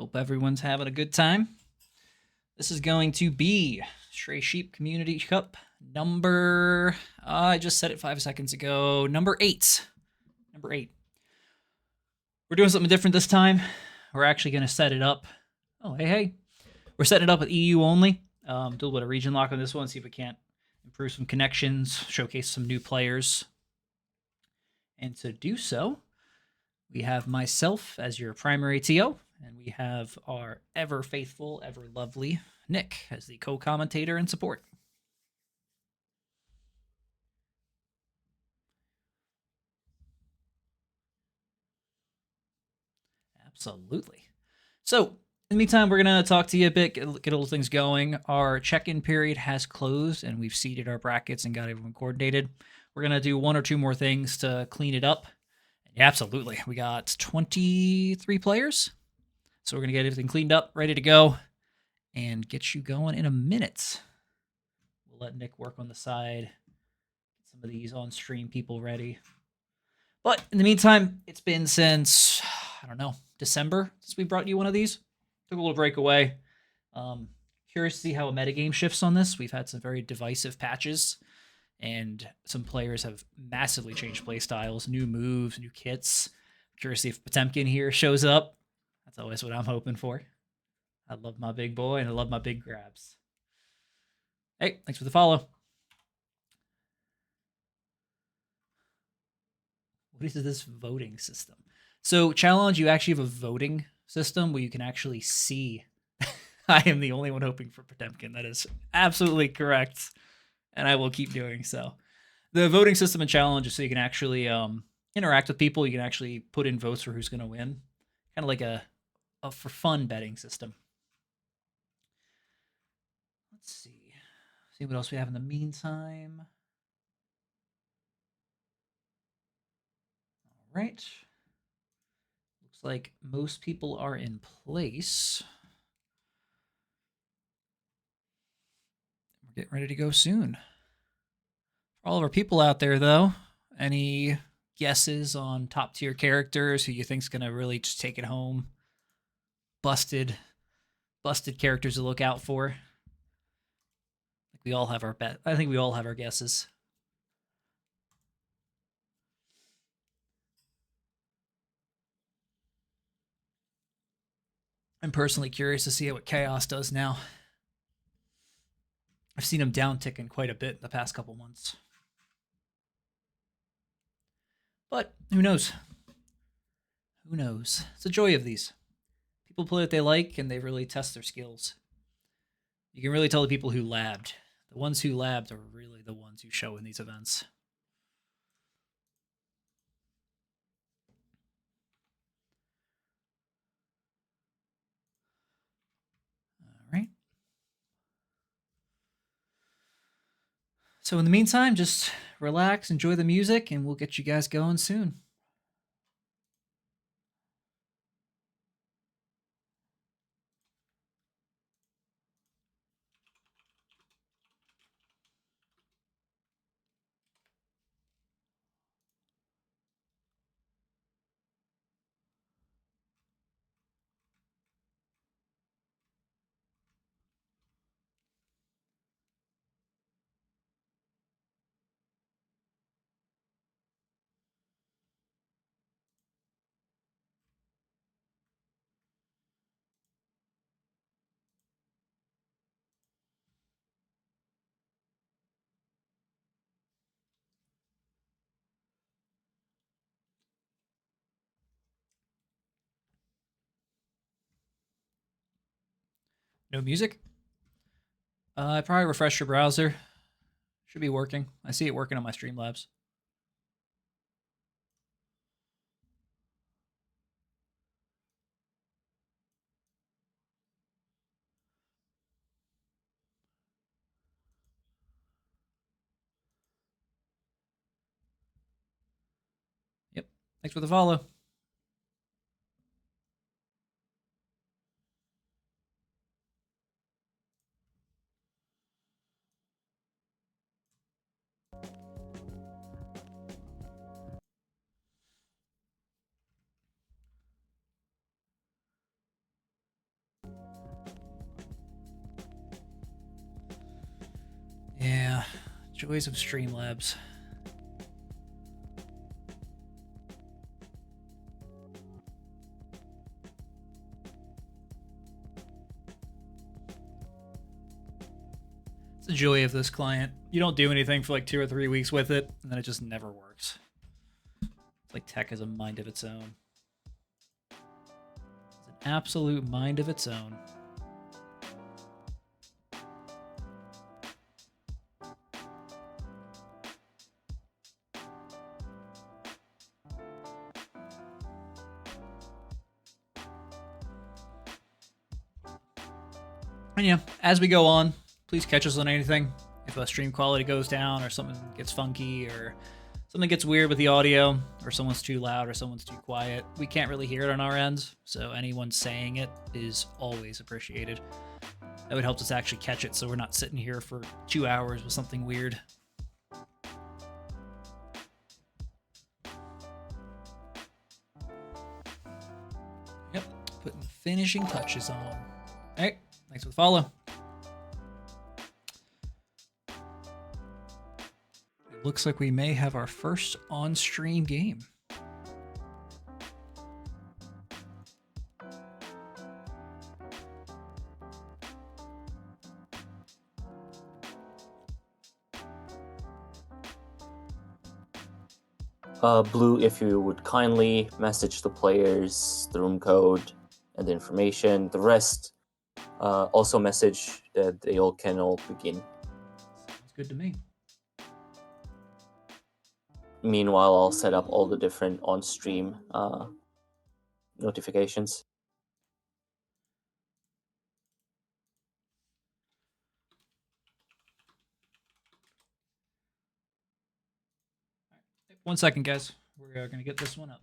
Hope everyone's having a good time. This is going to be Stray Sheep Community Cup number, I just said it 5 seconds ago, number 8. Number 8. We're doing something different this time. We're actually going to set it up. Oh, hey. We're setting it up with EU only. Do a little bit of region lock on this one, see if we can't improve some connections, showcase some new players. And to do so, we have myself as your primary TO, and we have our ever faithful, ever lovely Nick as the co-commentator and support. Absolutely. So, in the meantime, we're going to talk to you a bit, get a little things going. Our check-in period has closed, and we've seeded our brackets and got everyone coordinated. We're going to do 1 or 2 more things to clean it up. Yeah, absolutely. We got 23 players. So we're going to get everything cleaned up, ready to go, and get you going in a minute. We'll let Nick work on the side, get some of these on-stream people ready. But in the meantime, it's been since, I don't know, December since we brought you one of these. Took a little break away. Curious to see how a metagame shifts on this. We've had some very divisive patches, and some players have massively changed play styles, new moves, new kits. Curious to see if Potemkin here shows up. That's always what I'm hoping for. I love my big boy, and I love my big grabs. Hey, thanks for the follow. What is this voting system? So, Challenge, you actually have a voting system where you can actually see. I am the only one hoping for Potemkin. That is absolutely correct, and I will keep doing so. The voting system in Challenge is so you can actually interact with people. You can actually put in votes for who's going to win. Kind of like a for fun betting system. Let's see what else we have in the meantime. All right. Looks like most people are in place. We're getting ready to go soon. For all of our people out there, though, any guesses on top tier characters who you think's gonna really just take it home? Busted characters to look out for. We all have our bet. I think we all have our guesses. I'm personally curious to see what Chaos does now. I've seen him down ticking quite a bit in the past couple months. But who knows? Who knows? It's the joy of these. People play what they like, and they really test their skills. You can really tell the people who labbed. The ones who labbed are really the ones who show in these events. All right. So in the meantime, just relax, enjoy the music, and we'll get you guys going soon. No music? I probably refresh your browser. Should be working. I see it working on my Streamlabs. Yep. Thanks for the follow. Joys of Streamlabs. It's the joy of this client. You don't do anything for like 2 or 3 weeks with it, and then it just never works. It's like tech has a mind of its own. It's an absolute mind of its own. And yeah, as we go on, please catch us on anything. If a stream quality goes down or something gets funky or something gets weird with the audio or someone's too loud or someone's too quiet, we can't really hear it on our ends. So anyone saying it is always appreciated. That would help us actually catch it so we're not sitting here for 2 hours with something weird. Yep, putting the finishing touches on. All right. Thanks for the follow. It looks like we may have our first on-stream game. Blue, if you would kindly message the players the room code and the information. The rest, also message that they all can begin. Sounds good to me. Meanwhile, I'll set up all the different on-stream notifications. One second, guys. We're going to get this one up.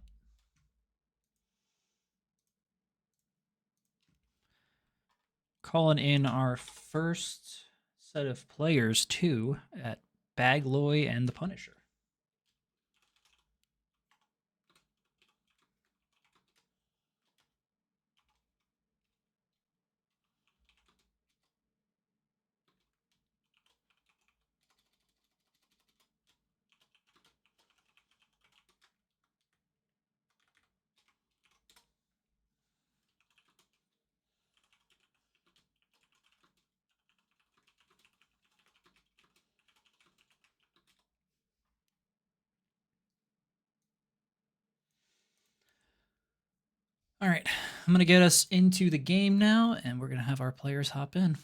Calling in our first set of players, too, at Bagloy and the Punisher. All right, I'm going to get us into the game now, and we're going to have our players hop in.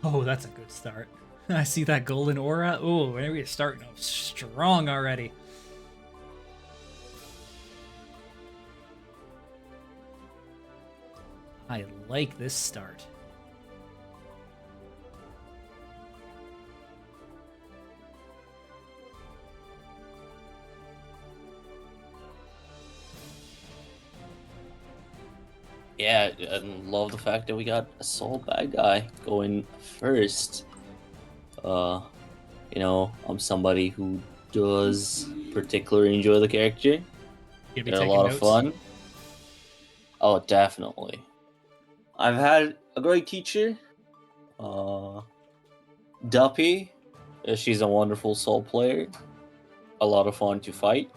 Oh, that's a good start. I see that golden aura. Oh, we're starting off strong already. I like this start. Yeah, I love the fact that we got a sole bad guy going first. You know, I'm somebody who does particularly enjoy the character. They're a lot of fun. Oh, definitely. I've had a great teacher. Duppy. She's a wonderful soul player. A lot of fun to fight.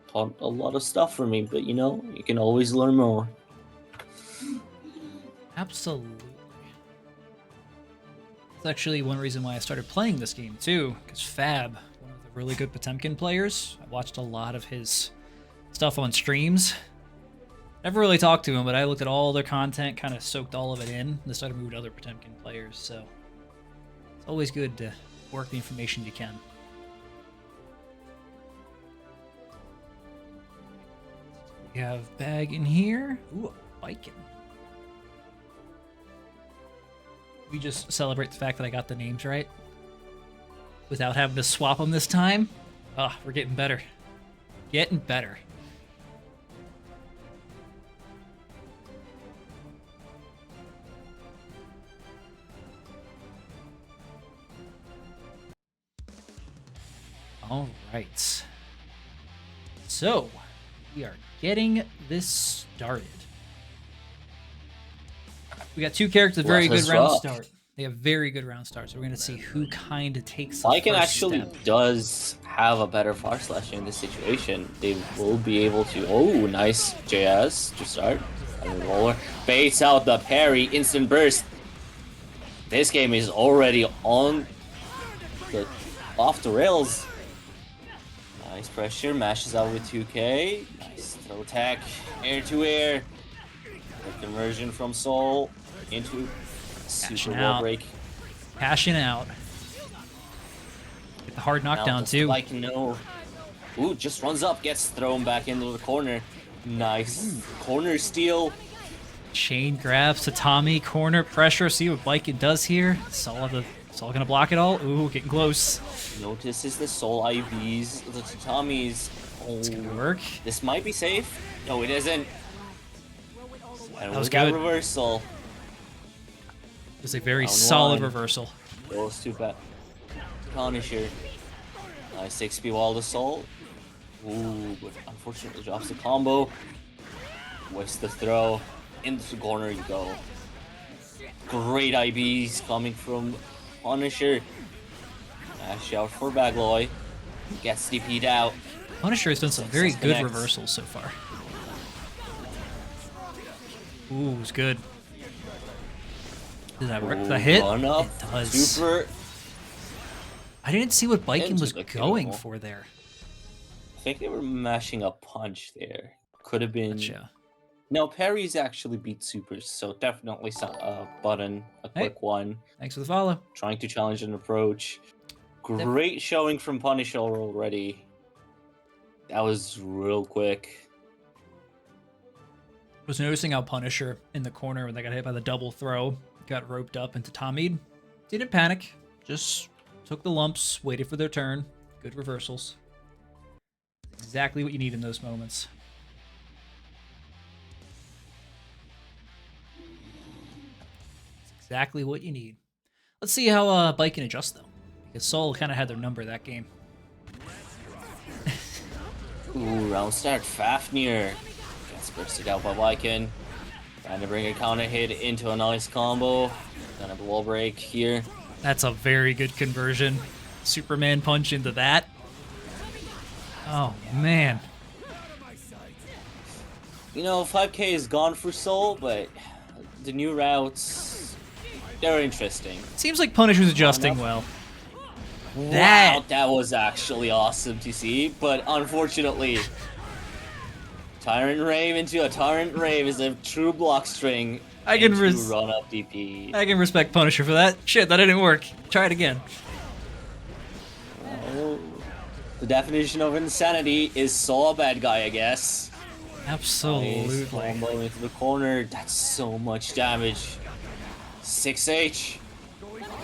Taught a lot of stuff for me, but you know, you can always learn more. Absolutely. That's actually one reason why I started playing this game too, because Fab, one of the really good Potemkin players, I watched a lot of his stuff on streams, Never really talked to him, but I looked at all their content, kind of soaked all of it in, and started moving to other Potemkin players, so it's always good to work the information you can. We have bag in here. Ooh, a Viking. We just celebrate the fact that I got the names right without having to swap them this time. Ah, we're getting better. Getting better. All right. So, we are getting this started. We got two characters with very good round start. They have very good round starts. So we're going to see who kind of takes the Viking first actually step. does have a better far slash in this situation. They will be able to. Oh, nice JS to start. Roller baits out the parry, instant burst. This game is already on the off the rails. Nice pressure, mashes out with 2K. Nice throw attack, air to air. The conversion from Soul into super wall break. Cashing out. Get the hard knockdown too. Like no. Ooh, just runs up, gets thrown back into the corner. Nice corner steal. Chain grabs Tatami, corner pressure. See what Viking does here. Soul gonna block it all. Ooh, getting close. Notices the Soul IVs, the Tatamis. Oh, it's gonna work. This might be safe. No, it isn't. And that was good. Reversal. It was a very solid reversal. Goes to Punisher. Nice XP wall to Soul. Ooh, but unfortunately drops the combo. Wastes the throw. Into the corner you go. Great IBs coming from Punisher. Dash out for Bagloy. Gets DP'd out. Punisher has done some very good reversals so far. Ooh, it was good. Did that work? The hit? Run up. It does. Super. I didn't see what Viking was going for there. I think they were mashing a punch there. Could have been. Gotcha. No, parries actually beat supers, so definitely a button, a quick one. Thanks for the follow. Trying to challenge an approach. Great showing from Punisher already. That was real quick. Was noticing how Punisher in the corner when they got hit by the double throw, got roped up into Tommy. Didn't panic, just took the lumps, waited for their turn. Good reversals. Exactly what you need in those moments. Exactly what you need. Let's see how Bike can adjust though, because Soul kind of had their number that game. Ooh, round start, Fafnir. Gets bursted out by Viking. Trying to bring a counter hit into a nice combo. Gonna have a wall break here. That's a very good conversion. Superman punch into that. Oh man. You know, 5K is gone for Soul, but the new routes, they're interesting. Seems like Punisher's adjusting well. Wow, that was actually awesome to see, but unfortunately, Tyrant Rave into a Tyrant Rave is a true block string. I can run up DP. I can respect Punisher for that. Shit, that didn't work. Try it again. Well, the definition of insanity is Soul a bad guy, I guess. Absolutely. Nice combo into the corner. That's so much damage. 6H.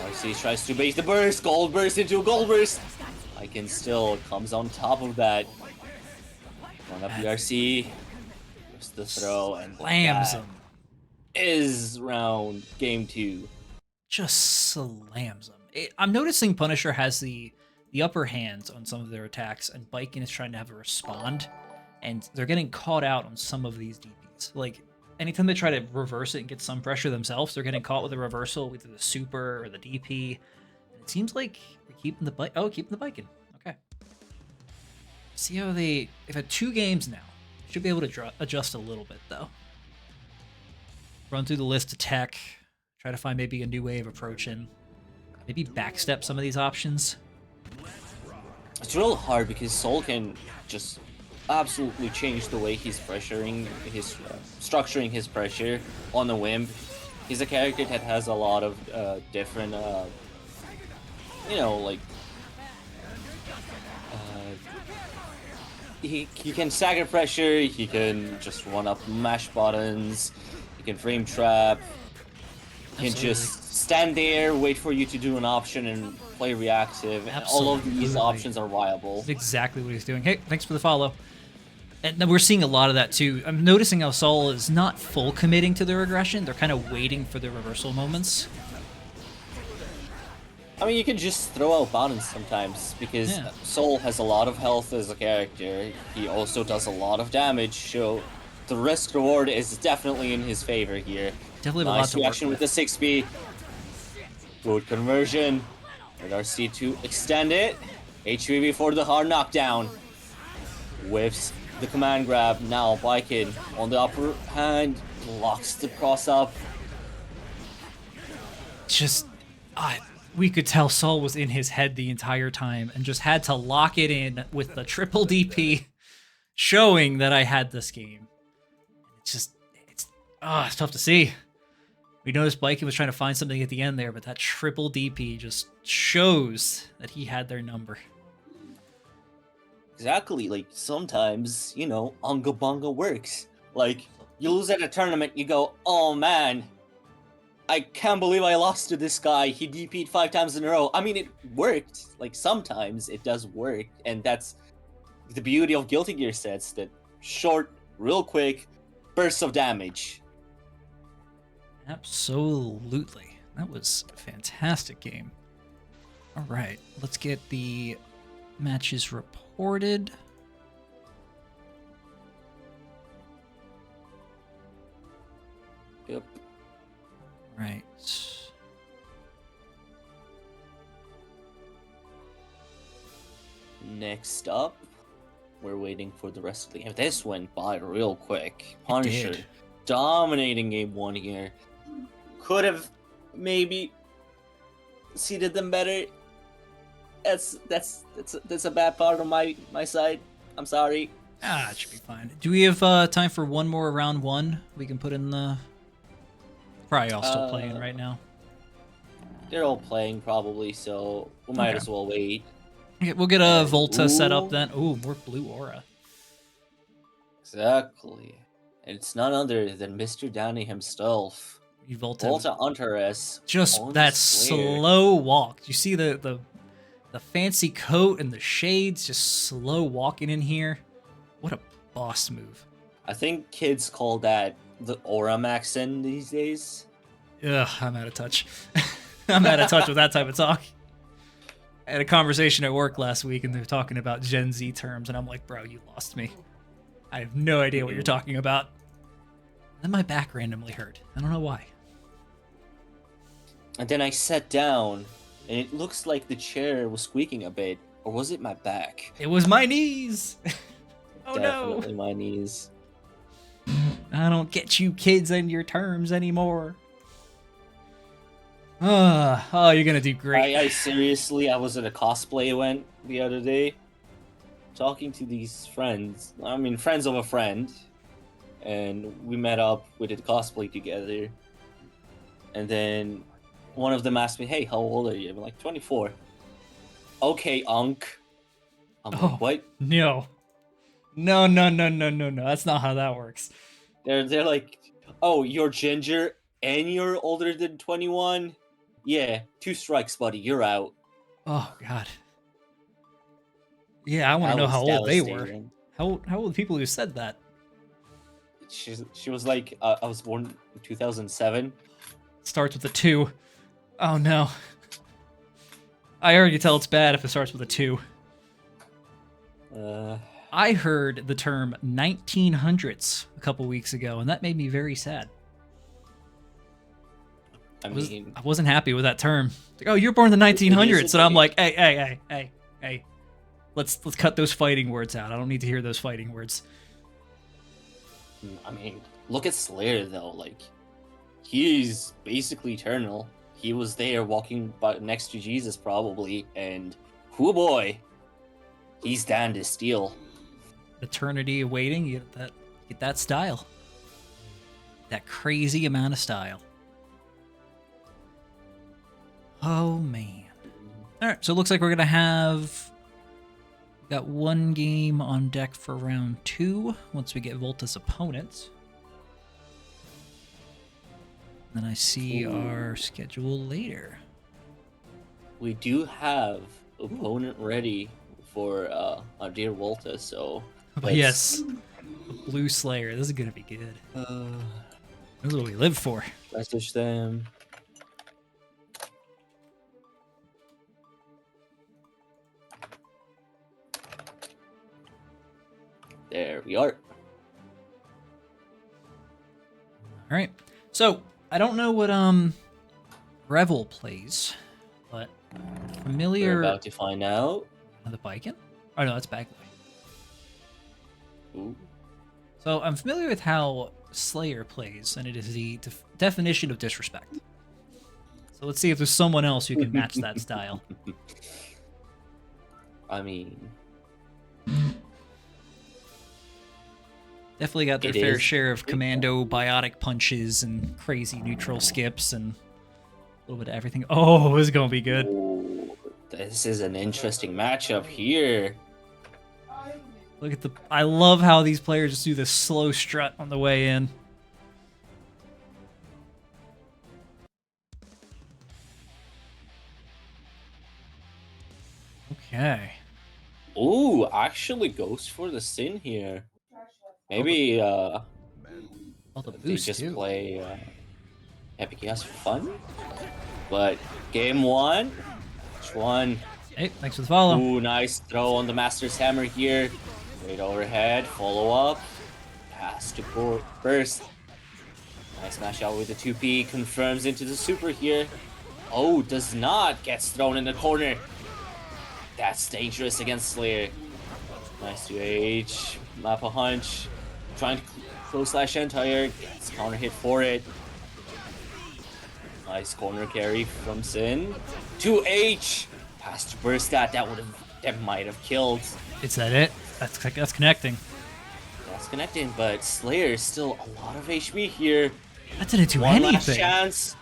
RC tries to bait the burst. Gold burst into a gold burst. Viking still comes on top of that. One up the RC. There's the throw and slams him. Is round game 2. Just slams him. I'm noticing Punisher has the upper hands on some of their attacks, and Viking is trying to have a respond, and they're getting caught out on some of these DPs. Like, anytime they try to reverse it and get some pressure themselves, they're getting caught with a reversal, either the super or the DP. And it seems like we're keeping the bike. Oh, keeping the Viking. Okay. See how they've had 2 games now. Should be able to adjust a little bit though. Run through the list of tech. Try to find maybe a new way of approaching. Maybe backstep some of these options. It's real hard because Soul can just absolutely changed the way he's structuring his pressure on the whim. He's a character that has a lot of different, like he can stagger pressure. He can just run up mash buttons. He can frame trap. He can just stand there, wait for you to do an option, and play reactive. Absolutely. All of these options are viable. That's exactly what he's doing. Hey, thanks for the follow. And we're seeing a lot of that too. I'm noticing how Sol is not full committing to their aggression. They're kind of waiting for the reversal moments. I mean, you can just throw out buttons sometimes, because Sol has a lot of health as a character. He also does a lot of damage, so the risk-reward is definitely in his favor here. Definitely nice a lot to reaction with the 6B. Good conversion. And RC to extend it. HVB for the hard knockdown. Whiffs the command grab. Now Viking on the upper hand. Locks the cross up. Just... we could tell Sol was in his head the entire time and just had to lock it in with the triple DP, showing that I had this game. It's tough to see. We noticed Viking was trying to find something at the end there, but that triple DP just shows that he had their number. Exactly, like sometimes, Unga Bunga works. Like, you lose at a tournament, you go, oh man, I can't believe I lost to this guy. He DP'd 5 times in a row. I mean, it worked. Like, sometimes it does work. And that's the beauty of Guilty Gear sets, that short, real quick bursts of damage. Absolutely. That was a fantastic game. All right, let's get the matches reported. Yep. Right. Next up, we're waiting for the rest of the game. This went by real quick. Punisher dominating game 1 here. Could have maybe seeded them better. That's a bad part on my side. I'm sorry. It should be fine. Do we have time for one more round 1? We can put in the... Probably all still playing right now. They're all playing probably, so we might as well wait. Okay, we'll get a Volta set up then. Ooh, more blue aura. Exactly. And it's none other than Mr. Downey himself. Volta Hunter-S. Just that slow walk. You see the fancy coat and the shades, just slow walking in here. What a boss move. I think kids call that the Aura Maxin these days. Ugh, I'm out of touch. I'm out of touch with that type of talk. I had a conversation at work last week, and they were talking about Gen Z terms, and I'm like, bro, you lost me. I have no idea what you're talking about. Then my back randomly hurt. I don't know why. And then I sat down, and it looks like the chair was squeaking a bit. Or was it my back? It was my knees! Oh Definitely my knees. I don't get you kids and your terms anymore. Oh, you're gonna do great. I seriously, I was at a cosplay event the other day, talking to these friends. I mean, friends of a friend. And we met up, we did cosplay together. And then one of them asked me, hey, how old are you? I'm like, 24. Okay, Unk. I'm like, what? No. No. That's not how that works. They're like, oh, you're ginger and you're older than 21? Yeah, 2 strikes, buddy. You're out. Oh, God. Yeah, I want to know how old they were. How old people who said that? She was like, I was born in 2007. Starts with a 2. Oh, no. I already tell it's bad if it starts with a 2. I heard the term 1900s a couple weeks ago, and that made me very sad. I wasn't happy with that term. Like, oh, you're born in the 1900s, and I'm like, hey. Let's cut those fighting words out. I don't need to hear those fighting words. I mean, look at Slayer though. Like, he's basically eternal. He was there walking next to Jesus probably, and whoo boy, he's down to steal. eternity of waiting, you get that style. That crazy amount of style. Oh, man. All right, so it looks like we're going to have... Got one game on deck for round 2 once we get Volta's opponents. Then I see our schedule later. We do have opponent ready for our dear Volta, so... Yes. Blue Slayer. This is going to be good. This is what we live for. Message them. There we are. All right. So, I don't know what Revel plays, but familiar... We're about to find out. The Biken? Oh, no, that's Bagley. Ooh. So, I'm familiar with how Slayer plays, and it is the definition of disrespect. So, let's see if there's someone else who can match that style. I mean... Definitely got their fair share of commando biotic punches and crazy neutral skips and a little bit of everything. Oh, this is going to be good. Ooh, this is an interesting matchup here. Look at I love how these players just do this slow strut on the way in. Okay. Ooh, actually goes for the sin here. Maybe they just too. play Epic Chaos for fun. But game 1, which one? Hey, thanks for the follow. Ooh, nice throw on the Master's Hammer here. Great overhead, follow up, pass to burst. Nice smash out with the 2P, confirms into the super here. Oh, does not, gets thrown in the corner. That's dangerous against Slayer. Nice 2H, Mappa Hunch, trying to close slash entire, gets counter hit for it. Nice corner carry from Sin. 2H, pass to burst that might have killed. Is that it? That's connecting. That's connecting, but Slayer is still a lot of HP here. That didn't do One anything. last chance.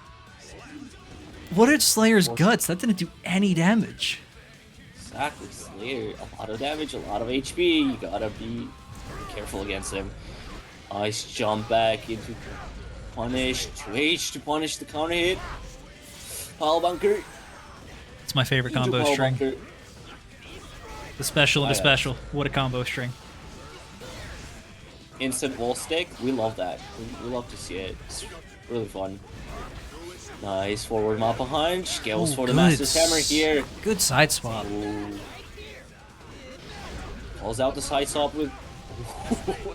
What are Slayer's guts? That didn't do any damage. Exactly, Slayer, a lot of damage, a lot of HP. You gotta be careful against him. Nice jump back into punish. 2H to punish the counter hit. Pile bunker. It's my favorite combo string. Bunker. The special and the special. What a combo string. Instant wall stick. We love that. We love to see it. It's really fun. Nice forward Mappa Hunch. Gales for the Master's Hammer here. Good side swap. Ooh. Calls out the side swap with...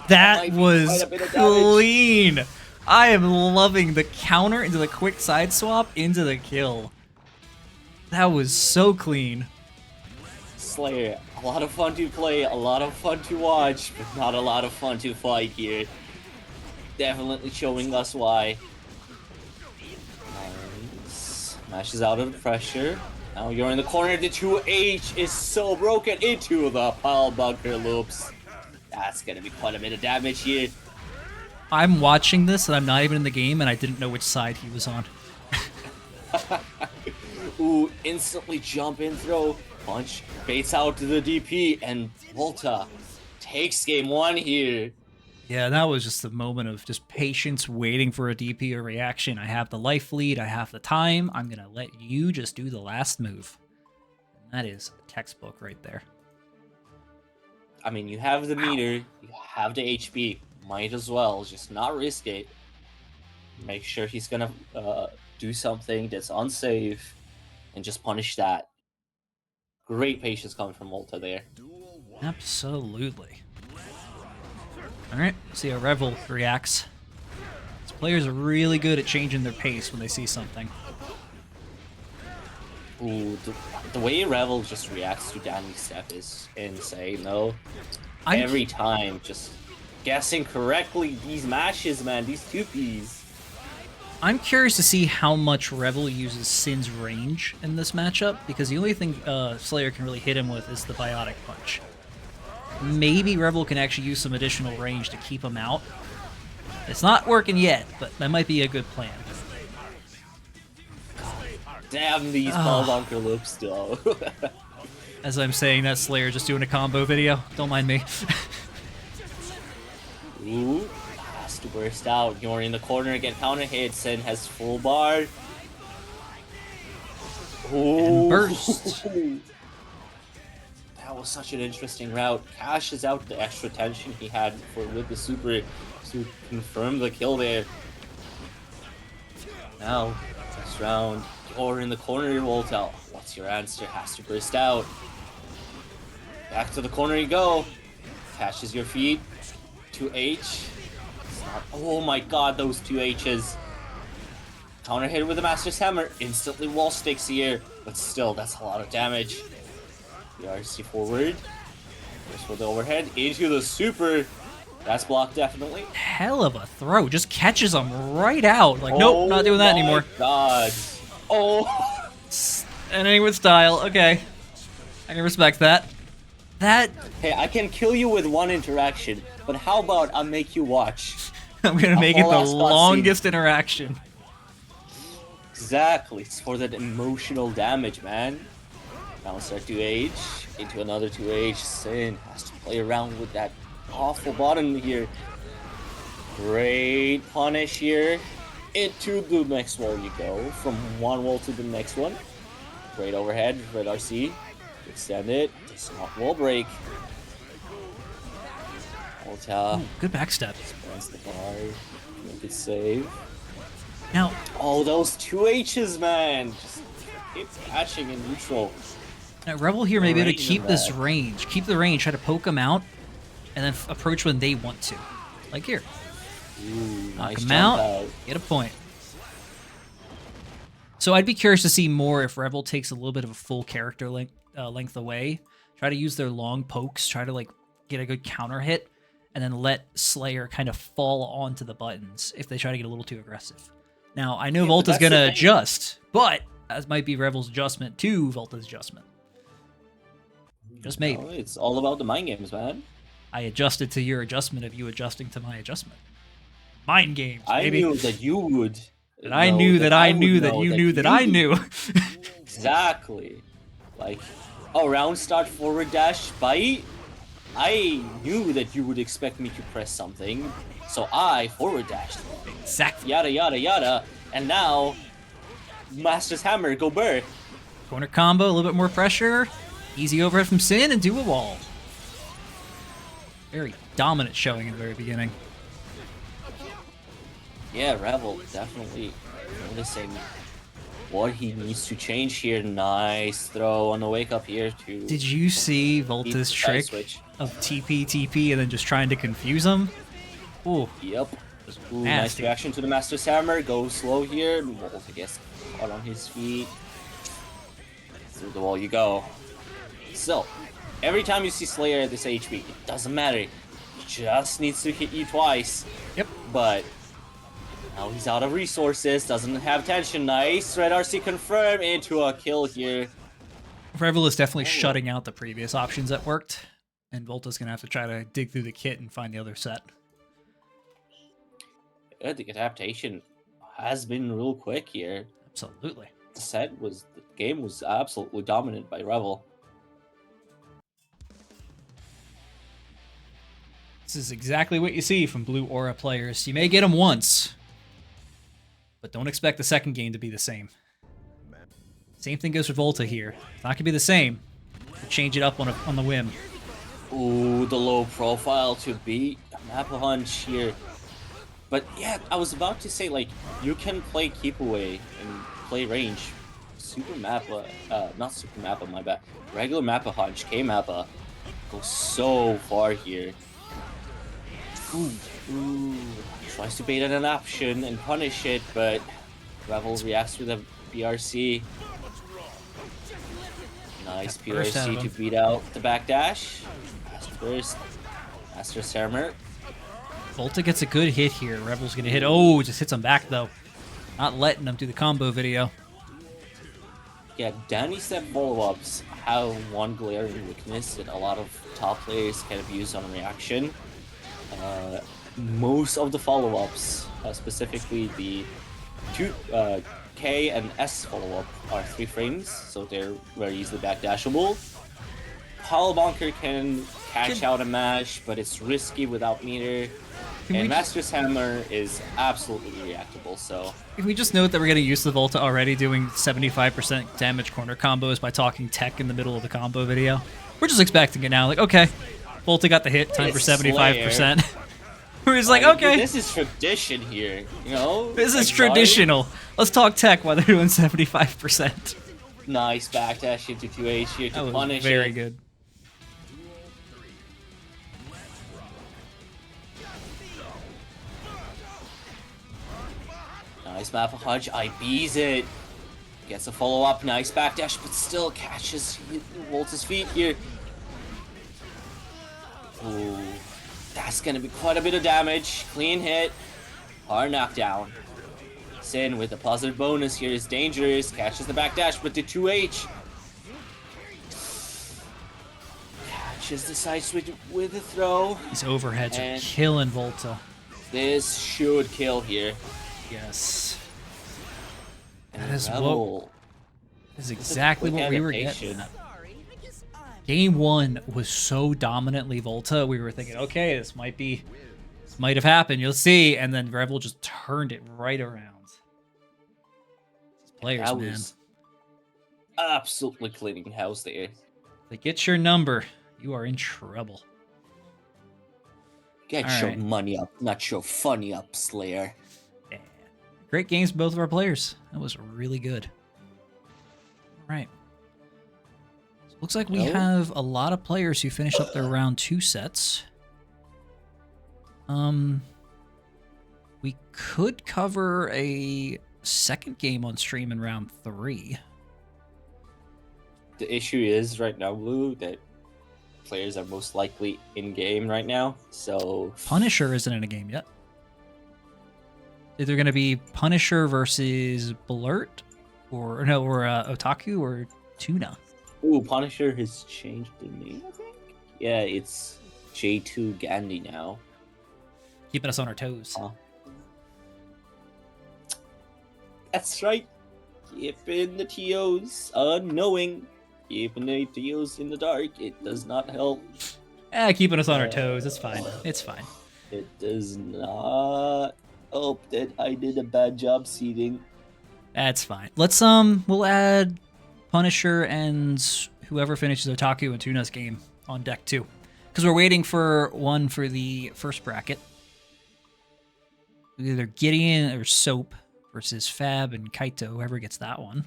that was clean. I am loving the counter into the quick side swap into the kill. That was so clean. Slayer, a lot of fun to play, a lot of fun to watch, but not a lot of fun to fight here. Definitely showing us why. Nice. Smashes out of the pressure. Now you're in the corner. The 2H is so broken into the pile bunker loops. That's gonna be quite a bit of damage here. I'm watching this and I'm not even in the game and I didn't know which side he was on. Ooh, instantly jump in throw. Punch baits out to the DP and Volta takes game 1 here. Yeah, that was just a moment of just patience waiting for a DP or reaction. I have the life lead, I have the time. I'm going to let you just do the last move. And that is a textbook right there. I mean, you have the meter, you have the HP. Might as well just not risk it. Make sure he's going to do something that's unsafe and just punish that. Great patience coming from Volta there. Absolutely. Alright, see how Revel reacts. These players are really good at changing their pace when they see something. Ooh, the way Revel just reacts to Danny's step is insane, though. Every time, just guessing correctly these matches, man, these 2Ps. I'm curious to see how much Revel uses Sin's range in this matchup, because the only thing Slayer can really hit him with is the Biotic Punch. maybe Rebel can actually use some additional range to keep him out. It's not working yet, but that might be a good plan. Damn these ball bunker loops, though. As I'm saying that, Slayer just doing a combo video. Don't mind me. Ooh, has to burst out. You're in the corner, get counter hit. Sen has full bar. Ooh. And burst. That was such an interesting route. Cashes out the extra tension he had with the super to confirm the kill there. Now, next round, you're in the corner, Volta. What's your answer? Has to burst out. Back to the corner you go. Catches your feet. 2H. Oh my god, those 2Hs. Counter hit with the Master's Hammer. Instantly wall sticks here. But still, that's a lot of damage. The RC forward. Goes for the overhead. Into the super. That's blocked, definitely. Hell of a throw. Just catches him right out. Like, nope, not doing that anymore. Oh my god. Oh. Ending with style. Okay. I can respect that. Hey, I can kill you with one interaction, but how about I make you watch? I'm gonna make it the longest interaction. Exactly. It's for that emotional damage, man. Now start 2H into another 2H. Sin has to play around with that awful bottom here. Great punish here. Into the next wall you go. From one wall to the next one. Great overhead. Red RC. Extend it. It's not wall break. Ulta. Good backstep. Spends the bar. Make it save. Now. Oh, those 2Hs, man. Just keep catching in neutral. Now, Rebel here may be able to keep this range. Keep the range. Try to poke them out. And then approach when they want to. Like here. Ooh, Knock nice them out. Get a point. So I'd be curious to see more if Rebel takes a little bit of a full character length away. Try to use their long pokes. Try to like get a good counter hit. And then let Slayer kind of fall onto the buttons if they try to get a little too aggressive. Now, I know Volta's going to adjust. But that might be Rebel's adjustment to Volta's adjustment. Just maybe. No, it's all about the mind games, man. I adjusted to your adjustment of you adjusting to my adjustment. Mind games, baby. I knew that you would. And I knew that I knew that you knew that I knew. Exactly. Like, oh, round start forward dash bite. I knew that you would expect me to press something, so I forward dashed. Exactly. Yada yada yada. And now, Master's Hammer, go burr. Corner combo, a little bit more pressure. Easy overhead from Sin and do a wall. Very dominant showing in the very beginning. Yeah, Rebel definitely noticing what he needs to change here. Nice throw on the wake up here too. Did you see Volta's trick of TP and then just trying to confuse him? Ooh. Yep. Ooh, nice reaction to the Master's Hammer. Go slow here. Volta gets caught on his feet. Through the wall you go. So, every time you see Slayer at this HP, it doesn't matter. He just needs to hit you twice. Yep. But now he's out of resources, doesn't have tension. Nice. Red RC confirmed into a kill here. Rebel is definitely shutting out the previous options that worked. And Volta's going to have to try to dig through the kit and find the other set. Yeah, the adaptation has been real quick here. Absolutely. The game was absolutely dominant by Rebel. This is exactly what you see from Blue Aura players. You may get them once, but don't expect the second game to be the same. Same thing goes for Volta here. It's not going to be the same. Change it up on the whim. Ooh, the low profile to beat Mappa Hunch here. But yeah, I was about to say, like, you can play keep away and play range. Super Mappa, not Super Mappa, my bad. Regular Mappa Hunch, K-Mappa, goes so far here. Ooh, tries to bait an option and punish it, but Rebel reacts with a BRC. Nice PRC to beat out the backdash. Fast burst. Master's Hammer. Volta gets a good hit here. Rebel's gonna hit. Oh, just hits him back though. Not letting him do the combo video. Yeah, Danny step follow-ups have one glaring weakness that a lot of top players can abuse on reaction. Most of the follow-ups, specifically the two K and S follow-up, are 3 frames, so they're very easily backdashable. Hollow Bonker can catch out a mash, but it's risky without meter. And Master's Hammer is absolutely reactable, so... Can we just note that we're getting used to Volta already doing 75% damage corner combos by talking tech in the middle of the combo video? We're just expecting it now. Like, okay, Volta got the hit, time for 75%. We're just like, okay. This is tradition here, you know? This is traditional. Let's talk tech while they're doing 75%. Nice backdash into 2H here to punish it. Very good. Nice map of Hudge, IBs it. Gets a follow-up, nice backdash, but still catches Volta's feet here. Ooh, that's gonna be quite a bit of damage. Clean hit, hard knockdown. Sin with a positive bonus here is dangerous. Catches the backdash, but the 2H. Catches the side switch with a throw. These overheads are killing Volta. This should kill here. Yes. And that is Rebel. what is exactly what we were getting at. Game 1 was so dominantly Volta, we were thinking, okay, this might have happened, you'll see, and then Rebel just turned it right around. These players, that man. Was absolutely cleaning house there. They get your number, you are in trouble. Get your money up, not your funny up, Slayer. Yeah. Great games, both of our players. That was really good. All right. So looks like we have a lot of players who finished up their round 2 sets. We could cover a second game on stream in round 3. The issue is right now, Blue, that players are most likely in game right now. So Punisher isn't in a game yet. Either going to be Punisher versus Blurt, or Otaku or Tuna. Ooh, Punisher has changed the name, I think. Yeah, it's J2 Gandhi now. Keeping us on our toes. That's right. Keeping the TOs unknowing. Keeping the TOs in the dark. It does not help. Keeping us on our toes. It's fine. It's fine. It does not help that I did a bad job seeding. That's fine. Let's we'll add Punisher and whoever finishes Otaku and Tuna's game on deck 2. Because we're waiting for one for the first bracket. Either Gideon or Soap versus Fab and Kaito, whoever gets that one.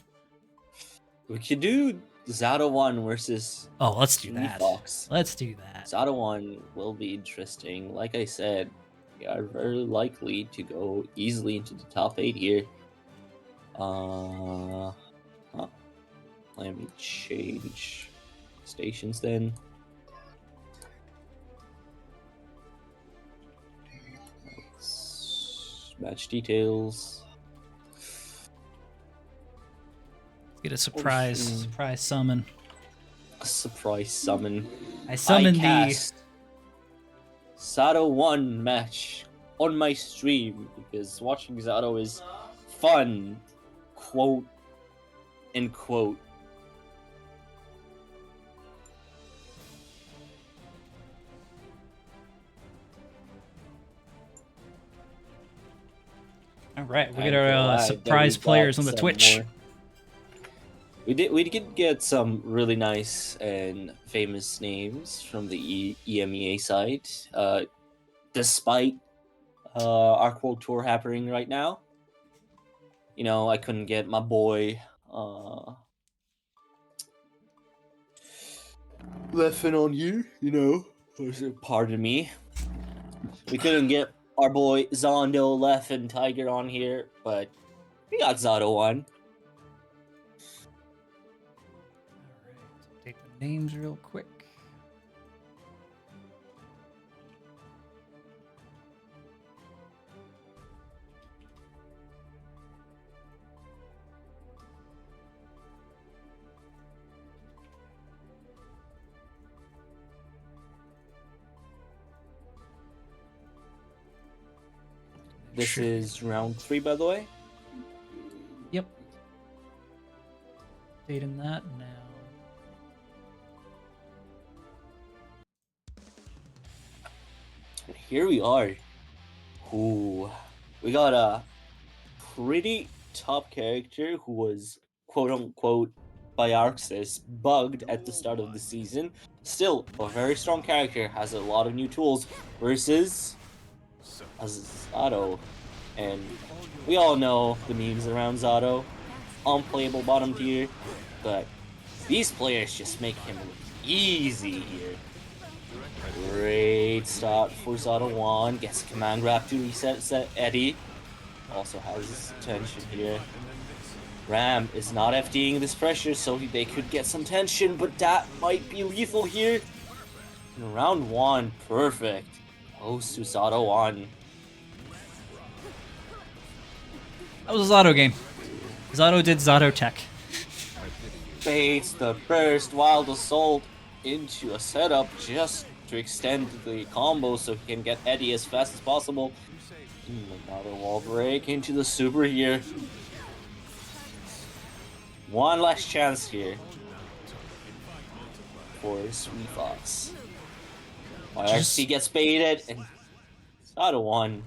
We could do Zato 1 versus... Oh, let's do that. Fox. Let's do that. Zato 1 will be interesting. Like I said, we are very likely to go easily into the top 8 here. Let me change stations then. Match details. Let's get a surprise summon. A surprise summon. I summoned the Zato 1 match on my stream because watching Zato is fun, quote unquote. All right, we get our surprise players on the Twitch. More. We did get some really nice and famous names from the EMEA side, despite our quote tour happening right now. You know, I couldn't get my boy Leffen on here. You know, pardon me. We couldn't get our boy Zondo, Leffen, Tiger on here, but we got Zato 1. Take the names real quick. This is round 3, by the way. Yep. Dating that now. Here we are. Ooh, we got a pretty top character who was quote-unquote by Arxis bugged at the start of the season. Still, a very strong character, has a lot of new tools versus Zato. And we all know the memes around Zato. Unplayable bottom tier, but these players just make him look easy here. Great start for Zato 1. Gets a command grab to reset Eddie. Also has tension here. Ram is not FDing this pressure, so they could get some tension, but that might be lethal here. In round 1, perfect. Goes to Zato 1. That was a Zato game. Zato did Zato tech. Baits the burst Wild Assault into a setup just to extend the combo so he can get Eddie as fast as possible. Another wall break into the super here. One last chance here for Sweet Fox. YRC gets baited and Zato 1.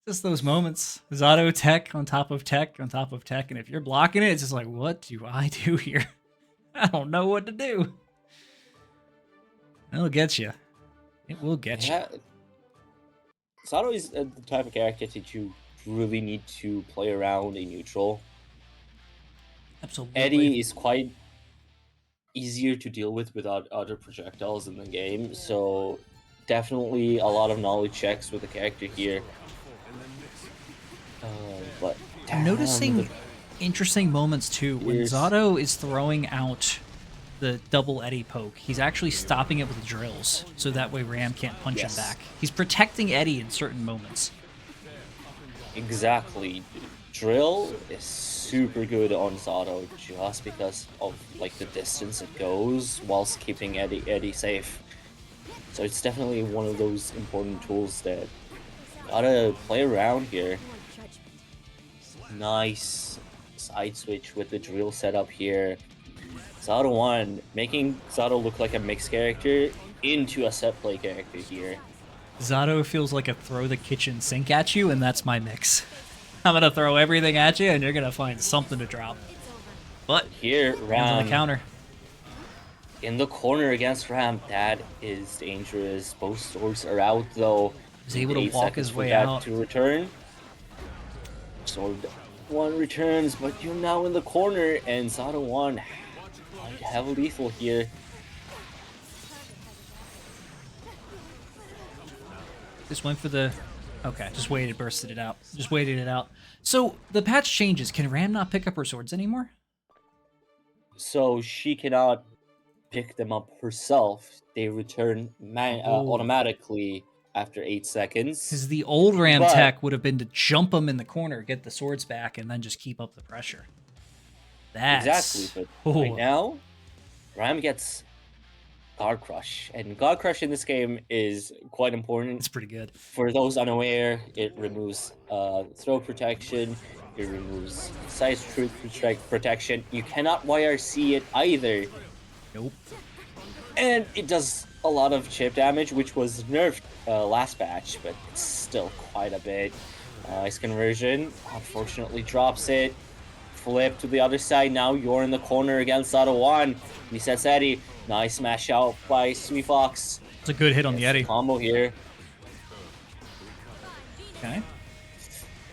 Just those moments. Zato tech on top of tech on top of tech, and if you're blocking it, it's just like, what do I do here? I don't know what to do. It'll get you. It will get you. Zato is the type of character that you really need to play around in neutral. Absolutely. Eddie is quite easier to deal with without other projectiles in the game, so definitely a lot of knowledge checks with the character here. But I'm noticing interesting moments too. When Zato is throwing out the double Eddie poke, he's actually stopping it with drills, so that way Ram can't punch him back. He's protecting Eddie in certain moments. Exactly. Drill is super good on Zato just because of like the distance it goes whilst keeping Eddie safe. So it's definitely one of those important tools that gotta play around here. Nice side switch with the drill setup here. Zato 1 making Zato look like a mixed character into a set play character here. Zato feels like a throw the kitchen sink at you, and that's my mix. I'm gonna throw everything at you, and you're gonna find something to drop. But here, Ram on the counter in the corner against Ram. That is dangerous. Both swords are out though. He's able to walk his way out to return. Sword 1 returns, but you're now in the corner, and Zato 1 might have lethal here. Just went for the... Okay, just waited, bursted it out. Just waited it out. So, the patch changes. Can Ram not pick up her swords anymore? So, she cannot pick them up herself. They return automatically after 8 seconds. Because the old Ram tech would have been to jump them in the corner, get the swords back, and then just keep up the pressure. Exactly, but right now, Ram gets Guard Crush, and Guard Crush in this game is quite important. It's pretty good. For those unaware, it removes throw protection, it removes size protection. You cannot YRC it either. Nope. And it does a lot of chip damage, which was nerfed last patch, but it's still quite a bit. Nice conversion. Unfortunately drops it. Flip to the other side. Now you're in the corner against Zato 1. He sets Eddie. Nice smash out by Sweet Fox. It's a good hit on the Eddie. Combo here. Okay.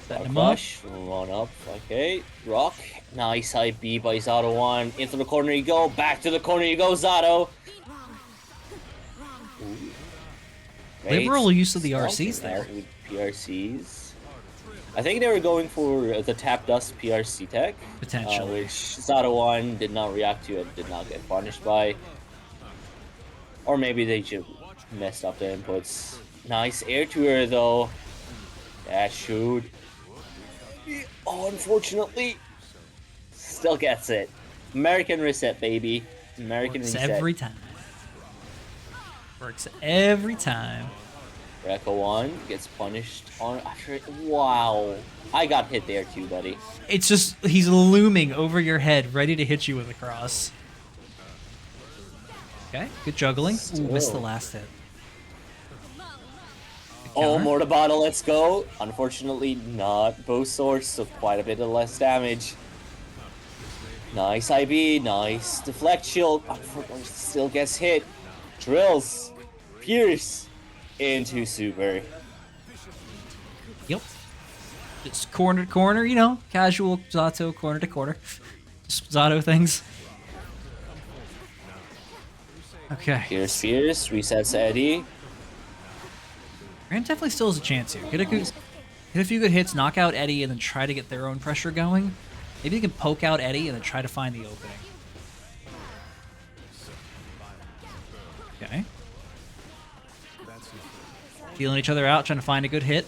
Setting him up. Run up. Okay. Rock. Nice high B by Zato 1. Into the corner you go. Back to the corner you go, Zato. Liberal use of the RCs there. With PRCs. I think they were going for the Tap Dust PRC tech. Potentially. Which Zato 1 did not react to it, did not get punished by. Or maybe they just messed up the inputs. Nice air to her though. That shoot. Oh, unfortunately, still gets it. American reset, baby. American Works reset. Every time. Works every time. Rekka 1 gets punished on after it. Wow. I got hit there too, buddy. It's just, he's looming over your head, ready to hit you with a cross. Okay, good juggling. Ooh, missed the last hit. Oh, mortar bottle, let's go. Unfortunately, not bow source, so quite a bit of less damage. Nice IB, nice deflect shield. Unfortunately, still gets hit. Drills, pierce into super. Yep. Just corner to corner, you know, casual Zato corner to corner. Just Zato things. Okay. Pierce, resets Eddie. Ram definitely still has a chance here. Get a few good hits, knock out Eddie, and then try to get their own pressure going. Maybe you can poke out Eddie and then try to find the opening. Okay. Feeling each other out, trying to find a good hit.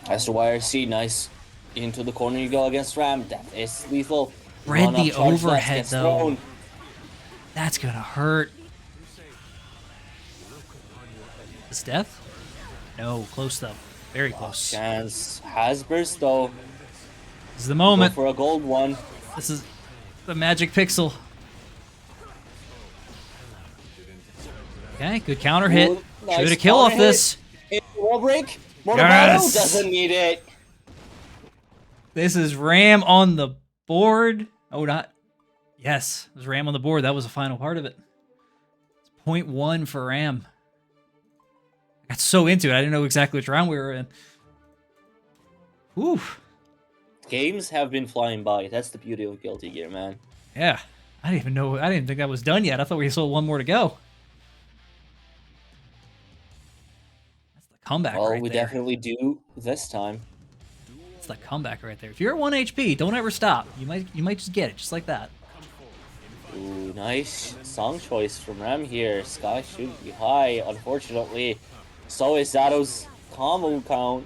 As to YRC, nice. Into the corner you go against Ram. That is lethal. Read the overhead, though. Thrown. That's gonna hurt. Is death? No, close though. Very close. Chance has burst though. This is the moment. Go for a gold one. This is the magic pixel. Okay, good counter hit. Ooh, nice. Should have kill off this. Wall break. Yes. Doesn't need it. This is Ram on the board. Oh, not. Yes, it was Ram on the board. That was the final part of it. It's 0.1 for Ram. I got so into it. I didn't know exactly which round we were in. Whew. Games have been flying by. That's the beauty of Guilty Gear, man. Yeah. I didn't even know. I didn't think that was done yet. I thought we still had one more to go. That's the comeback right there. We definitely do this time. That's the comeback right there. If you're at 1 HP, don't ever stop. You might just get it, just like that. Ooh, nice song choice from Ram here. Sky should be high, unfortunately. So is Zato's combo count.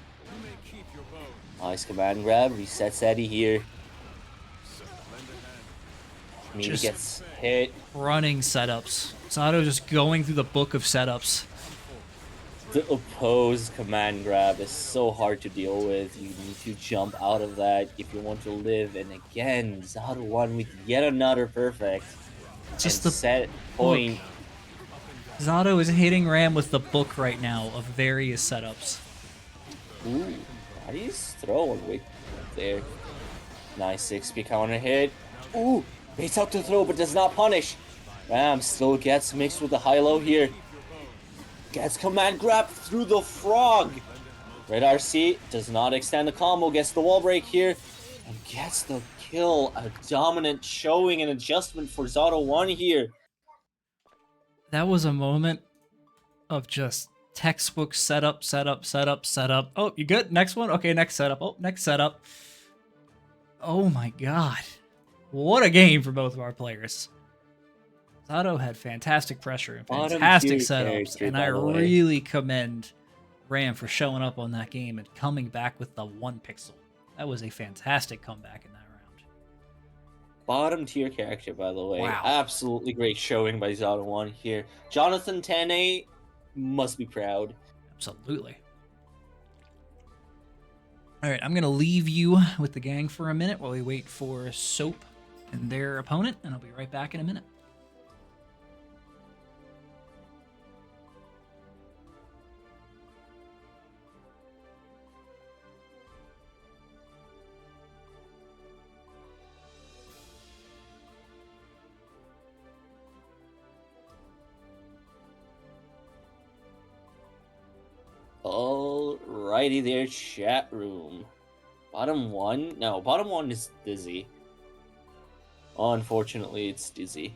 Nice command grab. Resets Eddie here. Maybe gets hit. Running setups. Zato just going through the book of setups. The opposed command grab is so hard to deal with. You need to jump out of that if you want to live. And again, Zato won with yet another perfect. Just the set point. Zato is hitting Ram with the book right now of various setups. Ooh, nice throw away there. Nice 6p counter hit. Ooh, baits out to throw but does not punish. Ram still gets mixed with the high-low here. Gets command grab through the frog. Red RC does not extend the combo, gets the wall break here, and gets the kill. A dominant showing and adjustment for Zato 1 here. That was a moment of just textbook setup, setup, setup, setup. Oh, you good? Next one? Okay, next setup. Oh, next setup. Oh my god. What a game for both of our players. Zato had fantastic pressure and fantastic setups, and I really commend Ram for showing up on that game and coming back with the 1 pixel. That was a fantastic comeback in that round. Bottom tier character, by the way. Wow. Absolutely great showing by Zato 1 here. Jonathan Tene must be proud. Absolutely. All right, I'm going to leave you with the gang for a minute while we wait for Soap and their opponent, and I'll be right back in a minute. Alrighty there, chat room. Bottom 1? No, bottom 1 is Dizzy. Unfortunately, it's Dizzy.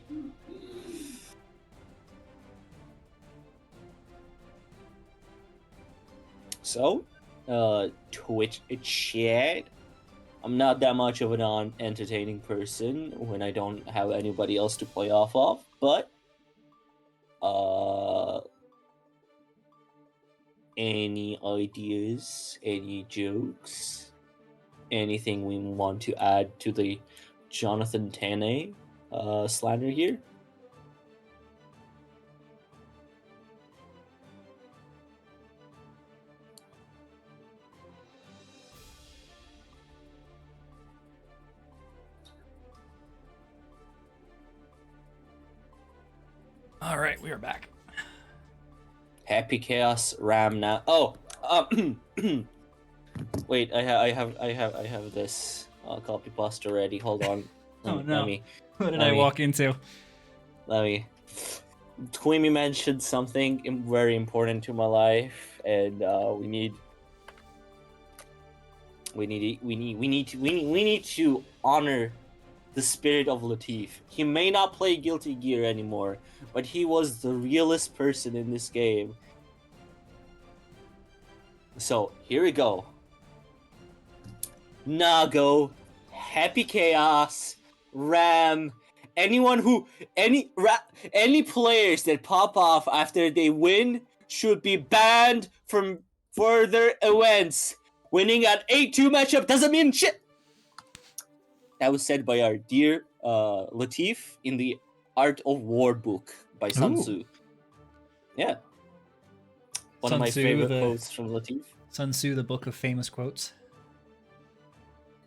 So, Twitch chat. I'm not that much of an entertaining person when I don't have anybody else to play off of, but any ideas, any jokes, anything we want to add to the Jonathan Tene slander here? All right, we are back. Happy Chaos Ram now. Oh, wait, I have this copy paste already. Hold on. What did I walk into? Let me. Twimmy mentioned something very important to my life, and we need to honor the spirit of Latif. He may not play Guilty Gear anymore, but he was the realest person in this game. So here we go. Nago, Happy Chaos, Ram, any players that pop off after they win should be banned from further events. Winning an 8-2 matchup doesn't mean shit. That was said by our dear Latif in the Art of War book by Sun Tzu. Yeah. One of my favorite quotes from Latif. Sun Tzu, the book of famous quotes.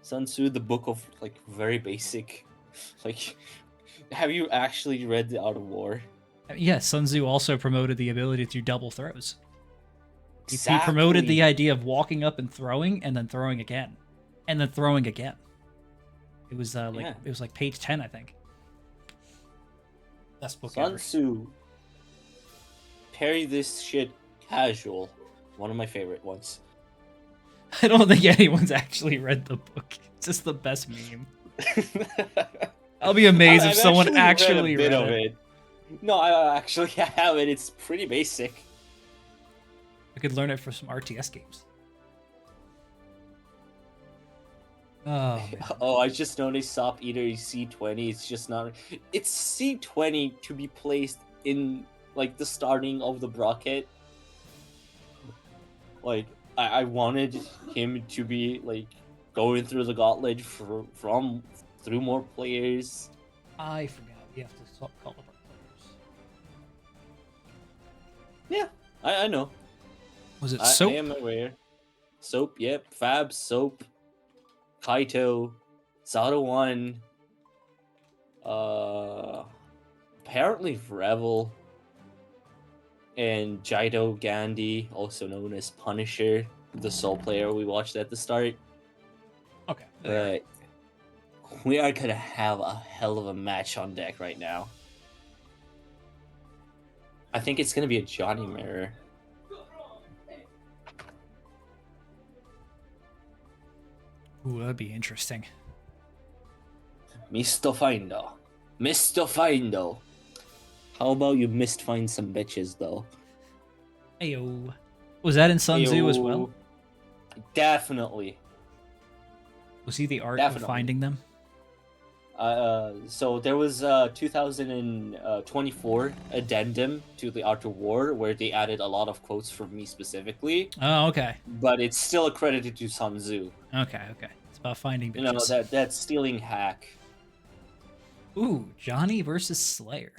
Sun Tzu, the book of like very basic. Like, have you actually read The Art of War? Yes, Sun Tzu also promoted the ability to do double throws. Exactly. He promoted the idea of walking up and then throwing again, and then throwing again. It was it was like page 10, I think. Best book ever. Sun Tzu. Parry this shit casual. One of my favorite ones. I don't think anyone's actually read the book. It's just the best meme. I'll be amazed if someone actually read it. No, I actually have it. It's pretty basic. I could learn it for some RTS games. Oh, man. Oh, I just noticed Sop Eater is C20. It's just not. It's C20 to be placed in like the starting of the bracket. Like I wanted him to be like going through the gauntlet through more players. I forgot we have to call up our players. Yeah, I know. Was it Soap? I am aware. Soap, yep. Fab, Soap, Kaito, Zato 1, apparently Revel, and Jaido Gandhi, also known as Punisher, the Soul player we watched at the start. Okay. But we are gonna have a hell of a match on deck right now. I think it's gonna be a Johnny mirror. Ooh, that'd be interesting. Mr. Findo. How about you find some bitches, though? Ayo. Was that in Sun Tzu as well? Definitely. Was he the art of finding them? So there was 2024 addendum to the Art of War where they added a lot of quotes from me specifically. Oh, okay. But it's still accredited to Sun Tzu. Okay. It's about finding bitches. You know, that's stealing hack. Ooh, Johnny versus Slayer.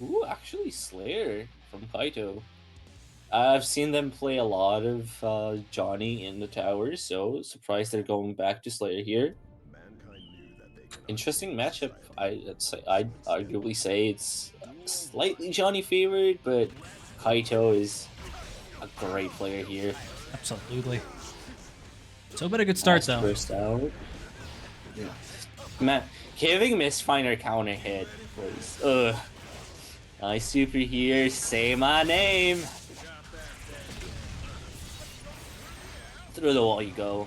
Ooh, actually Slayer from Kaito. I've seen them play a lot of Johnny in the towers, so surprised they're going back to Slayer here. Interesting matchup. I'd arguably say it's slightly Johnny favored, but Kaito is a great player here. Absolutely. So about a good start though. First out. Man, giving Mistfinder counter hit was nice super here. Say my name. Through the wall you go.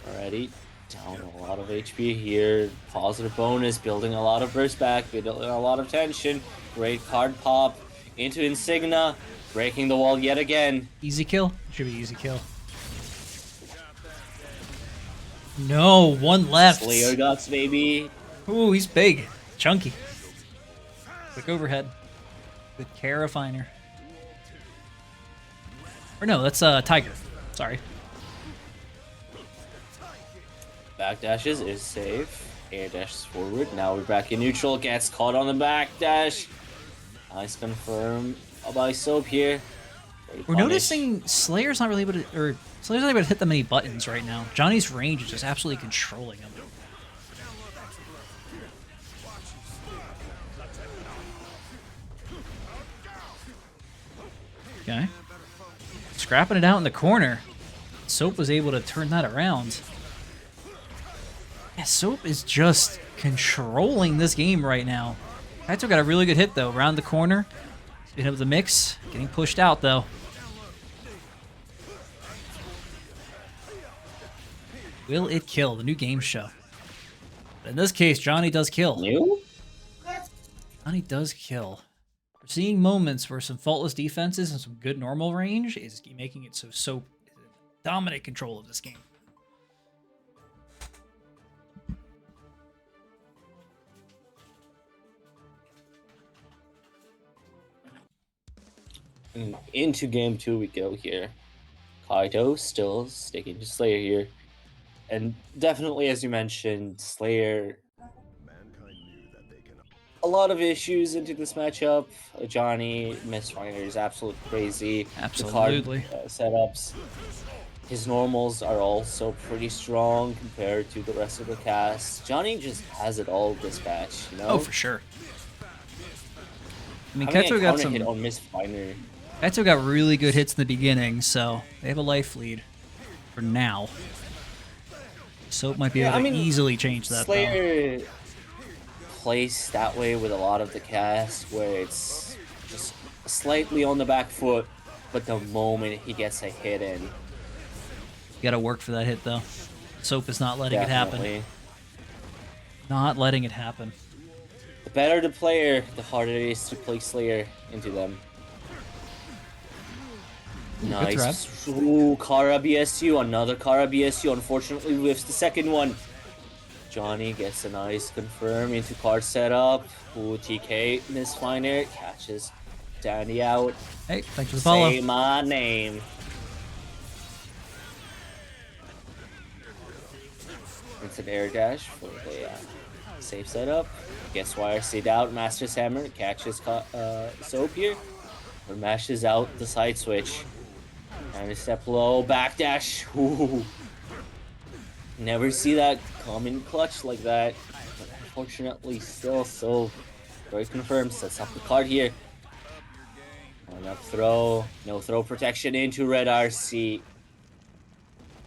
Alrighty. Down a lot of HP here. Positive bonus, building a lot of burst back, building a lot of tension. Great card pop into Insignia, breaking the wall yet again. Easy kill? Should be easy kill. No, one left. Slayer guts, baby. Ooh, he's big. Chunky. Quick overhead. Good Carafiner. Or no, that's Tiger. Sorry. Backdashes is safe. Air dashes forward. Now we're back in neutral. Gets caught on the backdash. Nice confirm by Soap here. We're noticing Slayer's not really able to, Slayer's not able to hit that many buttons right now. Johnny's range is just absolutely controlling him. Okay. Scrapping it out in the corner. Soap was able to turn that around. Yeah, Soap is just controlling this game right now. Kaito got a really good hit, though. Around the corner. Speed up the mix. Getting pushed out, though. Will it kill? The new game show. In this case, Johnny does kill. New? Johnny does kill. We're seeing moments where some faultless defenses and some good normal range is making it so Soap is in dominant control of this game. Into game 2 we go here. Kaito still sticking to Slayer here. And definitely, as you mentioned, Slayer, a lot of issues into this matchup. Johnny, Mistfinder is absolutely crazy. Absolutely. The card setups. His normals are also pretty strong compared to the rest of the cast. Johnny just has it all this match, you know? Oh, for sure. I mean, Kaito Kaito got some... hit on Mistfinder. Kaito got really good hits in the beginning, so they have a life lead for now. Soap might be able to easily change that, Slayer plays that way with a lot of the cast, where it's just slightly on the back foot, but the moment he gets a hit in... You gotta work for that hit, though. Soap is not letting it happen. Not letting it happen. The better the player, the harder it is to play Slayer into them. Nice. Ooh, Kara BSU. Another Kara BSU. Unfortunately, whiffs the second one. Johnny gets a nice confirm into card setup. Ooh, TK. Mistfinder catches Danny out. Hey, thanks for the follow. Say my name. It's an air dash for the safe setup. Gets YRC'd out. Master's Hammer catches Soap here. Or mashes out the side switch. And a step low, backdash. Ooh. Never see that common clutch like that. But unfortunately, still so very confirmed. Sets up the card here. One up throw. No throw protection into red RC.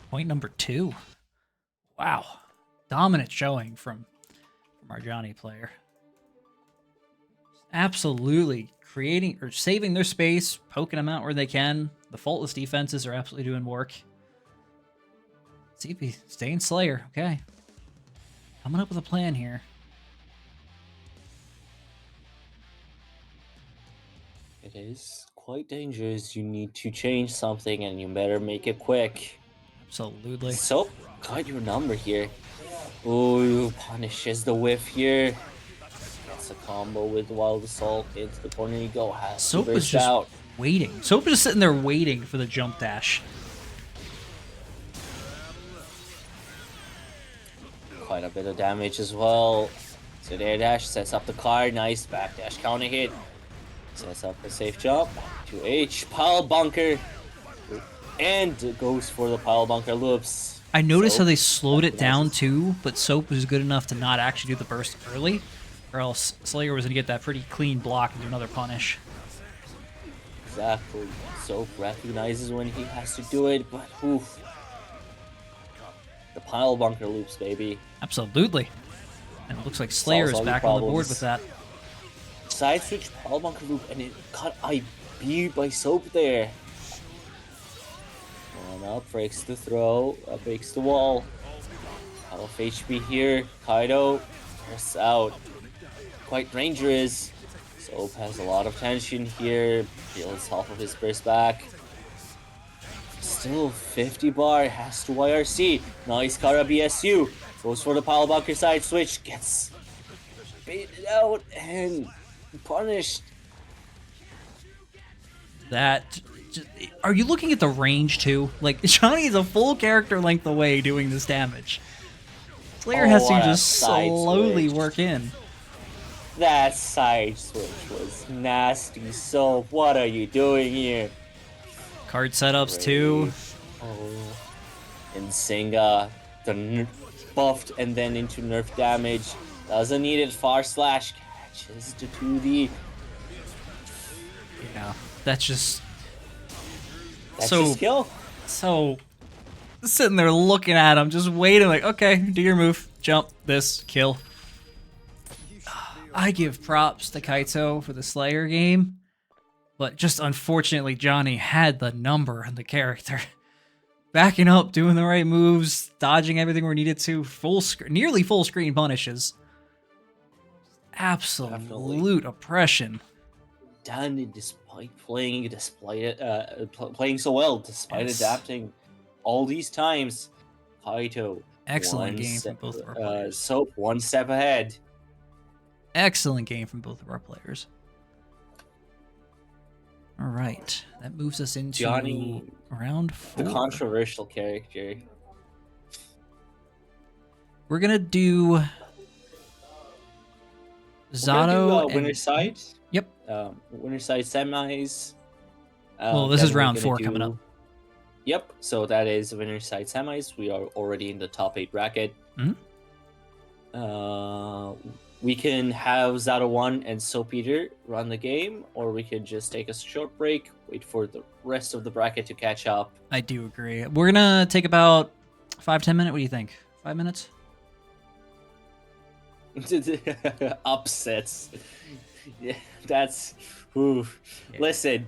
Point number 2. Wow. Dominant showing from our Johnny player. Absolutely creating or saving their space, poking them out where they can. The faultless defenses are absolutely doing work. CP staying Slayer. Okay. Coming up with a plan here. It is quite dangerous. You need to change something and you better make it quick. Absolutely. So, got your number here. Ooh, punishes the whiff here. Gets a combo with Wild Assault into the corner you go. Soap is just waiting. Soap is just sitting there waiting for the jump dash. Quite a bit of damage as well. So the air dash sets up the card. Nice backdash counter hit. Sets up a safe jump. 2H. Pile bunker. And goes for the pile bunker loops. I noticed how they slowed it down too, but Soap was good enough to not actually do the burst early, or else Slayer was going to get that pretty clean block and do another punish. Exactly. Soap recognizes when he has to do it, but oof. The pile bunker loops, baby. Absolutely. And it looks like Slayer is back on the board with that. Side switch pile bunker loop, and it got IB by Soap there. One up, breaks the throw, breaks the wall. Half HP here. Kaido bursts out. Quite dangerous. Soap has a lot of tension here. Builds half of his burst back. Still 50 bar. Has to YRC. Nice Kara BSU. Goes for the pile bunker side switch. Gets baited out and punished. That... Are you looking at the range too? Like, Johnny is a full character length away doing this damage. Slayer has to just slowly work in. That side switch was nasty. So what are you doing here? Card setups too. Oh. And Singa, the buffed and then into nerf damage. Doesn't need it. Far slash catches to 2D. Yeah, that's just... That's his skill. So sitting there looking at him, just waiting, like, okay, do your move, jump, this, kill. I give props to Kaito for the Slayer game, but just unfortunately, Johnny had the number on the character. Backing up, doing the right moves, dodging everything where needed to, nearly full screen punishes. Absolute oppression. Done despite playing so well, despite adapting all these times. Kaito, excellent game from both of our players. Soap, one step ahead. Excellent game from both of our players. All right, that moves us into Johnny, round 4. The controversial character. We're gonna do Zato winner's side. Yep. Winner's side semis. Well, this is round 4 coming up. Yep. So that is winner's side semis. We are already in the top 8 bracket. Mm-hmm. We can have Zato 1 and Soap Eater run the game, or we could just take a short break, wait for the rest of the bracket to catch up. I do agree. We're gonna take about 5-10 minutes. What do you think? 5 minutes? Upsets. Yeah, that's. Ooh. Yeah. Listen,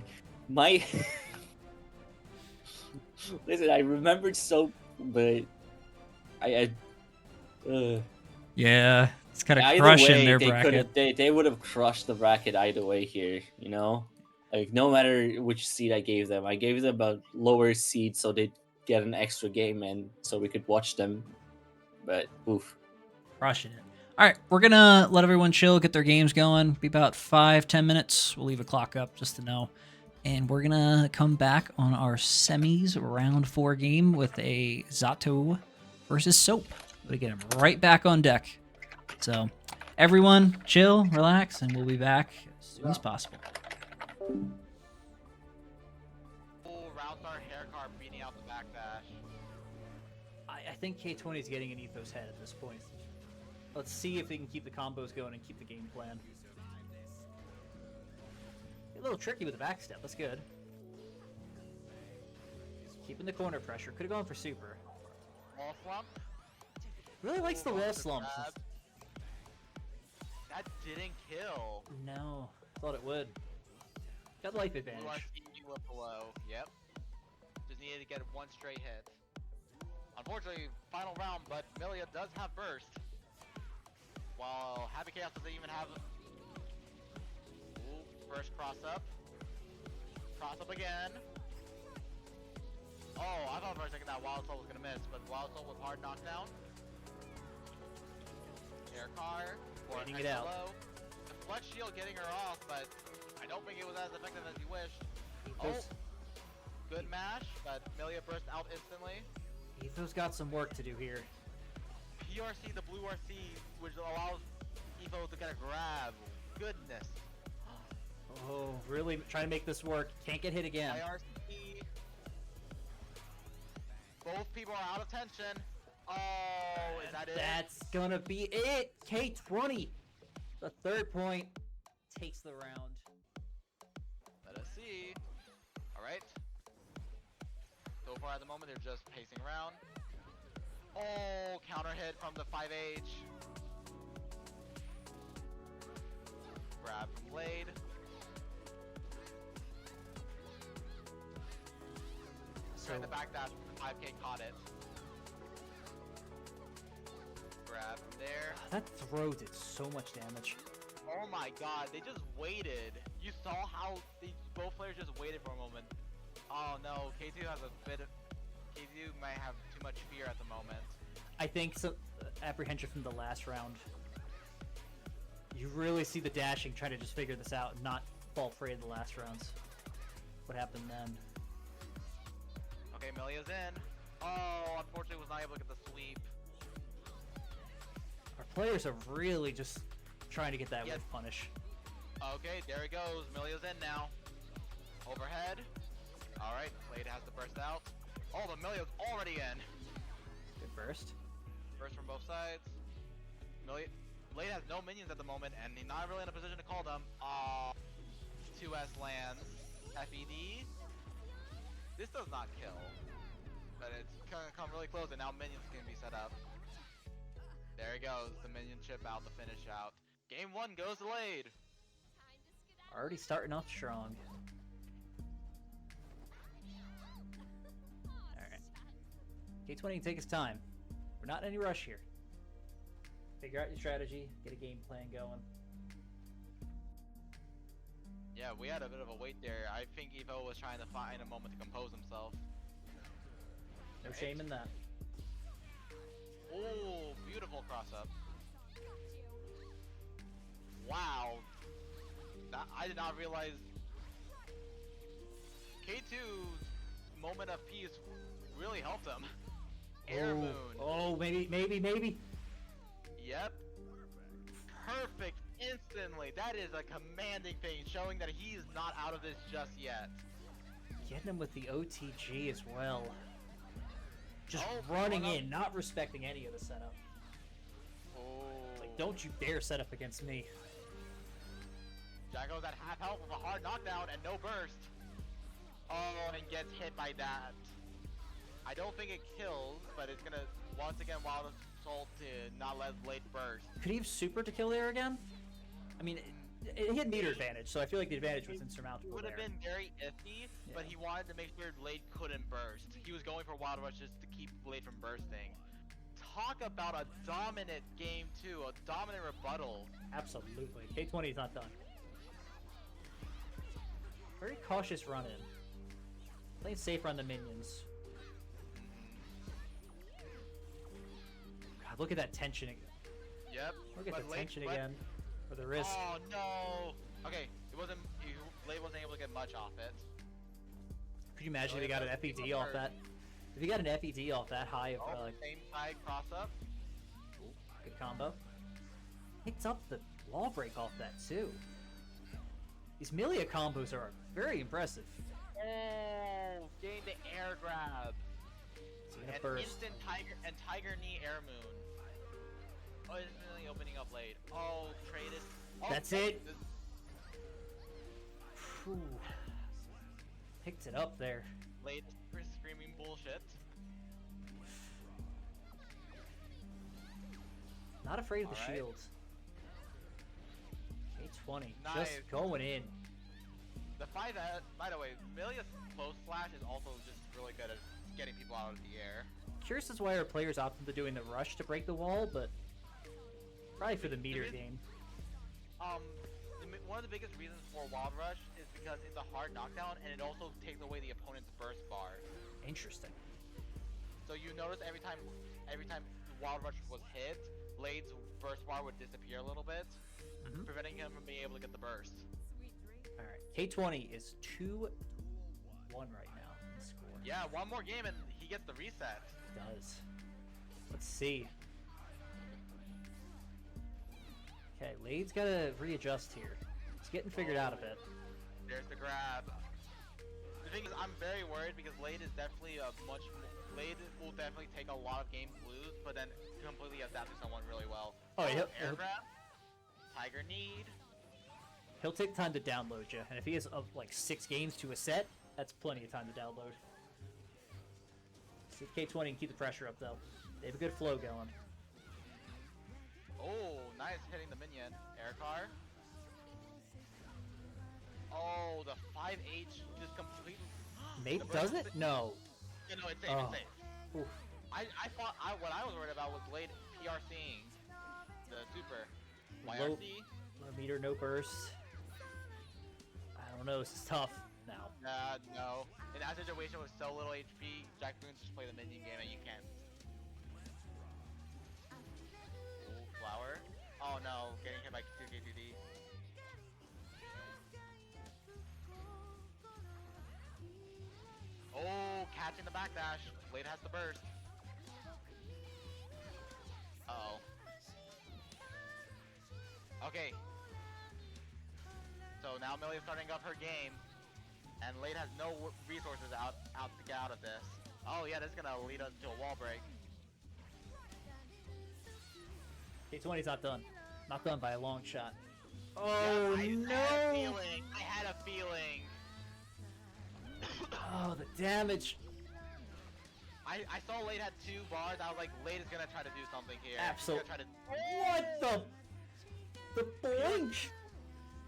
listen, I remembered Soap, but yeah, it's kind of crushing their bracket. They would have crushed the bracket either way here, you know? Like, no matter which seed I gave them a lower seed so they'd get an extra game in so we could watch them. But, oof. Crushing it. All right, we're going to let everyone chill, get their games going. Be about 5-10 minutes. We'll leave a clock up just to know. And we're going to come back on our semis round 4 game with a Zato versus Soap. We get him right back on deck. So everyone chill, relax, and we'll be back as soon as possible. Roundstar hair car beating out the backdash. I think K20 is getting in Etho's head at this point. Let's see if they can keep the combos going and keep the game plan. A little tricky with the backstep. That's good. Keeping the corner pressure. Could have gone for super. Wall slump. Really likes the wall slump. That didn't kill. No, thought it would. Got life advantage. Below. Yep. Just needed to get 1 straight hit. Unfortunately, final round, but Milia does have burst. While Happy Chaos doesn't even have. Ooh, first cross up. Cross up again. Oh, I thought for a second that Wild Soul was gonna miss, but Wild Soul was hard knockdown. Air car. Waiting it out. Low. The flex shield getting her off, but I don't think it was as effective as you wished. Ethos. Oh, good mash, but Milia burst out instantly. Etho's got some work to do here. PRC, the blue RC, which allows Etho to get a grab. Goodness. Oh, really trying to make this work. Can't get hit again. IRC. Both people are out of tension. Oh, is that it? That's gonna be it. K20, the 3rd point, takes the round. Let us see. All right. So far at the moment, they're just pacing around. Oh, counter hit from the 5H. Grab from Blade. So in the back dash, 5K caught it. Grab from there. That throw did so much damage. Oh my god, they just waited. You saw how both players just waited for a moment. Oh no, K2 has a bit of... K2 might have too much fear at the moment. I think so. Apprehension from the last round. You really see the dashing trying to just figure this out and not fall prey in the last rounds. What happened then? Okay, Milia's in. Oh, unfortunately was not able to get the sweep. Our players are really just trying to get that whiff punish. Okay, there he goes. Milia's in now. Overhead. Alright, Blade has to burst out. Oh, but Milia's already in. Good burst. Burst from both sides. Blade has no minions at the moment, and he's not really in a position to call them. 2S lands. FED. This does not kill. But it's gonna come really close, and now minions can be set up. There he goes, the minion chip out, the finish out. Game 1 goes delayed. Already starting off strong. Alright. K20 can take his time. We're not in any rush here. Figure out your strategy, get a game plan going. Yeah, we had a bit of a wait there. I think Evo was trying to find a moment to compose himself. No shame in that. Oh, beautiful cross up. Wow. I did not realize K2's moment of peace really helped him. Air moon. Oh, maybe. Yep. Perfect instantly. That is a commanding thing, showing that he's not out of this just yet. Getting him with the OTG as well. Just running in, not respecting any of the setup. Oh. Like, don't you dare set up against me. Jacko's at half health with a hard knockdown and no burst. Oh, and gets hit by that. I don't think it kills, but it's gonna once again wild assault to not let Blade burst. Could he have super to kill there again? I mean, he had meter advantage, so I feel like the advantage was insurmountable. It would have been very iffy, but he wanted to make sure Blade couldn't burst. He was going for Wild Rush just to keep Blade from bursting. Talk about a dominant game 2, a dominant rebuttal. Absolutely. K20 is not done. Very cautious run in. Playing safer on the minions. God, look at that tension again. Yep. Look at the tension again. For the risk. Oh no! Okay, Blade wasn't able to get much off it. Could you imagine if he got an FED off that? If he got an FED off that high of same side cross up. Good combo. Picked up the wall break off that too. These Milia combos are very impressive. Oh, getting the air grab. And burst. Instant tiger knee air moon. Oh, instantly opening up Blade. Oh, traded. Oh, that's it. Whew. Picked it up there. Blade screaming bullshit. Not afraid of the shields. K20 nice. Just going in. The 5S, by the way, Milia's close slash is also just really good at getting people out of the air. Curious as why our players opt into doing the rush to break the wall, but probably for the meter gain. One of the biggest reasons for Wild Rush is because it's a hard knockdown and it also takes away the opponent's burst bar. Interesting. So you notice every time Wild Rush was hit, Blade's burst bar would disappear a little bit, preventing him from being able to get the burst. Alright, K20 is 2-1 right now in the score. Yeah, one more game and he gets the reset. He does. Let's see. Okay, Lade's gotta readjust here. He's getting figured out a bit. There's the grab. The thing is, I'm very worried because Lade is definitely Lade will definitely take a lot of games to lose, but then completely adapt to someone really well. Oh, yeah. Air grab. Tiger need. He'll take time to download you, and if he has like 6 games to a set, that's plenty of time to download. See K20 and keep the pressure up though. They have a good flow going. Oh, nice hitting the minion. Air car. Oh, the 5H just completely. Mate, does it? No. Yeah, no, it's safe. Oh. It's safe. Oof. I thought what I was worried about was Blade PRCing the super. Low YRC. meter, no burst. I don't know. This is tough now. No. In that situation with so little HP, Jack Boone just play the minion game and you can't. Ooh, flower. Oh no, getting hit by 2K2D. Oh, catching the backdash. Blade has the burst. Uh-oh. Okay. So now Millie's starting up her game, and Lade has no resources out to get out of this. Oh yeah, this is gonna lead us to a wall break. K20's not done. Not done by a long shot. Oh yeah, no! I had a feeling. Oh, the damage. I saw Late had 2 bars. I was like, Late is gonna try to do something here. Absolutely. Try to... What the blink?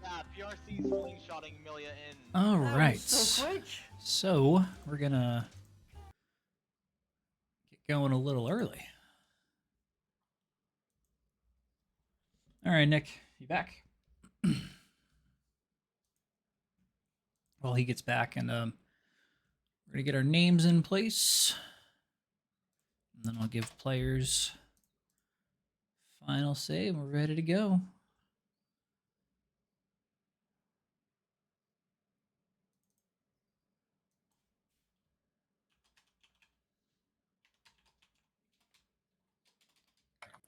Yeah, PRC's slingshotting Milia in. All right. So quick. So we're gonna get going a little early. All right, Nick, you back? Well, he gets back, and we're gonna get our names in place, and then I'll give players final say, and we're ready to go.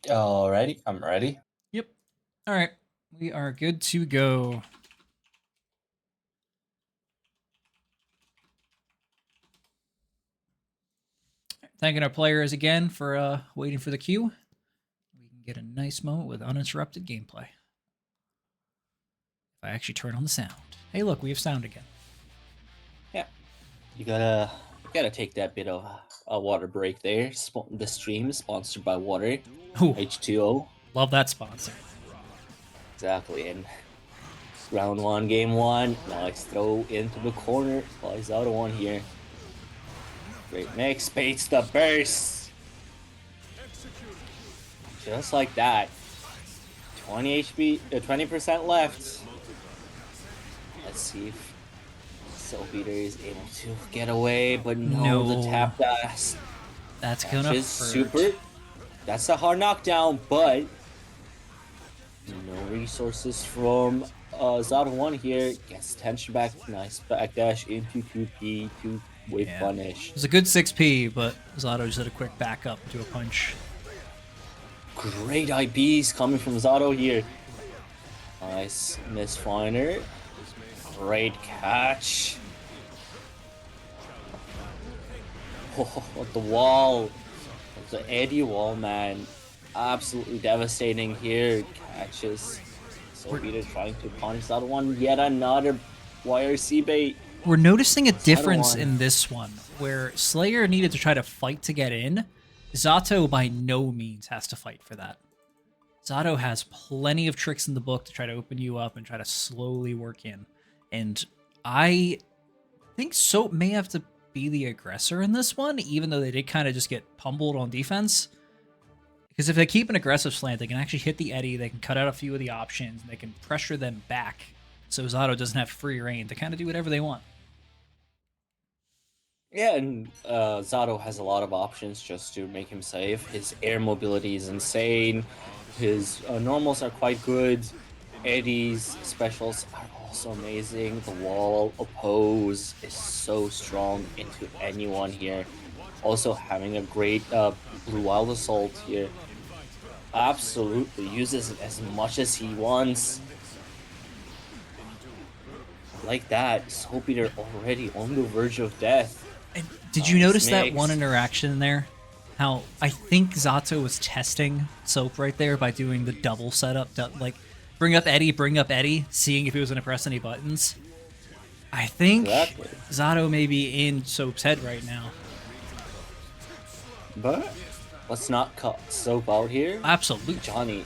Alrighty, I'm ready. Yep. All right, we are good to go. Thanking our players again for waiting for the queue. We can get a nice moment with uninterrupted gameplay. If I actually turn on the sound. Hey, look, we have sound again. Yeah, you gotta take that bit of a water break there. The stream is sponsored by water. Ooh, H2O. love that sponsor. Exactly, and round 1, game 1. Nice throw into the corner. Flies out of one here. Great mix, baits the burst. Just like that. 20 HP, 20% left. Let's see if Soap Eater is able to get away, but no. The tap dash. That's gonna hurt. Super. That's a hard knockdown, but no resources from Zato 1 here. Gets tension back. Nice backdash into 2P to wave punish. It was a good 6P, but Zato just did a quick back up to a punch. Great IBs coming from Zato here. Nice misfinder. Great catch. Oh, the wall. The Eddie wall, man. Absolutely devastating here. Catches. Soap Eater trying to punish that one. Yet another YRC bait. We're noticing a difference in this one, where Slayer needed to try to fight to get in. Zato by no means has to fight for that. Zato has plenty of tricks in the book to try to open you up and try to slowly work in. And I think Soap may have to be the aggressor in this one, even though they did kind of just get pummeled on defense. Because if they keep an aggressive slant, they can actually hit the Eddy, they can cut out a few of the options, and they can pressure them back. So Zato doesn't have free reign to kind of do whatever they want. Yeah, and Zato has a lot of options just to make him safe. His air mobility is insane. His normals are quite good. Eddie's specials are also amazing. The wall oppose is so strong into anyone here. Also having a great Blue Wild Assault here. Absolutely uses it as much as he wants. Like that, Soap Eater already on the verge of death. And did you notice that one interaction in there? How I think Zato was testing Soap right there by doing the double setup, like bring up Eddie, seeing if he was going to press any buttons. I think Zato may be in Soap's head right now. But let's not cut Soap out here. Absolutely. Johnny,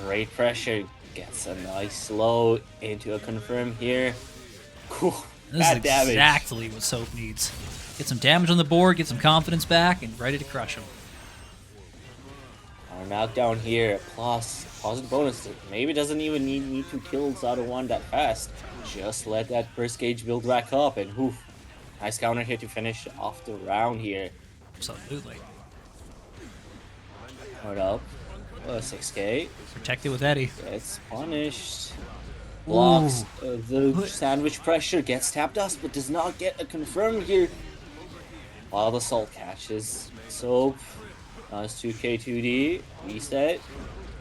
great pressure. Gets a nice slow into a confirm here. Cool. This is exactly what Soap needs. Get some damage on the board, get some confidence back, and ready to crush him. Our knockdown here, plus positive bonus. Maybe doesn't even need to kill Zato 1 that fast. Just let that first gauge build back up, and whew. Nice counter here to finish off the round here. Absolutely. Hold up. 6k. Protected with Eddie. Gets punished. Blocks the sandwich pressure. Gets tap dust, but does not get a confirm here. Wild Assault catches Soap. Nice 2k 2d. Reset.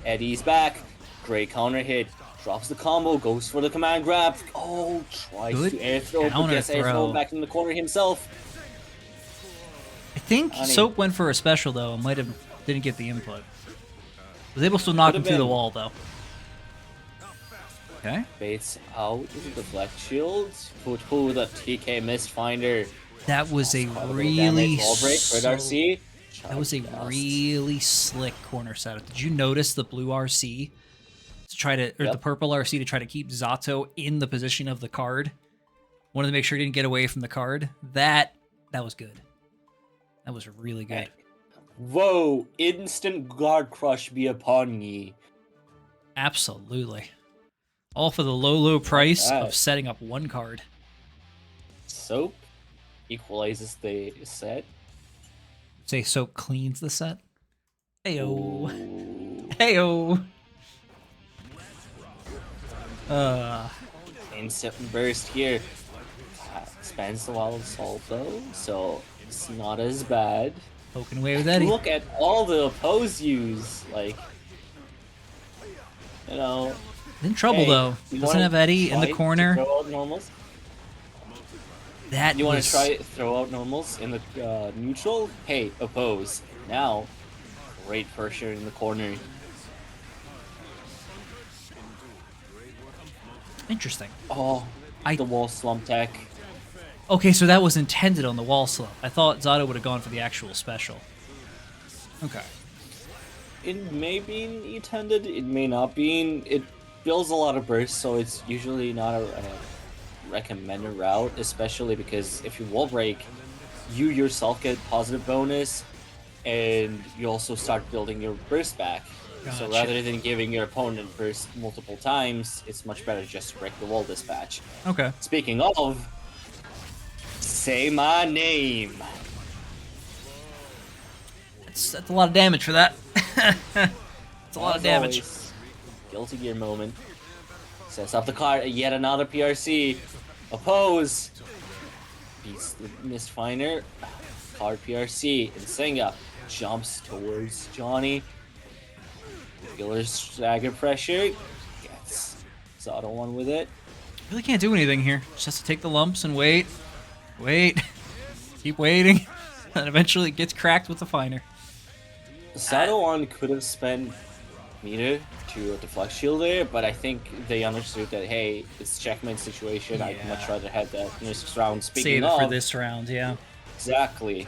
Eddie's back. Great counter hit. Drops the combo. Goes for the command grab. Oh, tries to air throw, but gets air thrown back in the corner himself. I think Soap went for a special though. Didn't get the input. Was able to knock him through the wall, though. Okay. Baits out the deflect shield. Put the TK Mistfinder. That was a really that was a really slick corner setup. Did you notice the blue RC to try to, or the purple RC to try to keep Zato in the position of the card? Wanted to make sure he didn't get away from the card. That was good. That was really good. Whoa! Instant guard crush be upon ye. Absolutely. All for the low price of setting up one card. Soap equalizes the set. Say Soap cleans the set. Heyo. Heyo. Instant burst here. Spends the wild assault though, so it's not as bad. Poking away with Eddie. Look at all the oppose use, like, you know. In trouble though. Doesn't have Eddie in the corner. Throw out normals. You want to try throw out normals in the neutral? Hey, oppose. Now, great pressure in the corner. Interesting. Oh, the wall slump tech. Okay, so that was intended on the wall slump. I thought Zato would have gone for the actual special. Okay. It may be intended, it may not be. It builds a lot of bursts, so it's usually not a recommended route, especially because if you wall break, you yourself get positive bonus, and you also start building your burst back. Gotcha. So rather than giving your opponent burst multiple times, it's much better just to break the wall dispatch. Okay. Speaking of, say my name. That's a lot of damage for that. It's a lot of damage. Always, Guilty Gear moment. Sets up the card, yet another PRC. Oppose. Beats the Mistfinder. Card PRC. And Senga jumps towards Johnny. Killer's stagger pressure. Gets Zato one with it. Really can't do anything here. Just has to take the lumps and wait. Wait. Keep waiting. And eventually it gets cracked with the Finder. Zato one could have spent meter to deflect shield there, but I think they understood that, hey, it's checkmate situation. I'd much rather have that this round. Speaking Save it for this round, yeah. Exactly.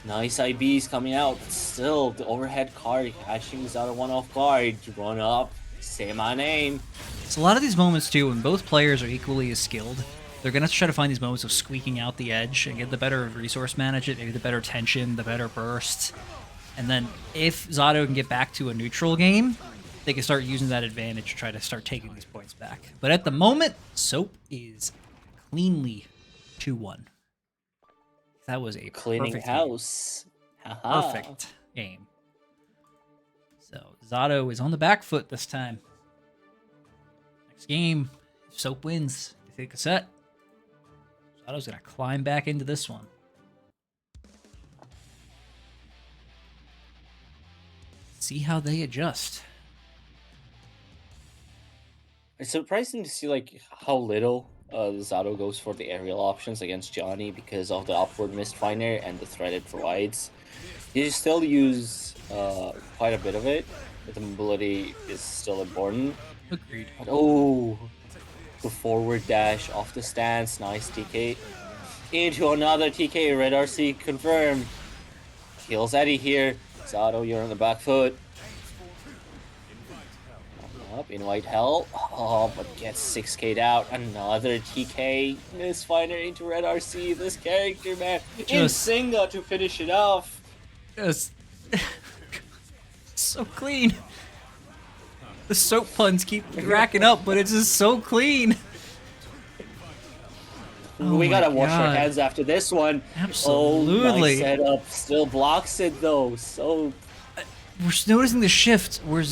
Nice IBs coming out, but still the overhead card catching Zato one off guard. Run up, say my name. It's a lot of these moments too, when both players are equally as skilled. They're gonna try to find these moments of squeaking out the edge and get the better resource management, maybe the better tension, the better burst. And then if Zato can get back to a neutral game, they can start using that advantage to try to start taking these points back. But at the moment, Soap is cleanly 2-1. That was a cleaning perfect house. Perfect game. So Zato is on the back foot this time. Next game, if Soap wins, they take a set. Zato's gonna climb back into this one. See how they adjust. It's surprising to see like how little Zato goes for the aerial options against Johnny because of the upward Mistfinder and the threat it provides. You still use quite a bit of it, but the mobility is still important. Agreed. But, oh, the forward dash off the stance, nice TK. Into another TK, red RC confirmed. Kills Eddie here. Zato, you're on the back foot. Up in white hell. Oh, but gets 6k'd out. Another TK. Mistfinder into red RC. This character, man. In Singa to finish it off. Just so clean. The Soap puns keep racking up, but it's just so clean. We gotta wash our hands after this one. Absolutely. Oh, my setup still blocks it though. So we're noticing the shift where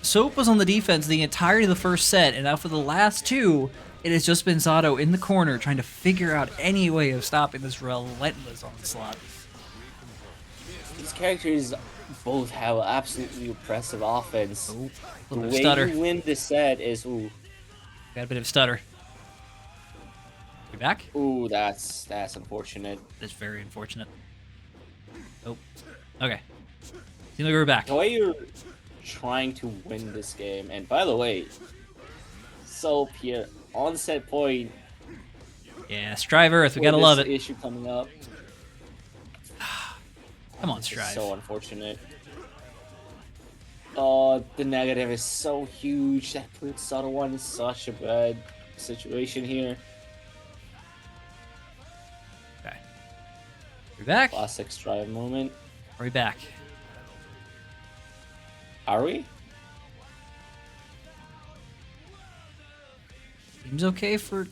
Soap was on the defense the entirety of the first set, and now for the last two, it has just been Zato in the corner trying to figure out any way of stopping this relentless onslaught. These characters both have absolutely impressive offense. Oh, the way you win this set is got a bit of stutter. You back? Ooh, that's unfortunate. That's very unfortunate. Oh, okay. Seems like we're back. The way you're trying to win this game, and by the way, Soap here on set point. Yeah, Strive Earth, we gotta love it. Issue coming up. Come on, this Strive. Is so unfortunate. Oh, the negative is so huge. That puts Soda1 in such a bad situation here. Okay. We're back. Classic Strive moment. Are we back? Are we? Seems okay for...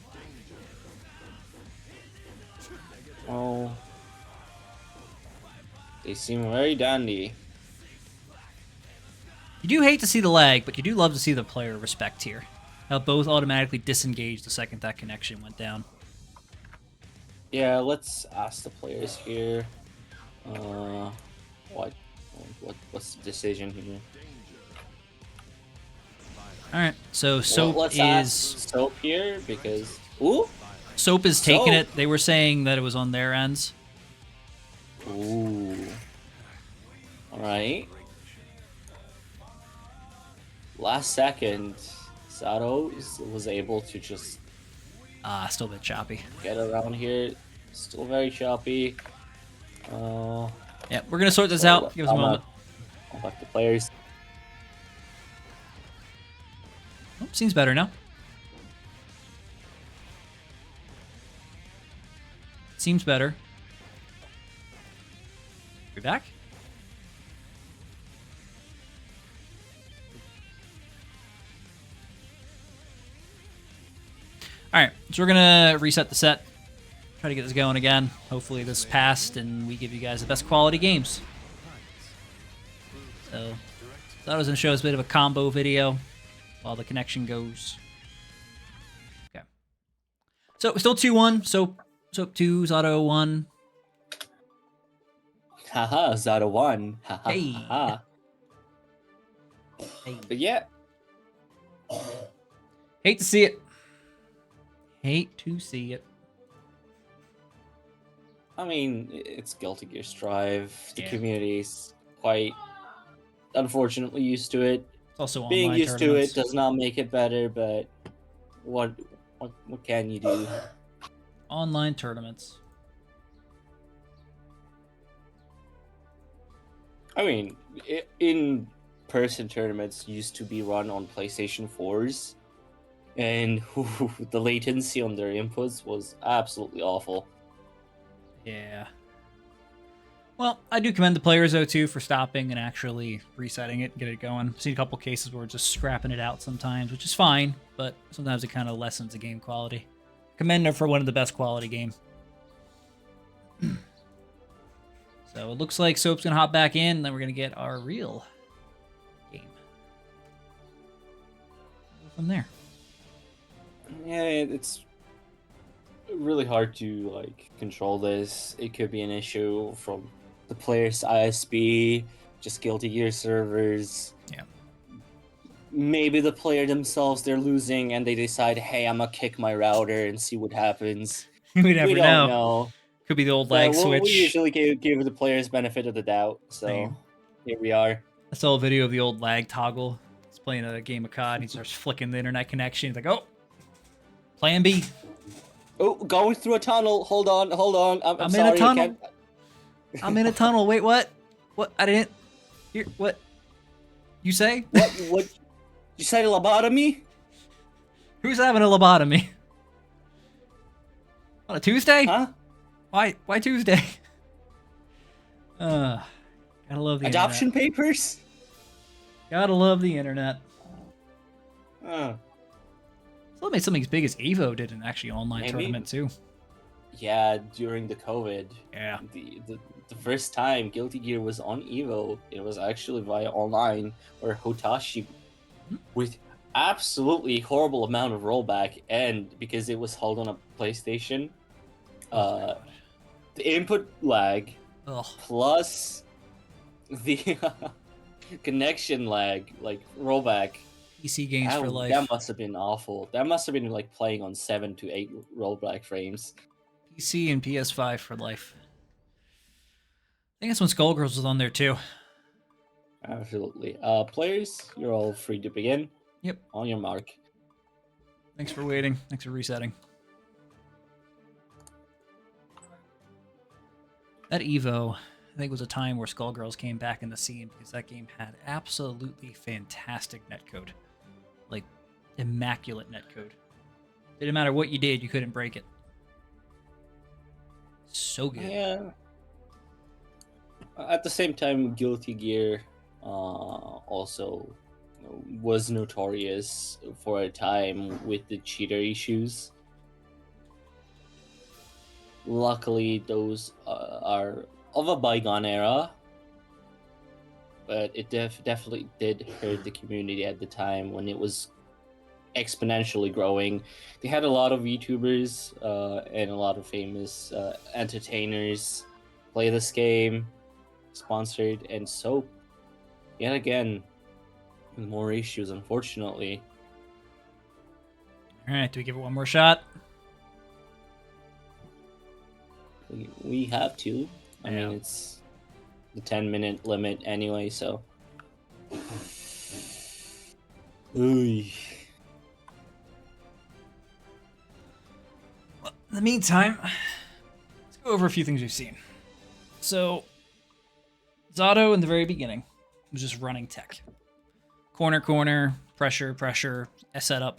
Oh. They seem very dandy. You do hate to see the lag, but you do love to see the player respect here. How both automatically disengaged the second that connection went down. Yeah, let's ask the players here. What's the decision here? All right, so Soap let's is ask Soap here because Soap is taking it. They were saying that it was on their ends. Ooh. All right. Last second, Sato was able to just Still a bit choppy. get around here. Still very choppy. Yeah, we're gonna sort this out. Give us a moment. I'll back the players. Oh, seems better now. Seems better. You're back? Alright, so we're gonna reset the set. Try to get this going again. Hopefully this passed and we give you guys the best quality games. So, thought I was gonna show us a bit of a combo video while the connection goes. Okay. So, still 2-1. Soap 2, Zato 1. Haha, Zato 1. Haha. Hey. Ha. Hey. But yeah. Hate to see it. Hate to see it. I mean, it's Guilty Gear Strive. The Yeah. community's quite, unfortunately, used to it. It's also Being online used to it does not make it better, but what can you do? Online tournaments. I mean, in-person tournaments used to be run on PlayStation 4s, and the latency on their inputs was absolutely awful. Yeah. Well, I do commend the players, though, too, for stopping and actually resetting it and get it going. I've seen a couple cases where we're just scrapping it out sometimes, which is fine, but sometimes it kind of lessens the game quality. Commend them for one of the best quality games. So it looks like Soap's going to hop back in, and then we're going to get our real game. Go from there. Yeah, it's really hard to like control this. It could be an issue from the player's ISP, just Guilty Gear servers. Yeah. Maybe the player themselves, they're losing and they decide, hey, I'm gonna kick my router and see what happens. We never we don't know. Could be the old lag switch. We usually give the players benefit of the doubt, so Same. Here we are. I saw a video of the old lag toggle. He's playing a game of COD and he starts flicking the internet connection. He's like, oh, plan B. Oh, going through a tunnel. Hold on. I'm in a sorry, tunnel. I'm in a tunnel. Wait, what? What? I didn't. Here, what? You say? What? You said a lobotomy? Who's having a lobotomy? On a Tuesday? Huh? Why Tuesday? Gotta love the Adoption internet. papers? Gotta love the internet. Huh. So made something as big as Evo did an actually online Maybe. tournament too. Yeah, during the COVID. Yeah. The first time Guilty Gear was on Evo, it was actually via online, where Hotashi, with absolutely horrible amount of rollback, and because it was held on a PlayStation, the input lag plus the connection lag, like rollback. PC games for life. That must have been awful. That must have been like playing on 7 to 8 rollback frames. PC and PS5 for life. I think that's when Skullgirls was on there too. Absolutely. Players, you're all free to begin. Yep. On your mark. Thanks for waiting. Thanks for resetting. That Evo, I think, was a time where Skullgirls came back in the scene because that game had absolutely fantastic netcode. Like, immaculate netcode. Didn't matter what you did, you couldn't break it. So good. Yeah. At the same time, Guilty Gear also was notorious for a time with the cheater issues. Luckily, those are of a bygone era, but it definitely did hurt the community at the time when it was exponentially growing. They had a lot of YouTubers and a lot of famous entertainers play this game, sponsored, and so yet again, more issues, unfortunately. All right, do we give it one more shot? We have to. I mean, it's the 10-minute limit anyway, so. Ooh. Well, in the meantime, let's go over a few things we've seen. So, Zato in the very beginning was just running tech. Corner, corner, pressure, pressure, set up,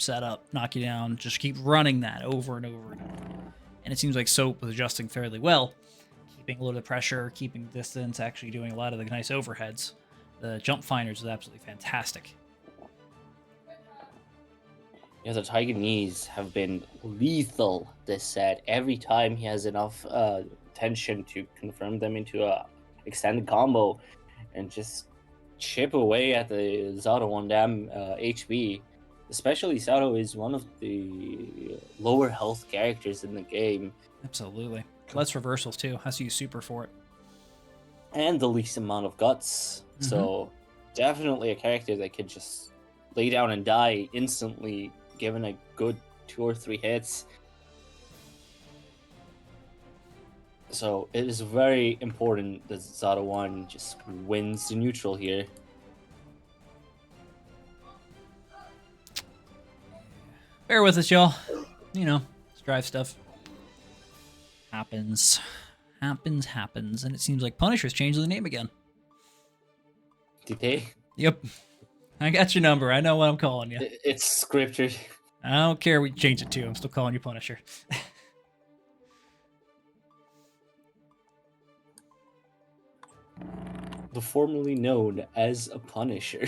knock you down. Just keep running that over and over and over. And it seems like Soap was adjusting fairly well, keeping a little bit of pressure, keeping distance, actually doing a lot of the nice overheads. The jump finders was absolutely fantastic. Yeah, the Tiger knees have been lethal this set. Every time he has enough tension to confirm them into a extended combo and just chip away at the Zato 1 dam HP. Especially Zato is one of the lower health characters in the game. Absolutely. Less reversals too. Has to use super for it. And the least amount of guts. Mm-hmm. So definitely a character that could just lay down and die instantly given a good 2 or 3 hits. So it is very important that Zato 1 just wins the neutral here. Bear with us, y'all. You know, strive stuff. Happens. And it seems like Punisher's changed the name again. Did they? Yep. I got your number. I know what I'm calling you. It's scripted. I don't care what you change it to. I'm still calling you Punisher. The formerly known as a Punisher.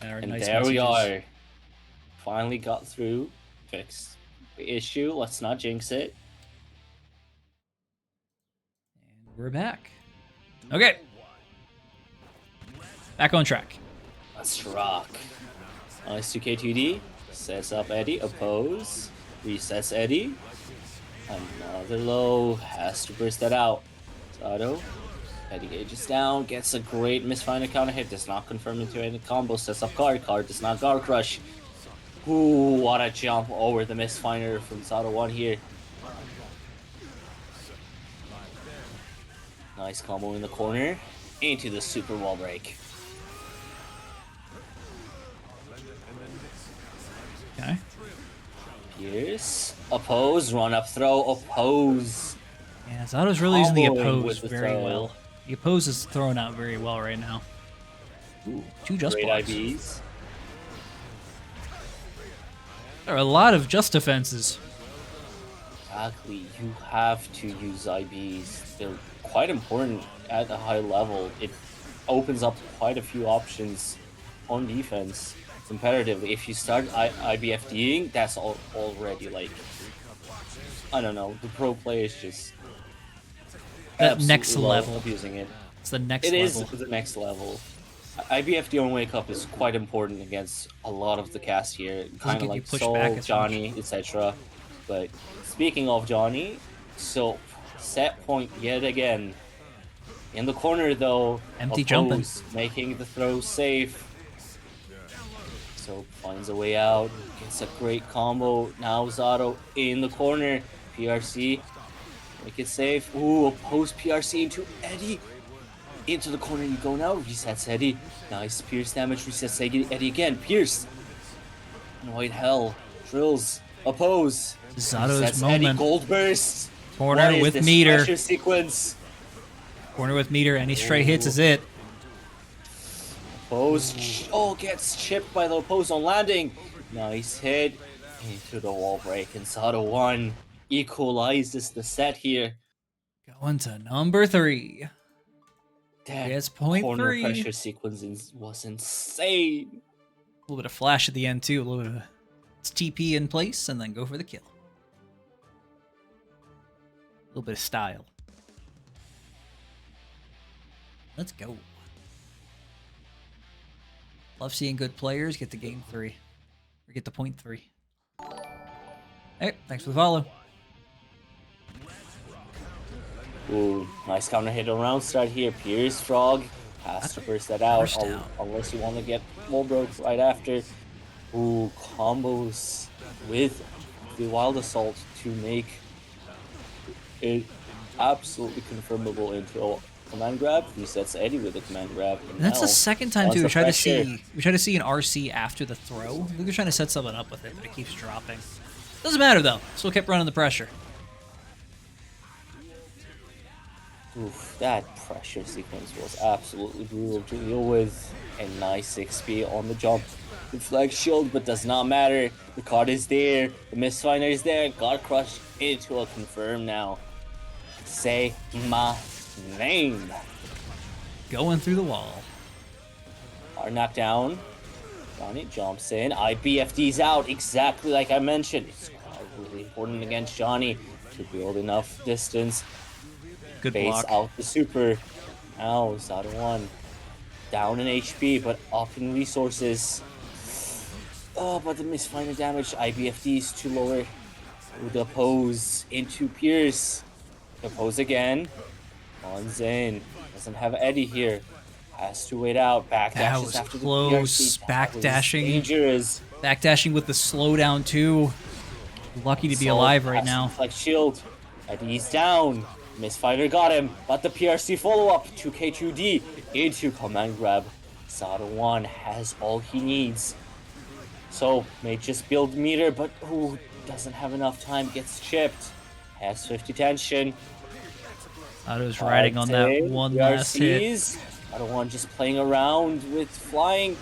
And nice there messages. We are. Finally got through. Fixed the issue. Let's not jinx it. And we're back. Okay. Back on track. Let's rock. Nice 2K2D. Sets up Eddie. Oppose. Resets Eddie. Another low. Has to burst that out. Zato. Eddie gauges down, gets a great misfinder counter hit, does not confirm into any combo, sets up guard does not guard crush. Ooh, what a jump over the misfinder from Zato 1 here. Nice combo in the corner, into the super wall break. Okay. Pierce, oppose, run up throw, oppose. Yeah, Zato's really using the oppose very well. The oppose is thrown out very well right now. Ooh, 2 just blocks. IBs. There are a lot of just defenses. Exactly. You have to use IBs. They're quite important at a high level. It opens up quite a few options on defense competitively. If you start IBFDing, that's already like, I don't know, the pro players just that next level abusing it. It's the next level. It is the next level. IBFD on wake up is quite important against a lot of the cast here, kind of like Soul, Johnny, etc. But speaking of Johnny, so set point yet again. In the corner though, empty jumping, making the throw safe. So finds a way out, gets a great combo. Now Zato in the corner, PRC. Make it safe. Ooh, oppose PRC into Eddie. Into the corner you go now. Resets Eddie. Nice Pierce damage. Resets Eddie again. Pierce. White Hell. Drills. Oppose. Zato's Resets Eddie. moment. Gold Burst. Corner What is with this meter. pressure sequence? Corner with meter. Any straight hits is it. Oppose. Oh, gets chipped by the Oppose on landing. Nice hit. Into the wall break. And Zato 1 equalizes the set here. Going to number 3. That Yes, point corner 3. pressure sequence was insane. A little bit of flash at the end too. A little bit of TP in place and then go for the kill. A little bit of style. Let's go. Love seeing good players get to game 3. Or get to point 3. Hey, thanks for the follow. Ooh, nice counter hit on round start here. Pierce Frog has to burst that out, unless you want to get wall broke right after. Ooh, combos with the Wild Assault to make it absolutely confirmable into a command grab. Resets Eddie with a command grab. And that's the second time too. We try to see an RC after the throw. I think they're trying to set something up with it, but it keeps dropping. Doesn't matter though. Still kept running the pressure. Oof, that pressure sequence was absolutely brutal to deal with. And nice XP on the jump. Deflect shield, but does not matter. The card is there. The Mistfinder is there. Got crushed into a confirm now. Say my name. Going through the wall. Hard knockdown. Johnny jumps in. IBFD's out, exactly like I mentioned. It's really important against Johnny to build enough distance. Good Base block. out the super. Now Zato 1 down in HP, but up in resources. Oh, but the misfinder damage. IBFD is too lower. With the pose into Pierce. The pose again. Runs in. Doesn't have Eddie here. Has to wait out. Backdashes That was after close. the PRC. Backdashing. Dangerous. Backdashing with the slowdown too. Lucky to be alive right now. Like shield. Eddie's down. Misfighter got him, but the PRC follow-up to K2D into command grab. Zato 1 has all he needs. So, may just build meter, but who doesn't have enough time, gets chipped. Has 50 tension. Zato's riding on that one last hit. Zato 1 just playing around with flying.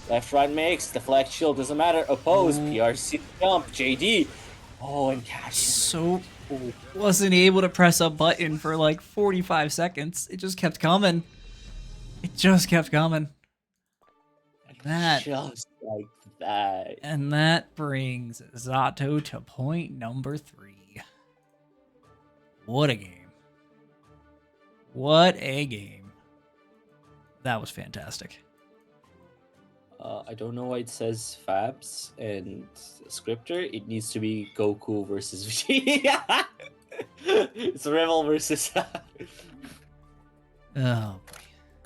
Left, right mix, deflect shield, doesn't matter. Oppose, PRC jump, JD. Oh, and catch. So wasn't able to press a button for like 45 seconds. It just kept coming. It just kept coming. And just like that. And that brings Zato to point number 3. What a game. What a game. That was fantastic. I don't know why it says Fabs and Scripter. It needs to be Goku versus Vegeta. It's Revel versus... Oh.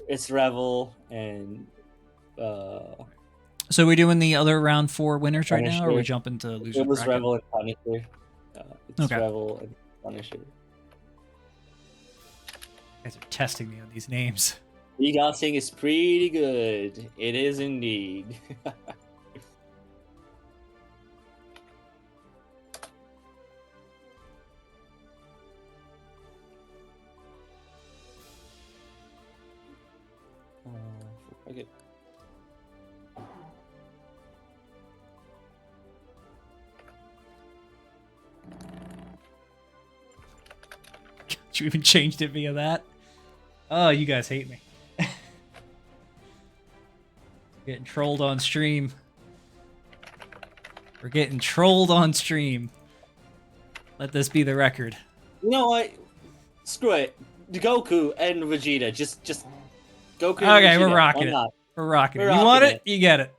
It's Revel and... So we're doing the other round 4 winners right Punisher. now, or are we jumping to losers? It was bracket? Revel and Punisher. It's Okay. Revel and Punisher. You guys are testing me on these names. Regassing is pretty good. It is indeed. Okay. You even changed it via that? Oh, you guys hate me. Getting trolled on stream. We're getting trolled on stream. Let this be the record. You know what? Screw it. Goku and Vegeta. Just Goku and Okay, Vegeta. we're rocking Why it. not? We're rocking it. We're You want rocking it? You get it.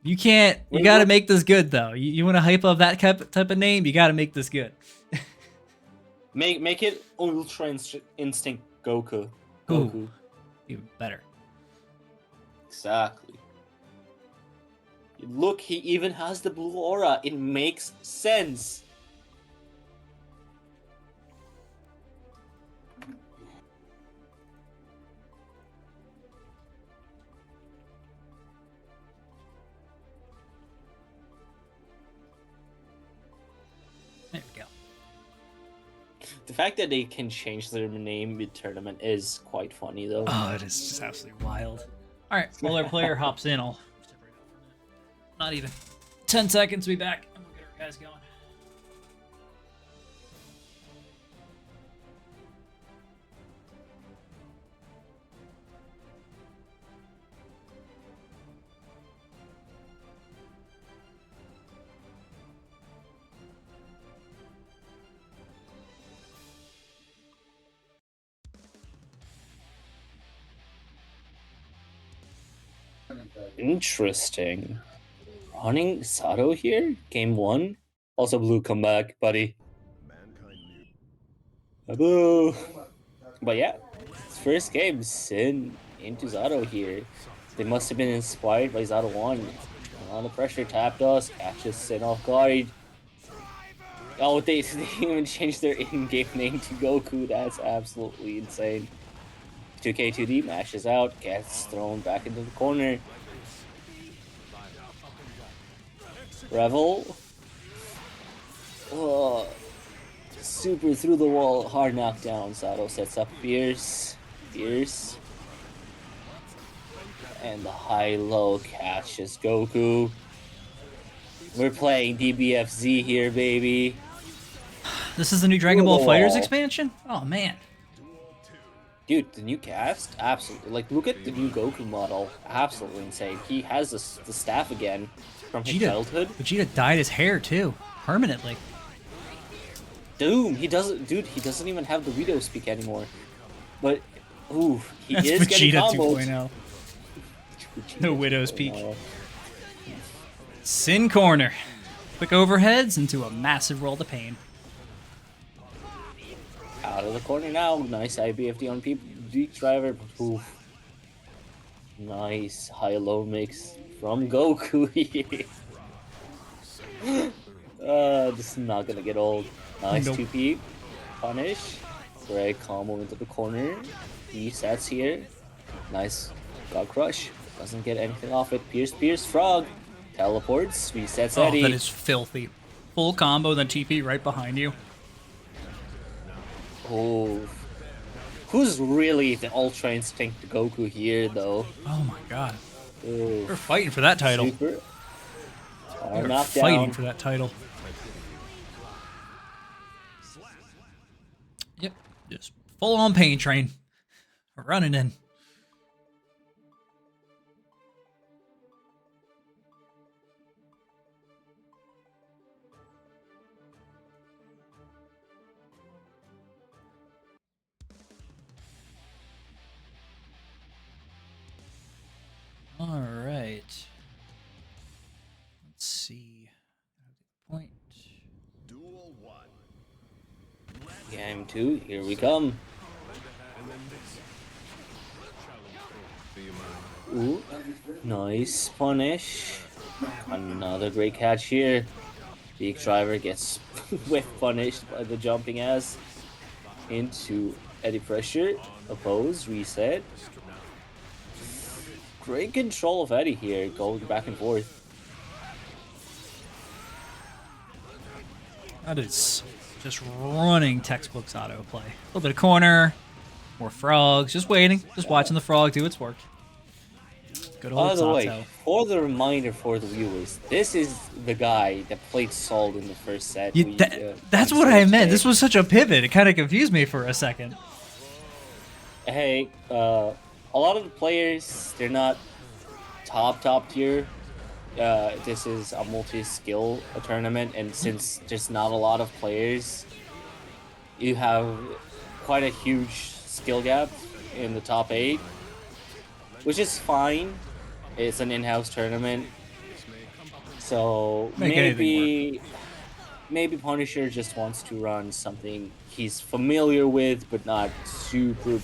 You can't. You got to make this good, though. You want to hype up that type of name? You got to make this good. Make it Ultra Instinct Goku. Ooh, even better. Exactly. Look, he even has the blue aura. It makes sense. The fact that they can change their name mid-tournament is quite funny, though. Oh, it is just absolutely wild. All right, while our player hops in, I'll step right out for a minute. Not even 10 seconds, we'll be back, and we'll get our guys going. Interesting. Running Sato here? Game 1? Also blue comeback, buddy. Blue. But yeah, first game, Sin into Zato here. They must have been inspired by Zato 1. A lot of pressure tapped us, catches Sin off guard. Oh, they even changed their in-game name to Goku. That's absolutely insane. 2K2D mashes out, gets thrown back into the corner. Revel. Oh, super through the wall, hard knockdown. Sato sets up Fierce. And the high-low catches Goku. We're playing DBFZ here, baby. This is the new Dragon Ball FighterZ expansion? Oh, man. Dude, the new cast? Absolutely. Like, look at the new Goku model. Absolutely insane. He has the staff again from his childhood. Vegeta dyed his hair, too. Permanently. Doom, he doesn't even have the Widow speak anymore. But, ooh, That's is Vegeta getting comboed. 2.0. No Widow's Peak. Sin corner. Quick overheads into a massive roll to pain. Out of the corner now. Nice IBFD on Deep Driver. Oof. Nice high-low mix from Goku here. This is not gonna get old. Nice Nope. 2P. Punish. Great combo into the corner. Resets here. Nice. Got crush. Doesn't get anything off it. Pierce, frog. Teleports. Resets Eddie. Oh, that is filthy. Full combo, then TP right behind you. Oh. Who's really the Ultra Instinct Goku here, though? Oh my god. Ooh. We're fighting for that title. Super. We're Knockdown. fighting for that title. Yep. Just full on pain train. We're running in. All right. Let's see. Point. Game 2, here we come. Ooh, nice punish. Another great catch here. Big Driver gets whiff punished by the jumping ass into Eddie pressure. Oppose, reset. Great control of Eddie here, going back and forth. That is just running textbook auto play. A little bit of corner, more frogs, just waiting, just watching the frog do its work. Good old By the way, Sato. for the reminder for the viewers, this is the guy that played Sol in the first set. That's what I meant. This was such a pivot. It kind of confused me for a second. Hey, a lot of the players, they're not top tier. This is a multi-skill tournament, and since there's not a lot of players, you have quite a huge skill gap in the top 8, which is fine. It's an in-house tournament, so maybe Punisher just wants to run something he's familiar with but not super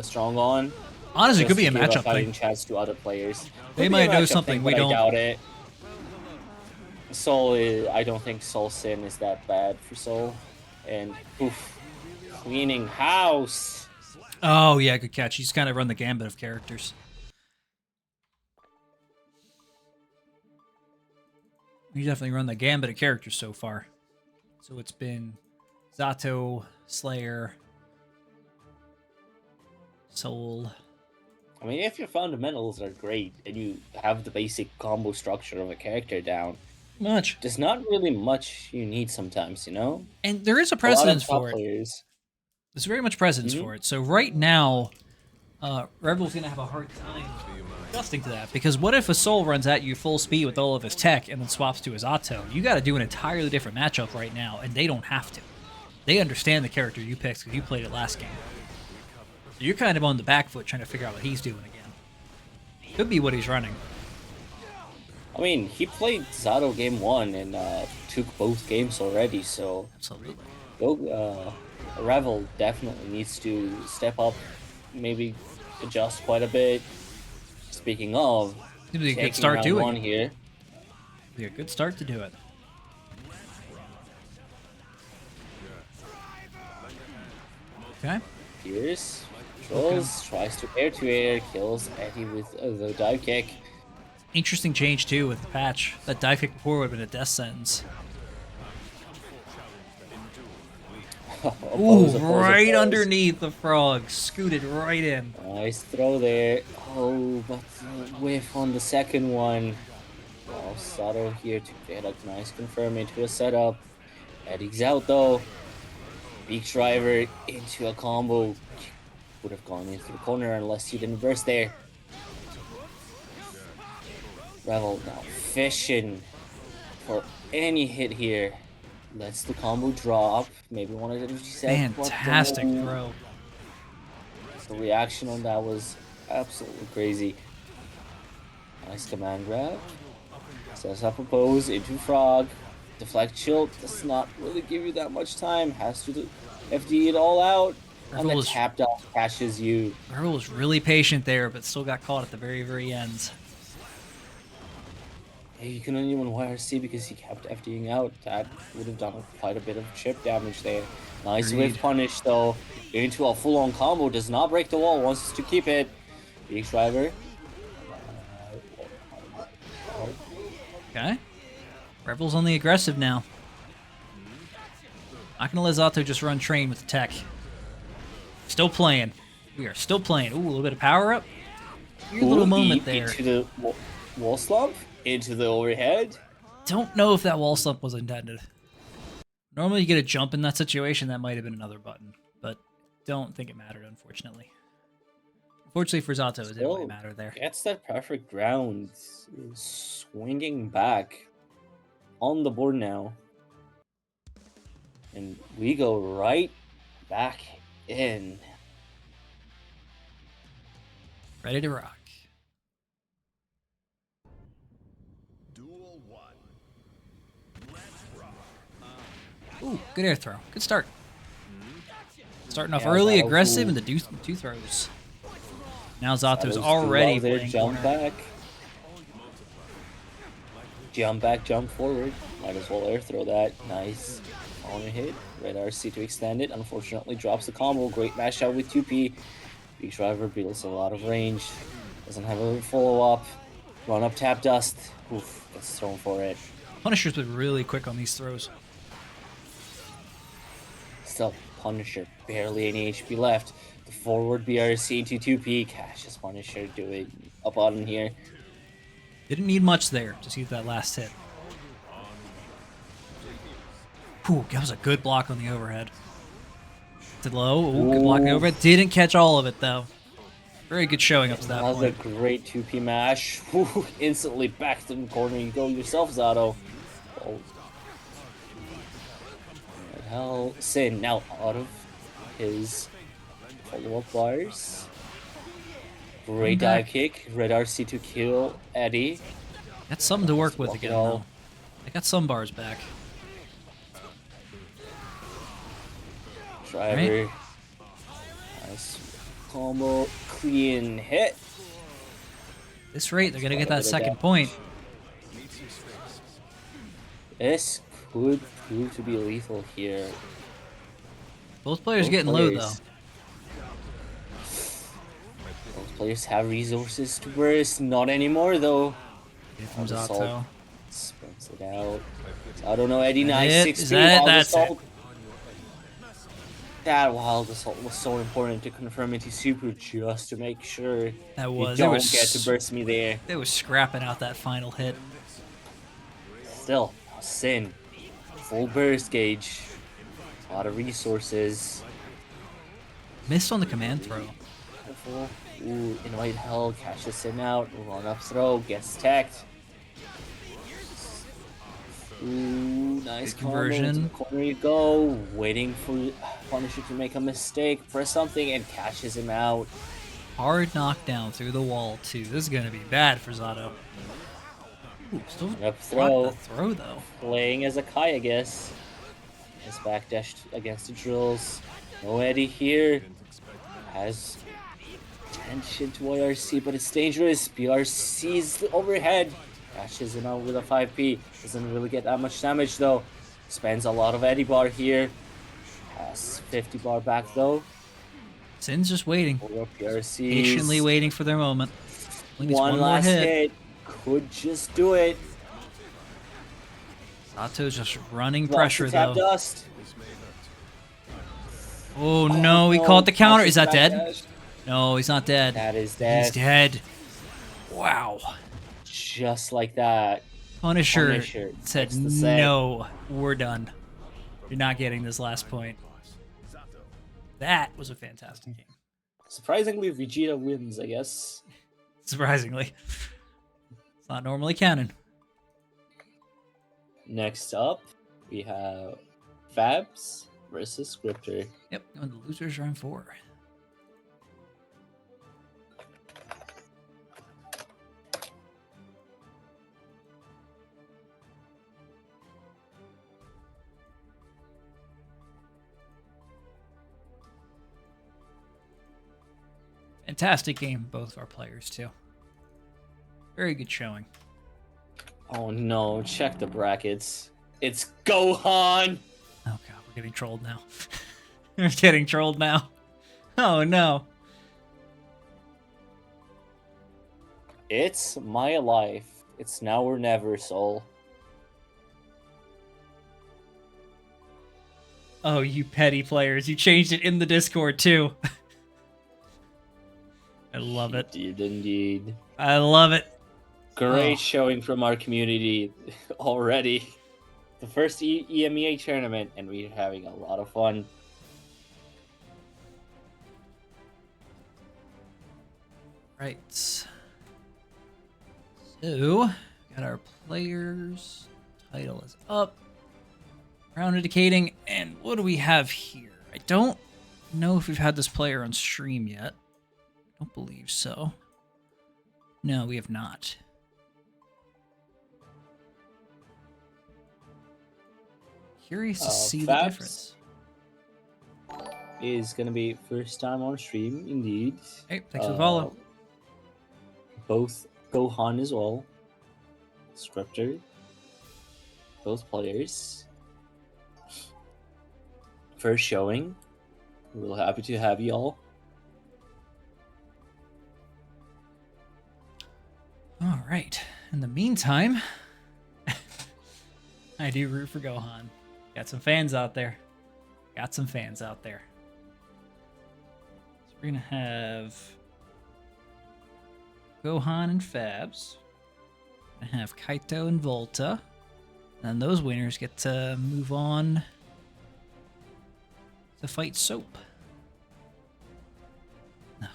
strong on. Honestly, it could be a matchup thing. Chance to other players. They might know something we don't. I doubt it. Sol I don't think Sol Sin is that bad for Sol. And poof, cleaning house. Oh yeah, good catch. He's kind of run the gambit of characters. He's definitely run the gambit of characters so far. So it's been Zato, Slayer, Soul. I mean, if your fundamentals are great and you have the basic combo structure of a character down, there's not really much you need sometimes, you know? And there is a A lot of precedence top for it. players. There's very much precedence for it. So right now, Rebel's going to have a hard time adjusting to that. Because what if a Soul runs at you full speed with all of his tech and then swaps to his Auto? You got to do an entirely different matchup right now, and they don't have to. They understand the character you picked because you played it last game. So you're kind of on the back foot trying to figure out what he's doing again. Could be what he's running. I mean, he played Zato game 1 and took both games already, so... Absolutely. Revel definitely needs to step up, maybe adjust quite a bit. Speaking of, it'd be a good start doing one here. It'd be a good start to do it. Okay. Pierce controls, tries to air, kills Eddie with the dive kick. Interesting change too with the patch. That dive kick before would have been a death sentence. Ooh, right underneath the frog. Scooted right in. Nice throw there. Oh, but whiff on the second one. Well, Sato here to get a nice confirm into a setup. Eddie's out though. Beak driver into a combo. Would have gone into the corner unless he didn't burst there. Revel now fishing for any hit here. Lets the combo drop. Maybe one of the fantastic throw. The reaction on that was absolutely crazy. Nice command grab. Sets up a pose into frog. Deflect shield does not really give you that much time. Has to FD it all out. And then tapped off catches you. Revel was really patient there, but still got caught at the very, very end. You couldn't even YRC because he kept FDing out. That would have done quite a bit of chip damage there. Nice whiff punish though. Into a full-on combo. Does not break the wall. Wants to keep it. Big driver. Okay. Rebel's on the aggressive now. Not gonna let Zato just run train with the tech. Still playing. We are still playing. Ooh, a little bit of power up. Weird little moment there. Into the wall slump. Into the overhead. Don't know if that wall slump was intended. Normally you get a jump in that situation. That might have been another button, but don't think it mattered, unfortunately. Unfortunately for Zato, it didn't really matter there. Gets that perfect ground. Swinging back on the board now. And we go right back in. Ready to rock. Ooh, good air throw. Good start. Starting off early, aggressive, and the two throws. Now Zato's already playing jump back. Jump back, jump forward. Might as well air throw that. Nice. On a hit. Red RC to extend it. Unfortunately, drops the combo. Great mash out with 2P. Big driver builds a lot of range. Doesn't have a follow-up. Run up, tap dust. Oof, gets thrown for it. Punisher's been really quick on these throws. Still, Punisher, barely any HP left. The forward BRC into 2P. Cashes Punisher doing a button here. Didn't need much there to see that last hit. Ooh, that was a good block on the overhead. To low. Ooh, good block on the overhead. Didn't catch all of it, though. Very good showing up to that point. That was a great 2P mash. Ooh, instantly back to the corner. You go yourself, Zato. Oh. Hell, Sin now out of his follow-up bars. Great dive kick. Red RC to kill Eddie. Got something to work with again, though. They got some bars back. Driver. Right. Nice combo. Clean hit. This rate, they're going to get that second point. This could prove to be lethal here. Both players getting low, though. Both players have resources to burst. Not anymore, though. Here comes Zato. Spins it out. I don't know, Eddie. Nice 16. That's it. That wild assault was so important to confirm into super just to make sure That you was. don't get to burst me there. It was scrapping out that final hit. Still, Sin. Full burst gauge. A lot of resources. Missed on the command throw. Careful. Ooh, invite hell, catch the Sin out, move on up throw, gets teched. Ooh, nice conversion. Corner you go, waiting for Punisher to make a mistake, press something, and catches him out. Hard knockdown through the wall, too. This is going to be bad for Zato. Ooh, still Up throw. Throw, though. Playing as a Kai, I guess. His backdash against the drills. No Eddie here. Has tension to YRC, but it's dangerous. BRC's overhead. Catches him out with a 5P. Doesn't really get that much damage though. Spends a lot of Eddie bar here. Has 50 bar back though. Sin's just waiting. PRCs. Patiently waiting for their moment. One last hit. Could just do it. Sato's just running pressure though. Dust. Oh no, he caught the counter. Is that dead? No, he's not dead. That is dead. He's dead. Wow. Just like that. Punisher said, no, we're done. You're not getting this last point. That was a fantastic game. Surprisingly, Vegeta wins, I guess. Surprisingly. It's not normally canon. Next up, we have Fabs versus Scripter. Yep, on the losers round 4. Fantastic game, both of our players, too. Very good showing. Oh no, check the brackets. It's Gohan! Oh god, we're getting trolled now. We're getting trolled now. Oh no. It's my life. It's now or never, Soul. Oh, you petty players. You changed it in the Discord, too. I love it. You did indeed. I love it. Great showing from our community already. The first EMEA tournament, and we're having a lot of fun. Right. So, got our players. Title is up. Round indicating, and what do we have here? I don't know if we've had this player on stream yet. I don't believe so. No, we have not. Curious to see the difference. Is gonna be first time on stream, indeed. Hey, thanks for the follow. Both Gohan as well. Scripter. Both players. First showing. We're real happy to have you all. All right. In the meantime, I do root for Gohan. Got some fans out there. So we're going to have Gohan and Fabs. We're going to have Kaito and Volta. And those winners get to move on to fight Soap. No.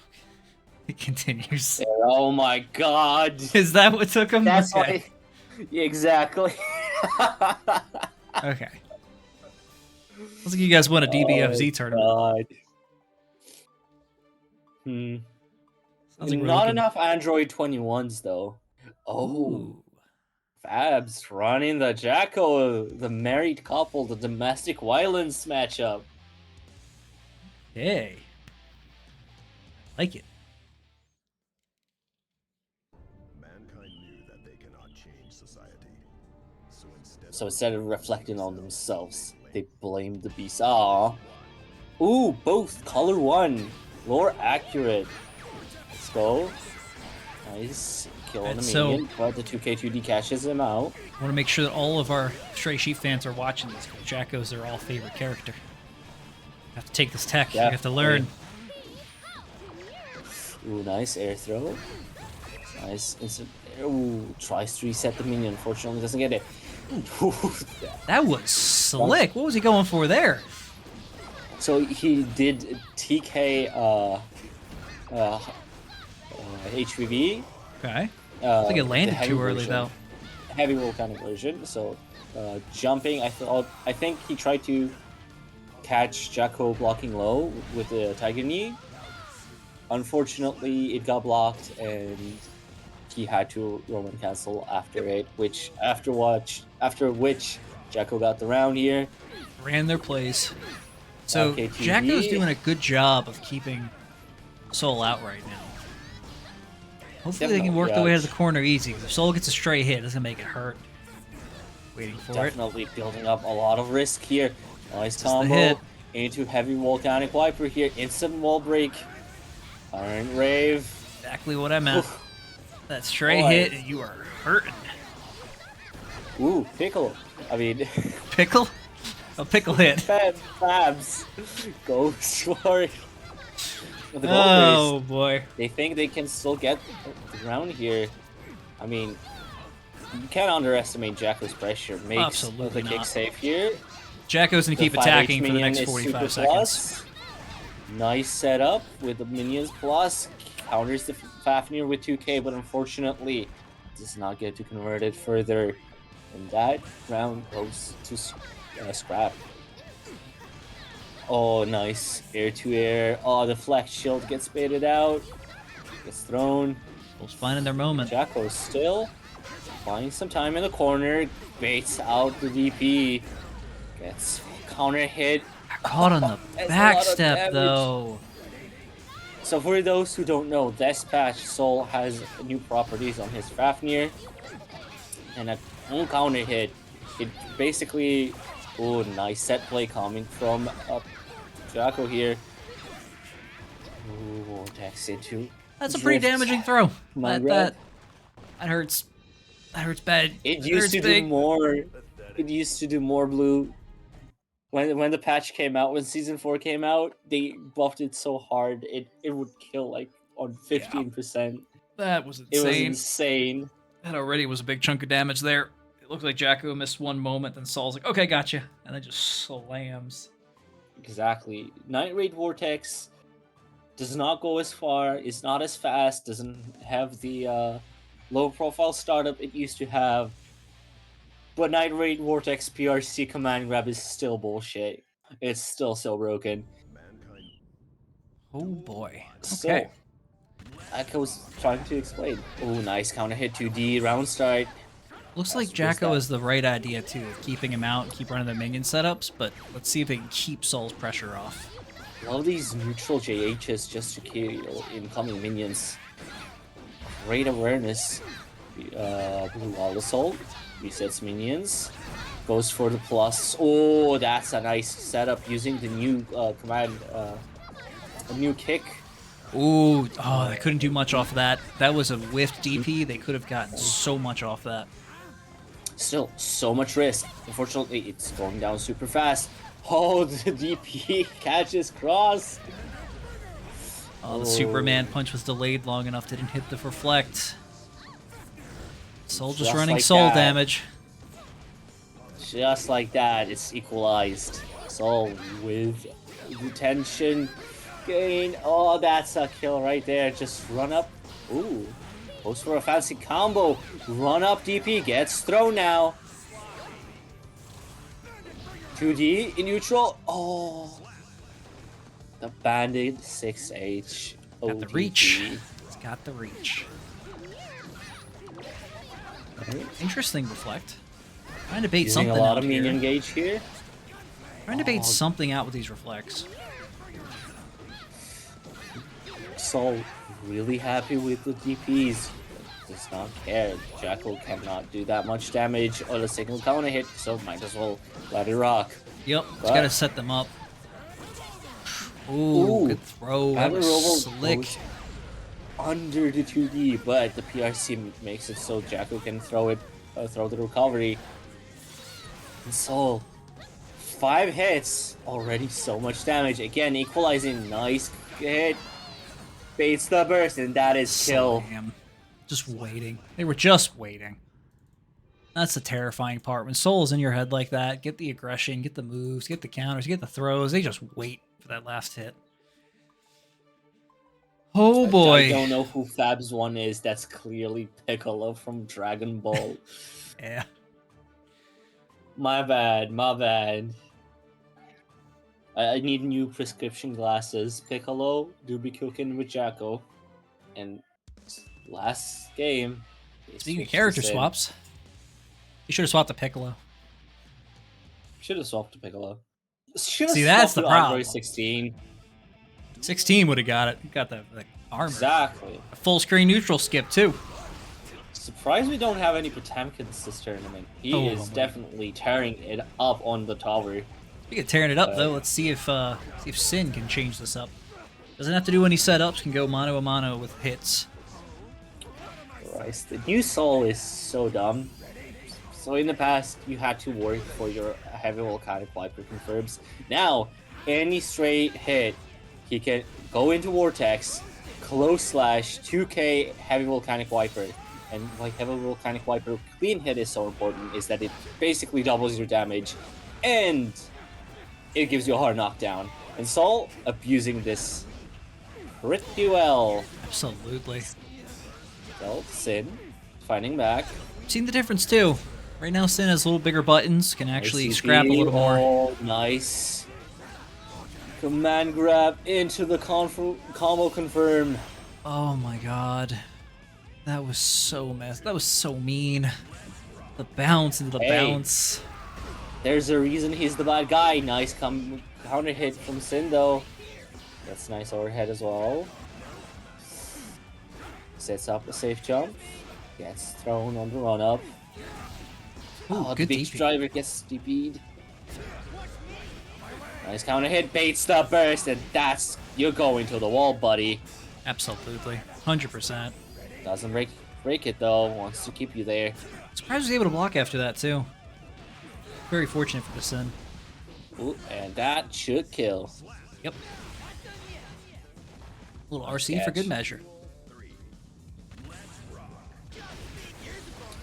It continues. Oh my god. Is that what took him? That's okay. Exactly. Okay. Looks like you guys won a DBFZ tournament. God. Sounds like Not enough Android 21s though. Oh. Ooh. Fabs running the Jacko, the married couple, the domestic violence matchup. Hey. I like it. Mankind knew that they cannot change society. So instead of reflecting on themselves, they blamed the beast. Aww. Ooh, both color 1. More accurate. Let's go. Nice. Kill on the minion, but the 2K2D catches him out. I want to make sure that all of our Stray Sheep fans are watching this, because Jacko's their all-favorite character. have to take this tech. You have to learn. Ooh, nice air throw. Nice instant. Ooh, tries to reset the minion. Unfortunately, doesn't get it. That was slick. What was he going for there? So he did TK HVV. Okay. I think it landed too early version, though. Heavy volcanic version. So jumping, I think he tried to catch Jacko blocking low with the Tiger Knee. Unfortunately, it got blocked and he had to Roman cancel after it, after which Jacko got the round here. Ran their plays. So Jacko's doing a good job of keeping Soul out right now. Hopefully they can work their way to the corner easy. If Soul gets a stray hit, it's gonna make it hurt. Waiting for Definitely building up a lot of risk here. Nice combo into heavy volcanic wiper here. Instant wall break. Iron Rave. Exactly what I meant. That stray hit, and you are hurting. Ooh, pickle. I mean... Pickle? A pickle hit. Fabs. Go for it. Oh, boy. They think they can still get around here. I mean, you can't underestimate Jacko's pressure. Makes the kick safe here. Jacko's going to keep attacking for the next 45 seconds. Nice setup with the minions plus. Counters the Fafnir with 2k, but unfortunately does not get to convert it further. And that round goes to scrap. Oh, nice. Air to air. Oh, the flex shield gets baited out. Gets thrown. Both finding their moment. Jacko still buying some time in the corner. Baits out the DP. Gets counter hit. Caught on the backstep though. So for those who don't know, this patch Soul has new properties on his Fafnir, and a counter hit. It basically, oh, nice set play coming from Jacko here. Ooh, Vortex into. That's a pretty damaging throw. That hurts. That hurts bad. It used to do more. It used to do more blue. When the patch came out, when Season 4 came out, they buffed it so hard, it would kill like on 15%. That was insane. It was insane. That already was a big chunk of damage there. It looked like Jacko missed one moment, then Saul's like, okay, gotcha. And then just slams. Exactly. Night Raid Vortex does not go as far, is not as fast, doesn't have the low profile startup it used to have. But Night Raid Vortex PRC command grab is still bullshit. It's still so broken. Oh boy. Okay. Like I was trying to explain. Oh, nice counter hit 2D, round start. Looks like Jacko is the right idea too, keeping him out and keep running the minion setups, but let's see if they can keep Soul's pressure off. Love these neutral JHs just to kill incoming minions. Great awareness. Blue Wall Assault. Resets minions. Goes for the plus. Oh, that's a nice setup using the new command, a new kick. Ooh, oh, they couldn't do much off of that. That was a whiffed DP. They could have gotten so much off that. Still, so much risk. Unfortunately, it's going down super fast. Oh, the DP catches cross. Oh, the Superman punch was delayed long enough, didn't hit the reflect. Soul just running like soul damage. Just like that, it's equalized. Soul with retention gain. Oh, that's a kill right there. Just run up. Ooh. Goes for a fancy combo. Run up DP. Gets thrown now. 2D in neutral. Oh. The Bandit 6H. Got the reach. It's got the reach. Interesting reflect. Trying to bait Using something a lot out of minion gauge here. Trying to bait something out with these reflects. So really happy with the DPs. Does not care. Jacko cannot do that much damage on a single counter hit, so might as well let it rock. Yep, it's gotta set them up. Ooh, good throw. That was slick. Under the 2D, but the PRC makes it so Jacko can throw the recovery. And Soul 5 hits, already so much damage. Again, equalizing, nice hit. Baits the burst, and that is kill. Slam. Just waiting. They were just waiting. That's the terrifying part. When Soul's in your head like that, get the aggression, get the moves, get the counters, get the throws. They just wait for that last hit. Oh boy. I don't know who Fabs 1 is. That's clearly Piccolo from Dragon Ball. Yeah. My bad, my bad. I need new prescription glasses. Piccolo, Dubikukin with Jacko. And last game. Speaking of character swaps, you should have swapped the Piccolo. Should have swapped to Piccolo. See, that's the problem. 16. 16 would have got it. Got the armor. Exactly. A full screen neutral skip, too. Surprised we don't have any Potemkins this tournament. He is definitely tearing it up on the tower. Speaking of tearing it up, though, let's see if Sin can change this up. Doesn't have to do any setups, can go mano a mano with hits. Christ, the new Soul is so dumb. So in the past, you had to work for your heavy volcanic viper confirms. Now, any straight hit, he can go into Vortex, close slash, 2k heavy volcanic viper. And like heavy volcanic viper clean hit is so important is that it basically doubles your damage, and it gives you a hard knockdown. And Soul abusing this pretty well. Absolutely. So Sin fighting back. Seen the difference too. Right now, Sin has a little bigger buttons, can actually scrap a little more. Oh, nice. Command grab into the combo confirm. Oh my god. That was so messed. That was so mean. The bounce into the bounce. There's a reason he's the bad guy. Nice counter hit from Sin though. That's nice overhead as well. Sets up a safe jump. Gets thrown on the run up. Oh, the big driver gets DP'd. Nice counter hit, baits the burst, and that's you're going to the wall, buddy. Absolutely, 100%. Doesn't break it though. Wants to keep you there. Surprised he was able to block after that too. Very fortunate for the Sin. Ooh, and that should kill. Yep. A little RC for good measure.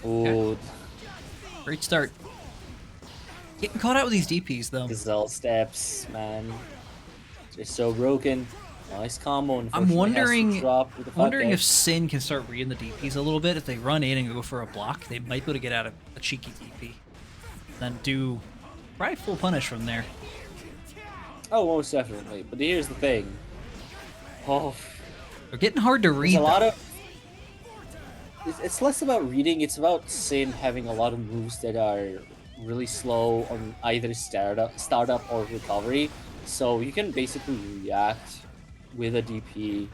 Ooh. Okay. Great start. Getting caught out with these DPs though. Gazelle steps, man. They're so broken. Nice combo. I'm wondering if Sin can start reading the DPs a little bit. If they run in and go for a block, they might be able to get out of a cheeky DP. Then do probably full punish from there. Oh, most definitely. But here's the thing. Oh, they're getting hard to read. A lot of. It's less about reading. It's about Sin having a lot of moves that are really slow on either startup or recovery. So you can basically react with a DP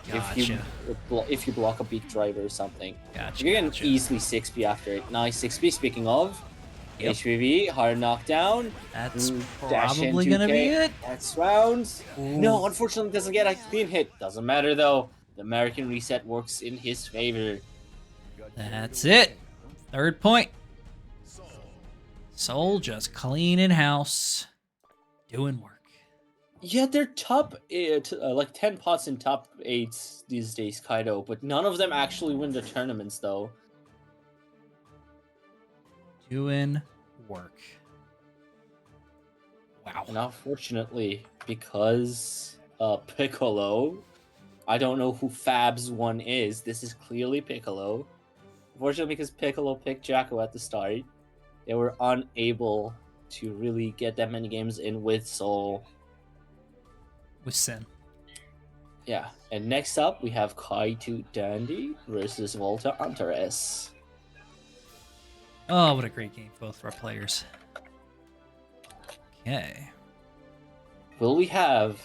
if you block a big driver or something. You can easily 6B after it. Nice 6B. Speaking of, HPV, hard knockdown. That's probably gonna be it. That's rounds. No, unfortunately, doesn't get a clean hit. Doesn't matter though. The American reset works in his favor. That's it. Third point. Soul just cleaning house, doing work. Yeah, they're top 8, like 10 pots in top 8s these days, Kaido, but none of them actually win the tournaments, though. Doing work. Wow. And unfortunately, because Piccolo, I don't know who Fabs 1 is. This is clearly Piccolo. Unfortunately, because Piccolo picked Jacko at the start, they were unable to really get that many games in with Soul. With Sin. Yeah, and next up we have Kaito Dandy versus Volta Antares. Oh, what a great game, both of our players. Okay. Will we have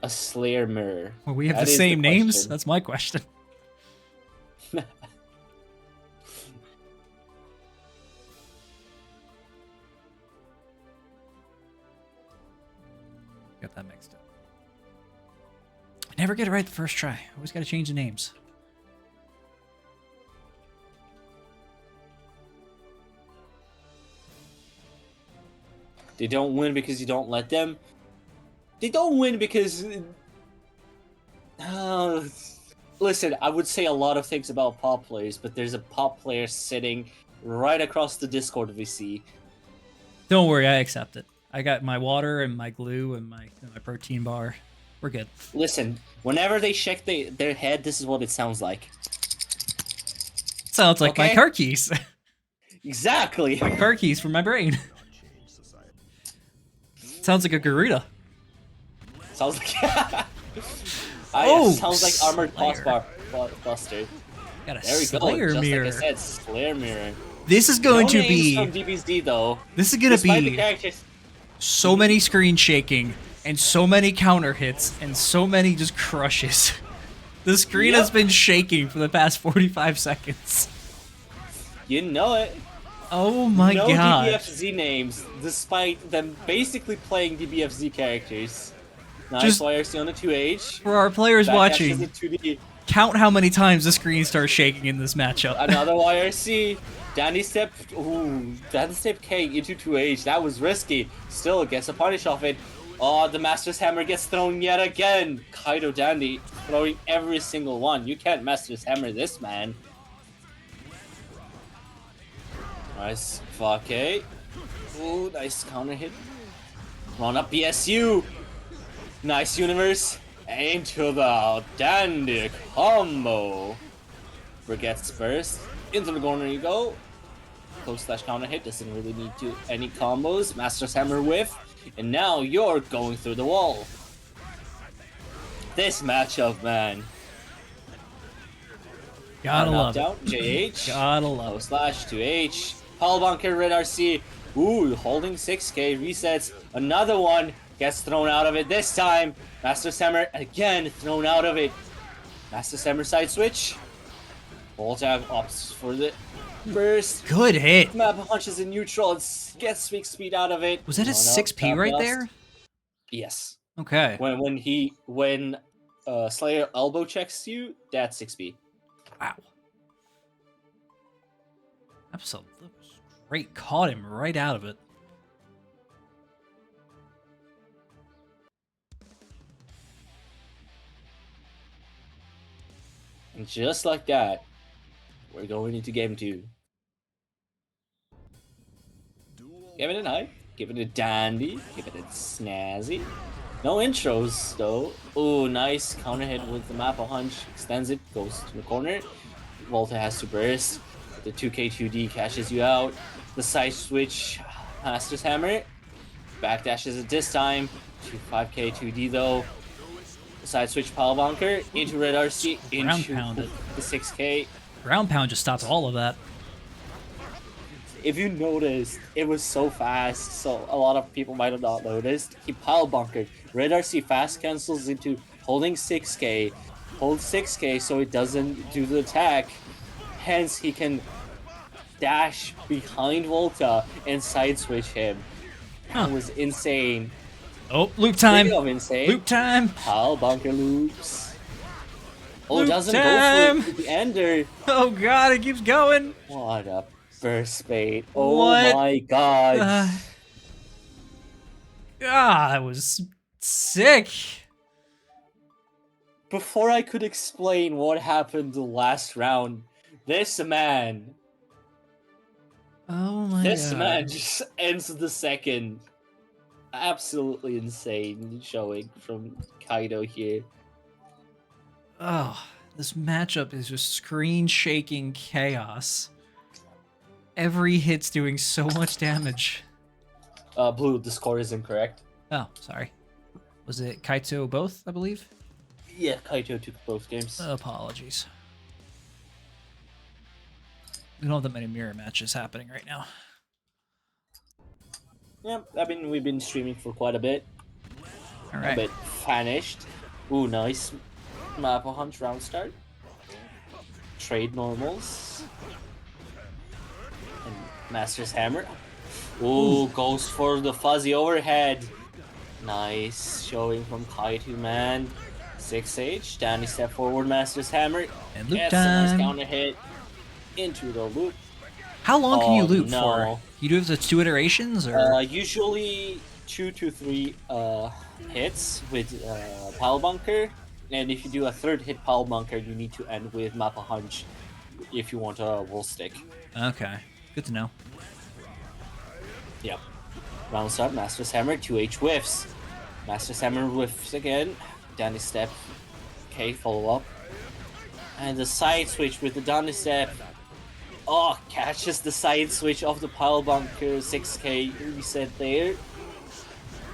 a Slayer mirror? Will we have the same names? That's my question. Got that mixed up. I never get it right the first try. Always got to change the names. They don't win because you don't let them. They don't win because... listen, I would say a lot of things about pop players, but there's a pop player sitting right across the Discord we see. Don't worry, I accept it. I got my water and my glue and my protein bar. We're good. Listen, whenever they shake their head, this is what it sounds like. Sounds like my car keys. Exactly. My car keys for my brain. Sounds like a Garuda. Sounds like... sounds like Armored Buster. Got a there we Slayer go. mirror. Just like I said, Slayer mirror. This is going to be from DBSD though. This is going to be the characters. So many screen shaking and so many counter hits and so many just crushes. The screen has been shaking for the past 45 seconds. You know it. Oh my god. No DBFZ names, despite them basically playing DBFZ characters. Nice Just YRC on the 2H. For our players watching, 2D. Count how many times the screen starts shaking in this matchup. Another YRC. Dandy Step K into 2H. That was risky. Still gets a punish off it. Oh, the Master's Hammer gets thrown yet again. Kaido Dandy throwing every single one. You can't Master's Hammer this, man. Nice. Okay. Ooh, nice counter hit. Run up BSU. Nice universe. Into the Dandy combo. Forgets first. Into the corner you go. Close slash counter hit. Doesn't really need to any combos. Master's Hammer whiff. And now you're going through the wall. This matchup, man. Gotta love down, it. JH. Gotta love it. Slash 2H. Paul Bunker, Red RC. Ooh, holding 6K. Resets. Another one. Gets thrown out of it this time. Master's Hammer again thrown out of it. Master's Hammer side switch. Voltag opts for the burst. Good hit. Map punches in neutral. It gets big speed out of it. Was that a 6P right there? Yes. Okay. When Slayer elbow checks you, that's 6P. Wow. Episode that was great. Caught him right out of it. And just like that, we're going into game 2. Giving it hype, giving it dandy, giving it snazzy. No intros though. Ooh, nice counter hit with the Mappa Hunch. Extends it, goes to the corner. Volta has to burst. The 2K2D cashes you out. The side switch, Master's Hammer. Backdashes it this time. 5K2D though. Side switch Pal Bunker into Red RC into the 6K. Ground pound just stopped all of that. If you noticed, it was so fast, so a lot of people might have not noticed. He Pal Bunkered. Red RC fast cancels into holding 6K. Hold 6K so it doesn't do the attack. Hence, he can dash behind Volta and side switch him. That was insane. Oh, loop time. Speaking of insane, loop time. Pal Bunker loops. Oh, loop doesn't time. go for the ender. Oh god, it keeps going. What a burst bait. Oh what? My god. That was sick. Before I could explain what happened the last round, this man just ends the second. Absolutely insane showing from Kaido here. Oh, this matchup is just screen shaking chaos. Every hit's doing so much damage. Blue, the score is incorrect. Oh, sorry. Was it Kaito both, I believe? Yeah, Kaito took both games. Apologies. We don't have that many mirror matches happening right now. Yeah, I mean, we've been streaming for quite a bit. Alright. A bit finished. Ooh, nice. Mappa Hunt round start. Trade normals. And Master's Hammer. Ooh, goes for the fuzzy overhead. Nice showing from Kaito, man. 6H. Danny step forward, Master's Hammer. And loop Gets time. a nice counter hit into the loop. How long can you Oh, loop no. for? You do the 2 iterations, or Usually 2 to 3 hits with Pile Bunker, and if you do a third hit Pile Bunker, you need to end with Mappa Hunch if you want a Wool Stick. okay, good to know. Yep. Round start, Master's Hammer, 2H whiffs. Master's Hammer whiffs again. Danny Step. Okay, follow up. And the side switch with the Danny Step. Oh, catches the side switch of the Pile Bunker. 6k reset there.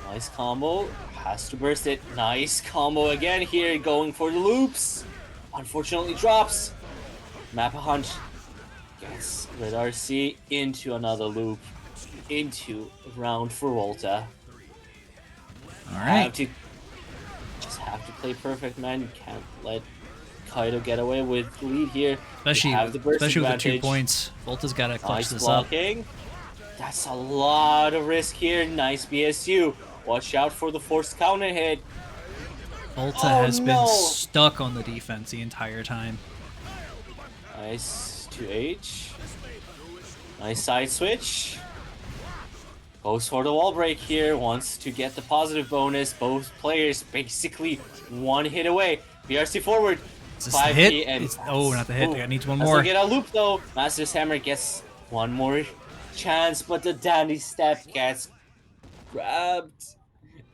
Nice combo. Has to burst it. Nice combo again here, going for the loops. Unfortunately drops. Mappa Hunt gets Red RC into another loop. Into round for Volta. Alright. Just have to play perfect, man. You can't let Kaido get away with the lead here. Especially with the 2 points. Volta's got to clutch Nice this blocking. That's a lot of risk here. Nice BSU. Watch out for the forced counter hit. up. Volta has been stuck on the defense the entire time. Nice 2H. Nice side switch. Goes for the wall break here. Wants to get the positive bonus. Both players basically 1 hit away. BRC forward. Is this the hit? Oh, not the hit. I need one more. Get a loop though. Master's Hammer gets one more chance, but the Danny Step gets grabbed.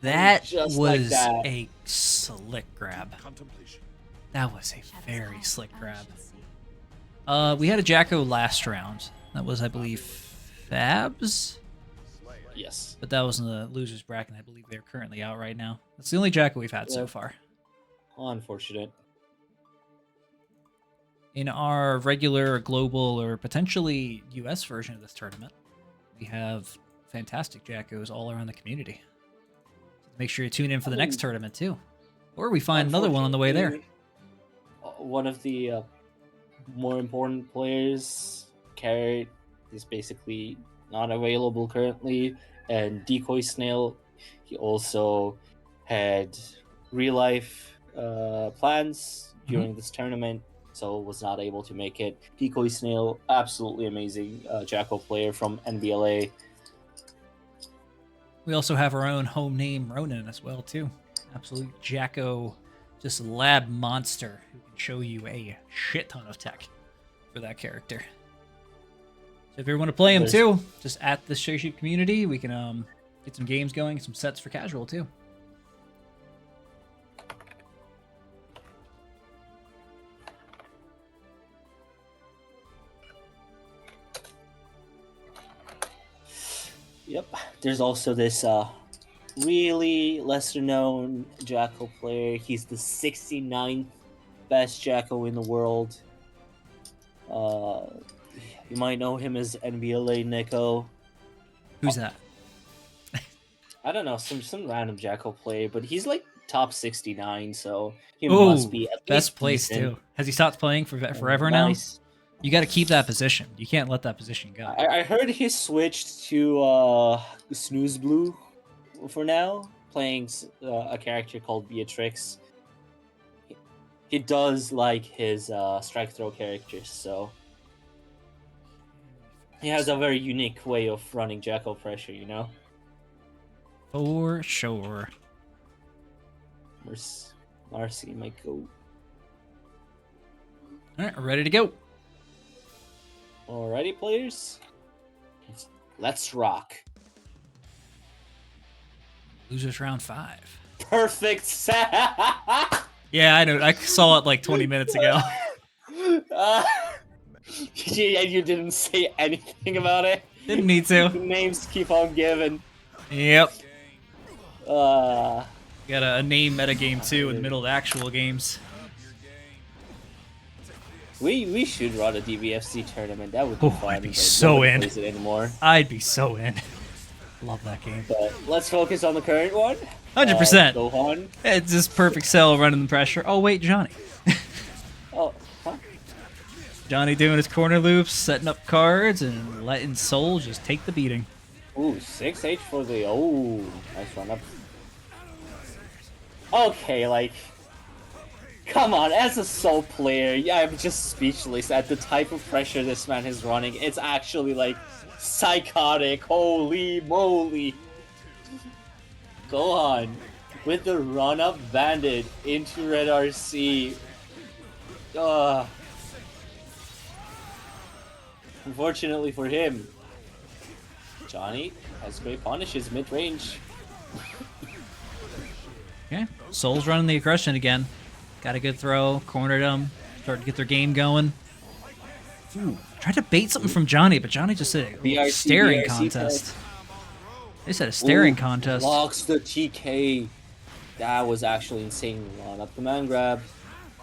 That was a slick grab. That was a very slick grab. We had a Jacko last round. That was, I believe, Fabs? Yes. But that was in the loser's bracket. I believe they're currently out right now. That's the only Jacko we've had so far. Unfortunate. In our regular, global, or potentially US version of this tournament, we have fantastic Jackos all around the community. Make sure you tune in for the next tournament, too. Or we find another one on the way there. One of the more important players, Carrot, is basically not available currently. And Decoy Snail, he also had real-life plans during this tournament, so was not able to make it. Decoy Snail, absolutely amazing Jacko player from NBLA. We also have our own home name, Ronan, as well, too. Absolute Jacko, just lab monster who can show you a shit ton of tech for that character. So if you want to play him, too, just at the Share Sheet community, we can get some games going, some sets for casual, too. Yep. There's also this really lesser-known Jacko player. He's the 69th best Jacko in the world. You might know him as NBLA Nico. Who's that? I don't know, some random Jacko player, but he's like top 69, so he must be at best place too. Has he stopped playing for forever now? You got to keep that position. You can't let that position go. I heard he switched to Snooze Blue for now, playing a character called Beatrix. He does like his strike throw characters, so he has a very unique way of running Jacko pressure, you know? For sure. Marcy might go. Alright, we're ready to go. Alrighty, players. Let's rock. Losers round 5. Perfect set. Yeah, I know. I saw it like 20 minutes ago. You didn't say anything about it. Didn't need to. Names keep on giving. Yep. Got a name metagame too in the middle of the actual games. We should run a DBFC tournament. That would be fun. I'd be so in. Plays it anymore. I'd be so in. Love that game. But let's focus on the current one. 100%. Gohan. It's just perfect cell running the pressure. Oh wait, Johnny. Oh, huh? Johnny doing his corner loops, setting up cards, and letting Soul just take the beating. Ooh, 6H for the nice run up. Okay, like, Come on, as a Soul player, yeah, I'm just speechless at the type of pressure this man is running. It's actually like psychotic. Holy moly. Go on. With the run-up Bandit into Red RC. Unfortunately for him, Johnny has great punishes mid-range. Okay, Soul's running the aggression again. Got a good throw, cornered him, started to get their game going. Ooh, tried to bait something from Johnny, but Johnny just said a staring contest. They said a staring contest. Blocks the TK. That was actually insane. Run up command grab.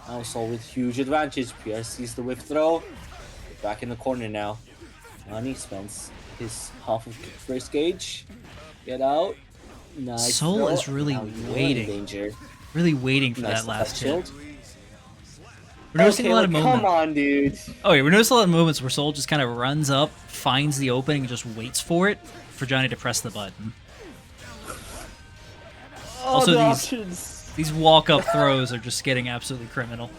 Now Soul with huge advantage. PR sees the whip throw. Back in the corner now. Johnny spends his half of first gauge. Get out. Nice. Soul throw. is really waiting. Danger. Really waiting for Nice that last hit. shield. We're noticing a lot of moments. Come on, dude. Oh yeah, we're noticing a lot of moments where Soul just kind of runs up, finds the opening, and just waits for it for Johnny to press the button. Also, these walk-up throws are just getting absolutely criminal.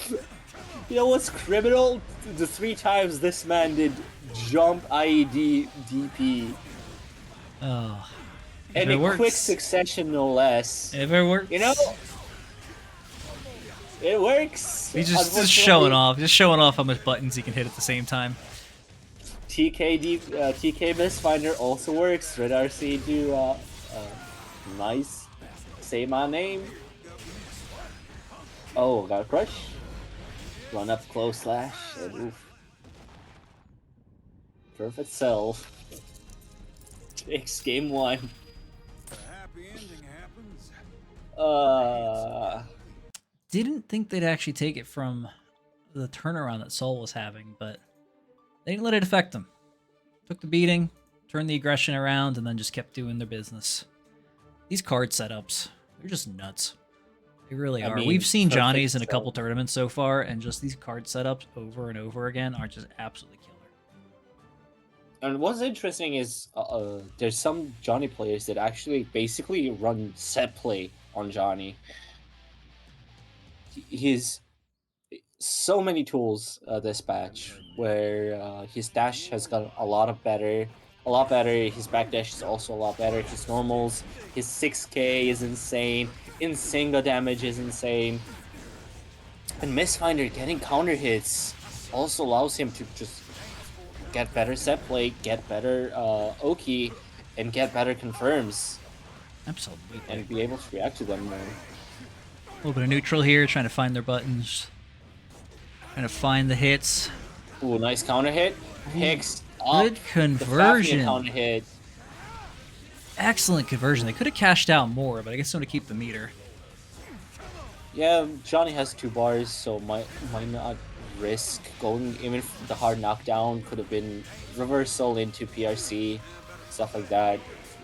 You know what's criminal? The 3 times this man did jump IED DP. Oh. And in quick succession, no less. If it works. You know? It works. He's just showing off. Just showing off how much buttons he can hit at the same time. TK Mistfinder also works. Red RC do nice. Say my name. Oh, got a crush. Run up close slash. And oof. Perfect cell. Takes game 1. A happy ending happens. Didn't think they'd actually take it from the turnaround that Soul was having, but they didn't let it affect them. Took the beating, turned the aggression around, and then just kept doing their business. These card setups, they're just nuts. They really are. We've seen Johnny's in a couple tournaments so far, and just these card setups over and over again are just absolutely killer. And what's interesting is there's some Johnny players that actually basically run set play on Johnny. He's so many tools this patch where his dash has gotten a lot better. His backdash is also a lot better. His normals, his 6k is insane. Insinga damage is insane. And Mistfinder getting counter hits also allows him to just get better set play, get better Oki, and get better confirms. Absolutely. And be able to react to them more. A little bit of neutral here, trying to find their buttons. Trying to find the hits. Ooh, nice counter hit. Picks up. Good conversion. Counter hit. Excellent conversion. They could have cashed out more, but I guess they want to keep the meter. Yeah, Johnny has 2 bars, so might not risk going. Even if the hard knockdown could have been reversal into PRC, stuff like that.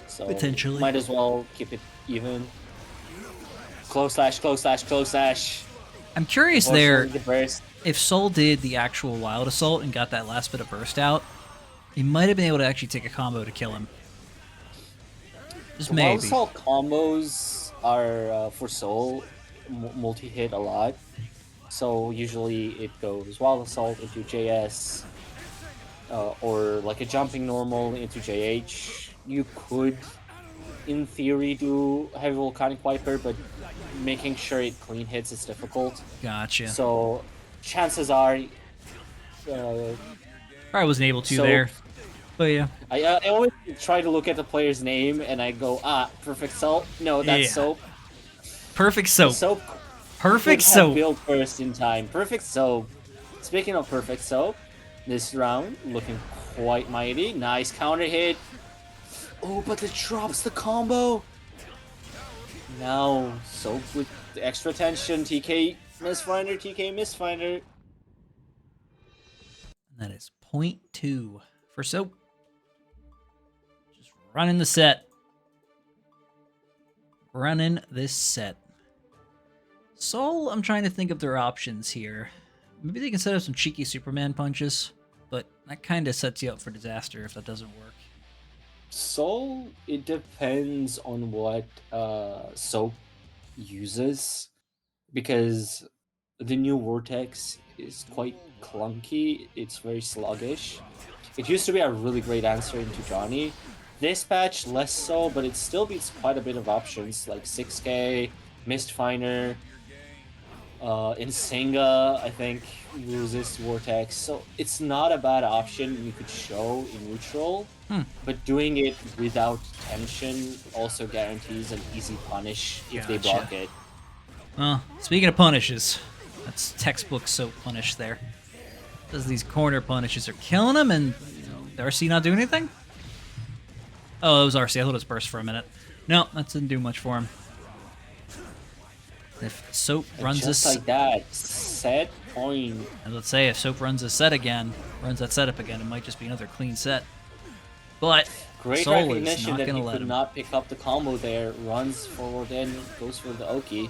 So potentially, might as well keep it even. Close slash, close slash, close slash. I'm curious there if Soul did the actual Wild Assault and got that last bit of burst out, he might have been able to actually take a combo to kill him. Just maybe. Wild Assault combos are for Soul multi-hit a lot. So usually it goes Wild Assault into JS, or like a jumping normal into JH. You could, in theory, do Heavy Volcanic Viper, but making sure it clean hits is difficult. Gotcha. So chances are, I wasn't able to there, but yeah. I always try to look at the player's name and I go, Perfect Soap. No, that's Soap. Perfect Soap. Soap. Perfect Soap. Build first in time. Perfect Soap. Speaking of Perfect Soap, this round looking quite mighty. Nice counter hit. Oh, but it drops the combo. Now, Soap with the extra tension. TK Mistfinder. That is 0.2 for Soap. Just running the set. Running this set. Soul, I'm trying to think of their options here. Maybe they can set up some cheeky Superman punches, but that kind of sets you up for disaster if that doesn't work. Soul, it depends on what Soap uses. because the new Vortex is quite clunky. It's very sluggish. It used to be a really great answer into Johnny. This patch, less so, but it still beats quite a bit of options like 6K, Mistfinder, Insinga, I think, loses Vortex. So it's not a bad option you could show in neutral, but doing it without tension also guarantees an easy punish if they block it. Speaking of punishes, that's textbook soap punish there. Because these corner punishes are killing him, and RC not doing anything? Oh, it was RC. I thought it was burst for a minute. No, that didn't do much for him. If Soap runs just like that, set point. And let's say if Soap runs a set again, runs that setup again, it might just be another clean set. But great Soul recognition is not that gonna he let could him. not pick up the combo there. Runs forward in, goes for the Oki.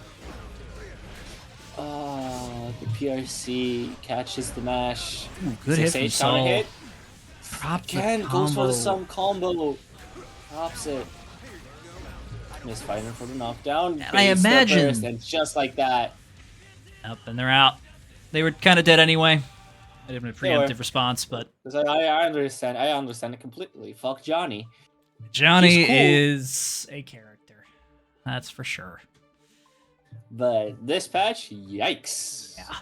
The PRC catches the mash. Ooh, good hit from Soul. Hit. Drops Again, the goes for the combo. some combo. Drops it. Misfinder for the knockdown. And I imagine. And just like that. Up and they're out. They were kind of dead anyway. I didn't have a preemptive response, but I understand. I understand it completely. Fuck Johnny. Johnny cool. is a character. That's for sure. But this patch, yikes. Yeah.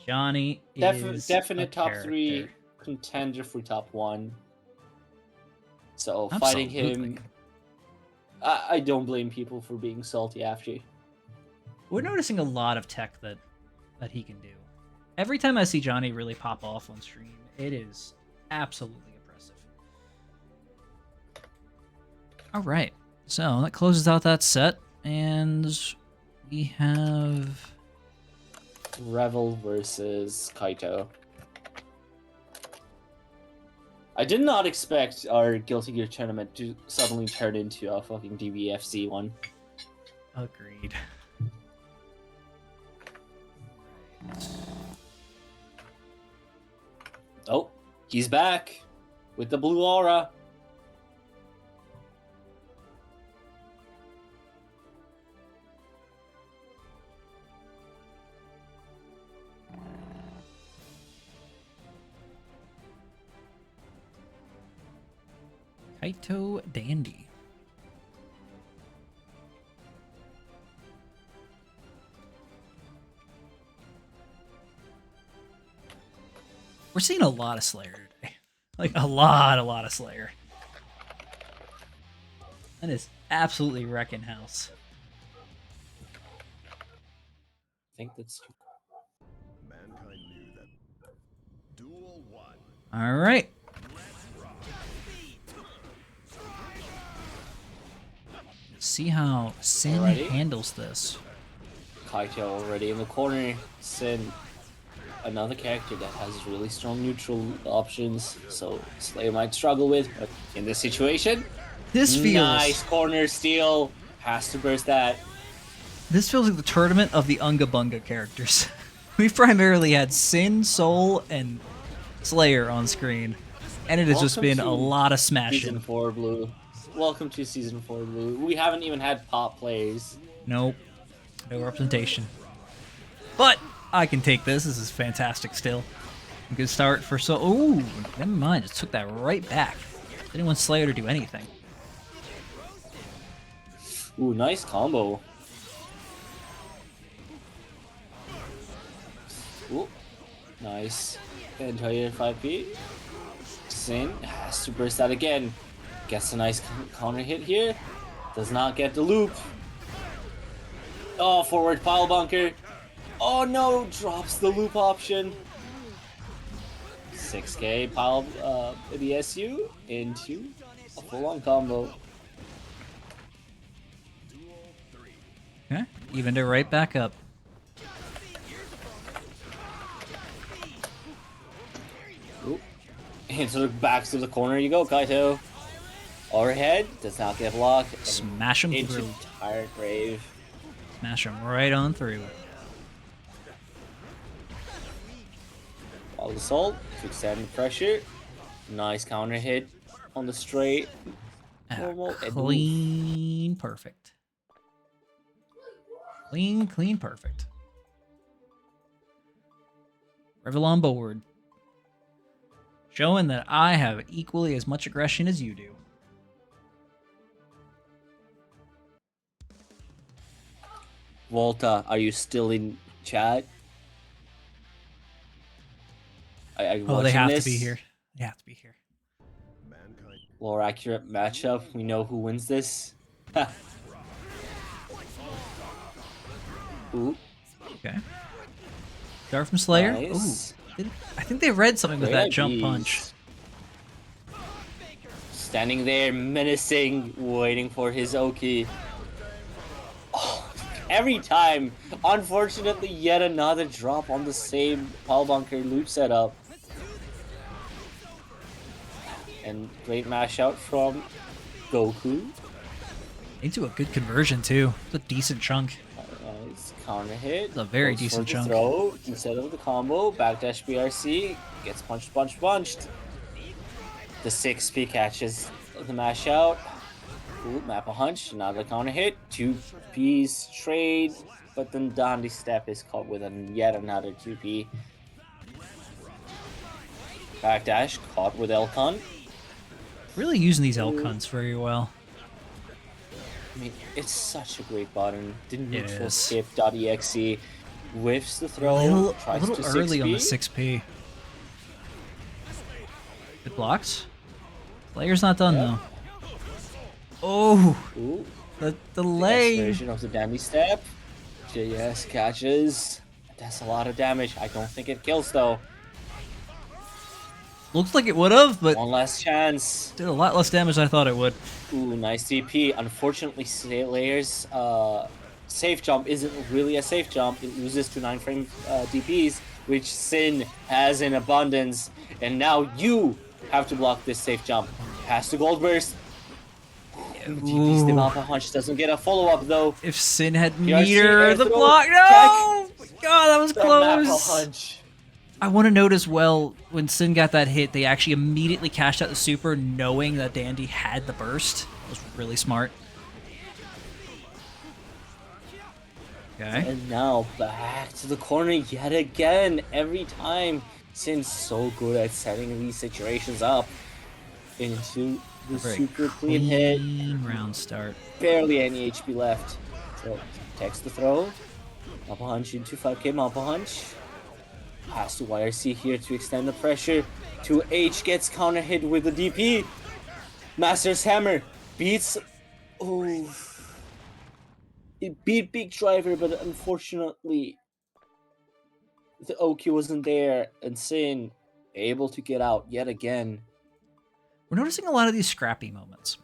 Johnny is definite a top character. 3 contender for top 1. So Absolutely. fighting him, I don't blame people for being salty after. We're noticing a lot of tech that he can do. Every time I see Johnny really pop off on stream, it is absolutely impressive. All right, so that closes out that set, and we have Revel versus Kaito. I did not expect our Guilty Gear tournament to suddenly turn into a fucking DBFC one. Agreed. Oh, he's back with the blue aura. Kaito Dandy. We're seeing a lot of Slayer today. Like, a lot of Slayer. That is absolutely wrecking house. I think that's... Mankind knew that. Duel 1. All right. See how Sin handles this. Kaito already in the corner. Sin, another character that has really strong neutral options, so Slayer might struggle with, but in this situation, this feels nice corner steal. Has to burst that. This feels like the tournament of the Unga Bunga characters. We've primarily had Sin, Soul, and Slayer on screen, and it has just been a lot of smashing. Season 4 Blue. Welcome to Season 4 Blue. We haven't even had pop plays. Nope. No representation. But I can take this. This is fantastic still. A good start for Soul. Ooh, never mind. Just took that right back. Didn't want Slayer to do anything. Ooh, nice combo. Ooh, nice. Entire 5P. Sin has to burst that again. Gets a nice counter hit here. Does not get the loop. Oh, forward pile bunker. Oh no, drops the loop option. 6K pile the SU into a full-on combo. Okay, evened it right back up. Ooh. Into the back to the corner you go, Kaito. Overhead, does not get blocked. Smash him into through. Tire Grave. Smash him right on through. Wild Assault to extend the pressure. Nice counter hit on the straight. Normal. Clean, perfect. Clean, clean, perfect. Revel on board. Showing that I have equally as much aggression as you do. Volta, are you still in chat? Are you Oh, they watching have this? to be here. They have to be here. Mankind. More accurate matchup. We know who wins this. Ooh. Okay. Dart from Slayer. Nice. Ooh. I think they read something with Great that jump IDs. punch. Standing there, menacing, waiting for his Oki. Oh, every time. Unfortunately, yet another drop on the same Pal Bunker loop setup. And great mash out from Goku. Into a good conversion, too. It's a decent chunk. Nice counter hit. It's a very Goes decent for the chunk. throw instead of the combo. Backdash BRC. Gets punched, punched, punched. The 6P catches the mash out. Ooh, map a hunch. Another counter hit. 2Ps trade. But then Dandy Step is caught with yet another 2P. Backdash caught with Elcon. Really using these Elcons very well. I mean, it's such a great button. The It neutral is. skip.exe whiffs the A throw. little Tries to early 6P. on the 6P. It blocks. Player's not done, Yep. though. Oh! Ooh. The The delay! S version of the Dandy Step. JS catches. That's a lot of damage. I don't think it kills, though. Looks like it would have, but One last chance. did a lot less damage than I thought it would. Ooh, nice DP. Unfortunately, Slayer's safe jump isn't really a safe jump. It loses to 9-frame DPs, which Sin has in abundance. And now you have to block this safe jump. Pass to Gold Burst. DP's the Malpa Hunch doesn't get a follow-up, though. If Sin had PRC meter, air the throw, block. No! God, that was The Malpa close. Hunch. I want to note as well, when Sin got that hit, they actually immediately cashed out the super knowing that Dandy had the burst. It was really smart. Okay. And now back to the corner yet again. Every time, Sin's so good at setting these situations up into the Very super clean hit. clean round start. Barely any HP left. So text the throw. Mappa Hunch into 5k Mappa Hunch. Pass to YRC here to extend the pressure. 2H gets counter hit with the DP. Master's Hammer beats. Oh. It beat Big Driver, but unfortunately, the Oki wasn't there, and Sin able to get out yet again. We're noticing a lot of these scrappy moments.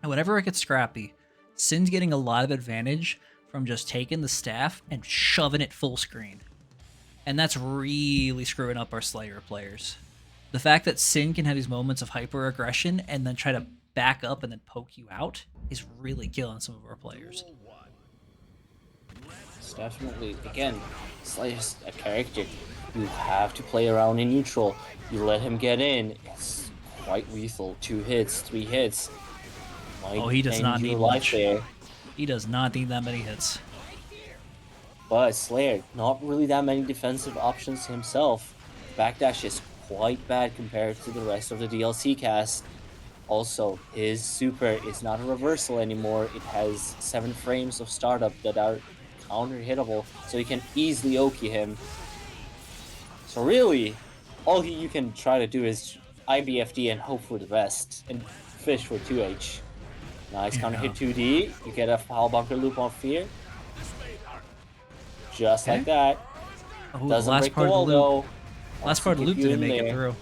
And whenever it gets scrappy, Sin's getting a lot of advantage from just taking the staff and shoving it full screen. And that's really screwing up our Slayer players. The fact that Sin can have these moments of hyper aggression and then try to back up and then poke you out is really killing some of our players. It's definitely, again, Slayer's a character. You have to play around in neutral. You let him get in. It's quite lethal. 2 hits, 3 hits. Oh, he does not need life much. there. He does not need that many hits. But Slayer, not really that many defensive options himself. Backdash is quite bad compared to the rest of the DLC cast. Also, his super is not a reversal anymore. It has 7 frames of startup that are counter-hittable, so you can easily Oki him. So really, all you can try to do is IBFD and hope for the best, and fish for 2H. Nice counter hit 2D, you get a foul bunker loop on Fear. Just like that. Oh, Doesn't last break the part wall of the loop. though. Last Wants part to of the keep loop you didn't in make it there. through.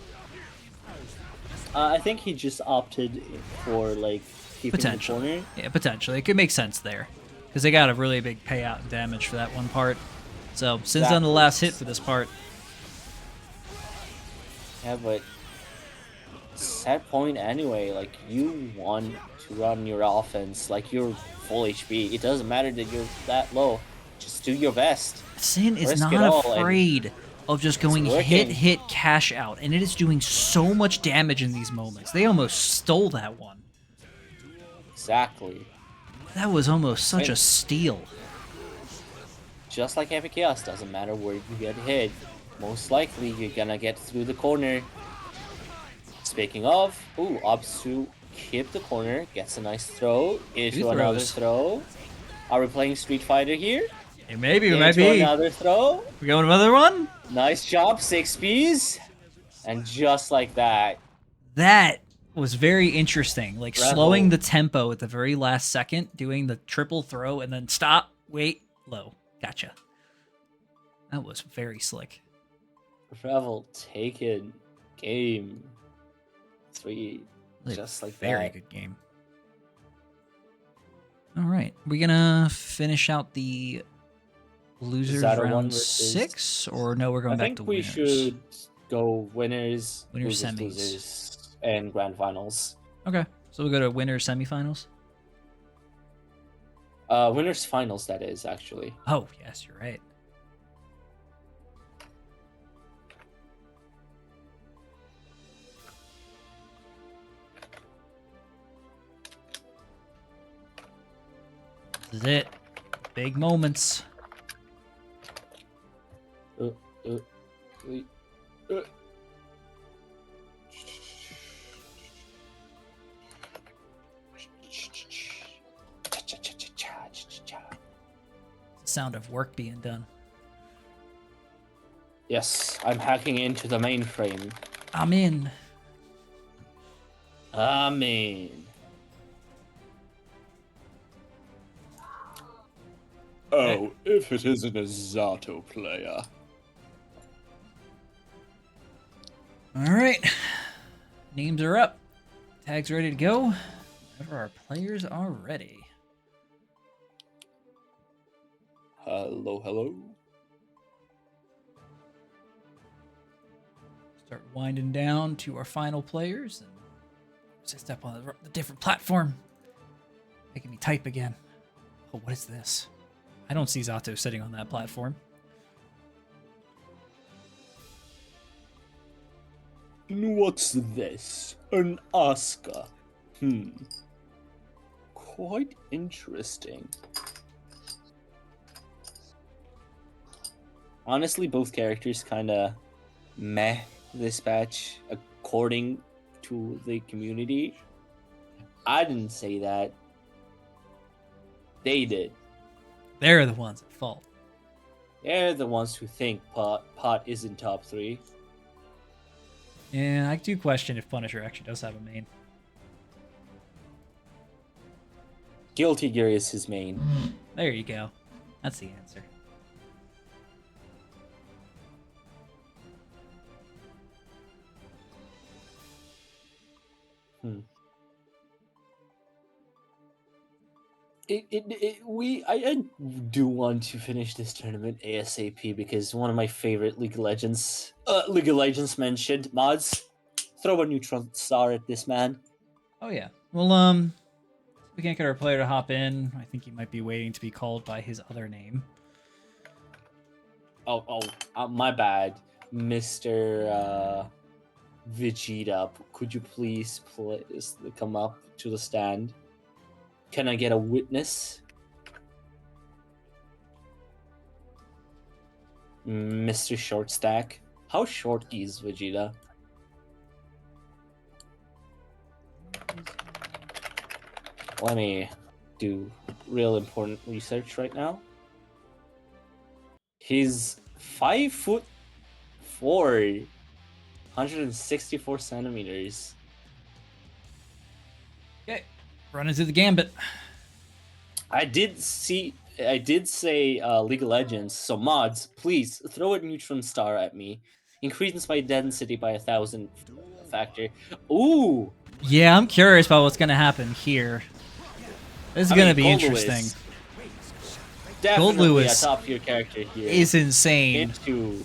I think he just opted for like keeping the Potentially. corner. Yeah, potentially. It could make sense there. Because they got a really big payout and damage for that one part. So, Sin's done the last hit for this part. Yeah, but set point anyway. Like, you want to run your offense like you're full HP. It doesn't matter that you're that low. Just do your best. Sin is Risk it not all, and afraid of just going working. hit, cash out. And it is doing so much damage in these moments. They almost stole that one. Exactly. That was almost such a And- steal. just like Epic Chaos, doesn't matter where you get hit. Most likely, you're gonna get through the corner. Speaking of, ooh, Obsu keep the corner, gets a nice throw into another throw. Are we playing Street Fighter here? Hey, maybe, we might be. Another throw. We going another one? Nice job, 6Ps. And just like that. That was very interesting. Like Rebel. Slowing the tempo at the very last second, doing the triple throw, and then stop, wait, low. Gotcha. That was very slick. Revel taken. Game 3. Just like very that. Good game. All right. We're going to finish out the losers round 6, or no, we're going back to winners? I think we should go winners, semis. Losers, and grand finals. Okay. So we'll go to winners, semifinals? Winners finals, that is, actually. Oh, yes, you're right. This is it. Big moments. Sound of work being done. Yes, I'm hacking into the mainframe. I'm in. Oh, if it isn't a Zato player. Alright. Names are up. Tags ready to go. Whenever our players are ready. Hello. Start winding down to our final players. And as I step on the different platform, making me type again. Oh, what is this? I don't see Zato sitting on that platform. What's this? An Asuka. Quite interesting. Honestly, both characters kinda meh this patch, according to the community. I didn't say that. They did. They're the ones at fault. They're the ones who think Pot isn't top 3. Yeah, I do question if Punisher actually does have a main. Guilty Gear is his main. There you go. That's the answer. I do want to finish this tournament ASAP because one of my favorite League of Legends mentioned mods. Throw a neutron star at this man. Oh yeah. Well, we can't get our player to hop in. I think he might be waiting to be called by his other name. My bad, Mr. Vegeta. Could you please come up to the stand? Can I get a witness? Mr. Short Stack. How short is Vegeta? Let me do real important research right now. He's 5'4", 164 centimeters. Okay, running through the gambit. I did say League of Legends, so mods, please throw a neutron star at me. Increases my density by 1,000 factor. Ooh! Yeah, I'm curious about what's gonna happen here. This is gonna be interesting. Definitely a top tier character here. Is insane. Into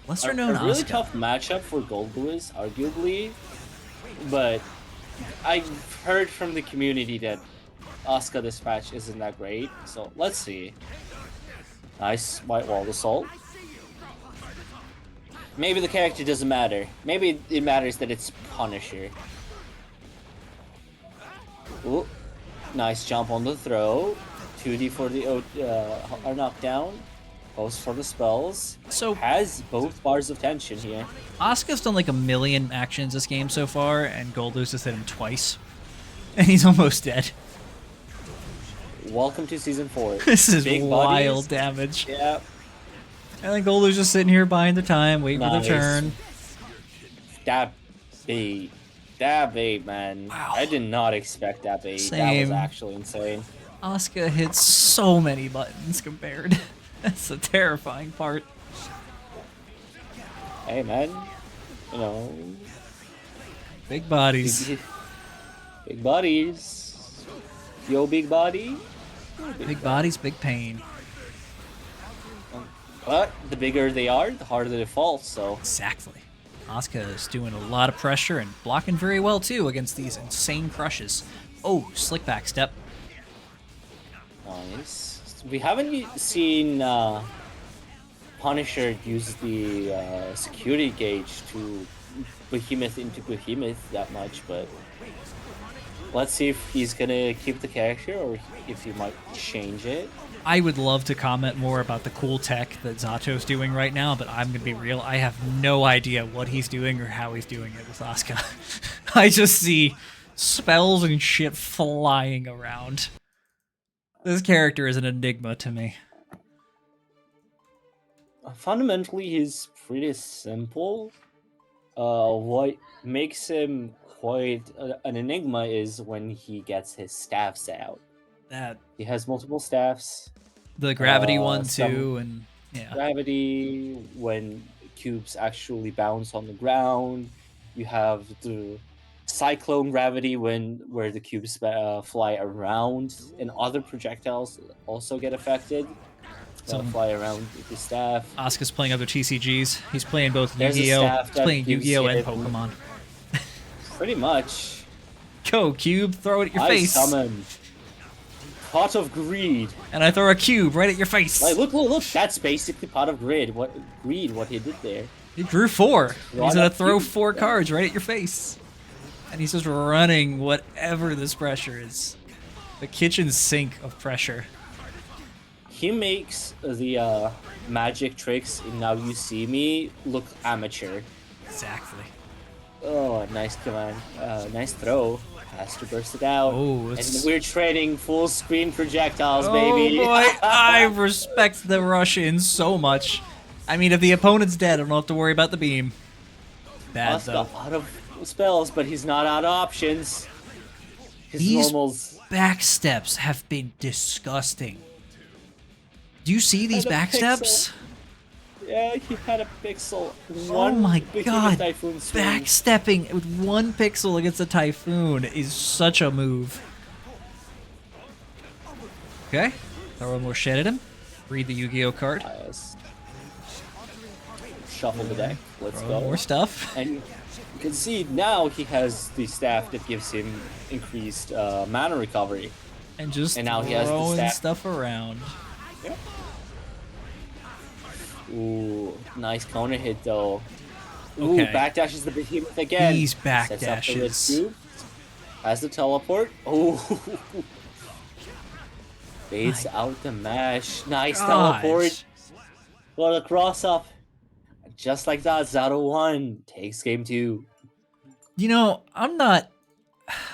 lesser known a really Asuka. tough matchup for Gold Lewis, arguably, but I've heard from the community that Asuka this match isn't that great, so let's see. Nice white wall assault. Maybe the character doesn't matter. Maybe it matters that it's Punisher. Ooh. Nice jump on the throw. 2D for the are knocked down. Goes for the spells. So has both bars of tension here. Asuka's done like 1,000,000 actions this game so far, and Goldluz has hit him twice. And he's almost dead. Welcome to Season 4. This is Big wild bodies. damage. Yeah. And then Goldluz just sitting here buying the time, waiting for the turn. That bait. That bait, man. Wow. I did not expect that bait. Same. That was actually insane. Asuka hits so many buttons compared. That's the terrifying part. Hey, man. You know. Big bodies. Big bodies. Yo, big body. Big bodies, big pain. But the bigger they are, the harder they fall, so. Exactly. Asuka is doing a lot of pressure and blocking very well, too, against these insane crushes. Oh, slick back step. Nice. We haven't seen Punisher use the security gauge to Behemoth into Behemoth that much, but let's see if he's gonna keep the character or if he might change it. I would love to comment more about the cool tech that Zato's doing right now, but I'm gonna be real. I have no idea what he's doing or how he's doing it with Asuka. I just see spells and shit flying around. This character is an enigma to me. Fundamentally, he's pretty simple. What makes him quite an enigma is when he gets his staffs out. That he has multiple staffs. The gravity one too, and yeah. Gravity when cubes actually bounce on the ground. You have the cyclone gravity where the cubes fly around, and other projectiles also get affected. Fly around with the staff. Asuka's playing other TCGs. He's playing both Yu-Gi-Oh! He's playing Yu-Gi-Oh! And Pokemon. Pretty much. Go, cube, throw it at your face. I summon Pot of Greed. And I throw a cube right at your face. Like, look, that's basically Pot of Greed. What he did there. He drew 4. He's gonna throw 4 cards right at your face. And he's just running whatever this pressure is. The kitchen sink of pressure. He makes the magic tricks in Now You See Me look amateur. Exactly. Oh, nice command. Nice throw. Has to burst it out. Oh, and we're trading full screen projectiles, baby. Oh boy, I respect the Russians so much. I mean, if the opponent's dead, I don't have to worry about the beam. Bad though. Got a lot of spells, but he's not out of options. These backsteps have been disgusting. Do you see these backsteps? Yeah, he had a pixel. Oh my god. Backstepping with 1 pixel against a Typhoon is such a move. Okay. Throw more shit at him. Read the Yu-Gi-Oh! Card. Shuffle the deck. Let's go. More stuff. And you can see now he has the staff that gives him increased mana recovery. And just now throwing he has the staff. Stuff around. Yep. Ooh, nice counter hit though. Ooh, okay. Backdashes the Behemoth again. These backdashes. Has the teleport. Oh, baits out the mash. Nice teleport. What a cross up. Just like that, Zato won. Takes game 2. You know, I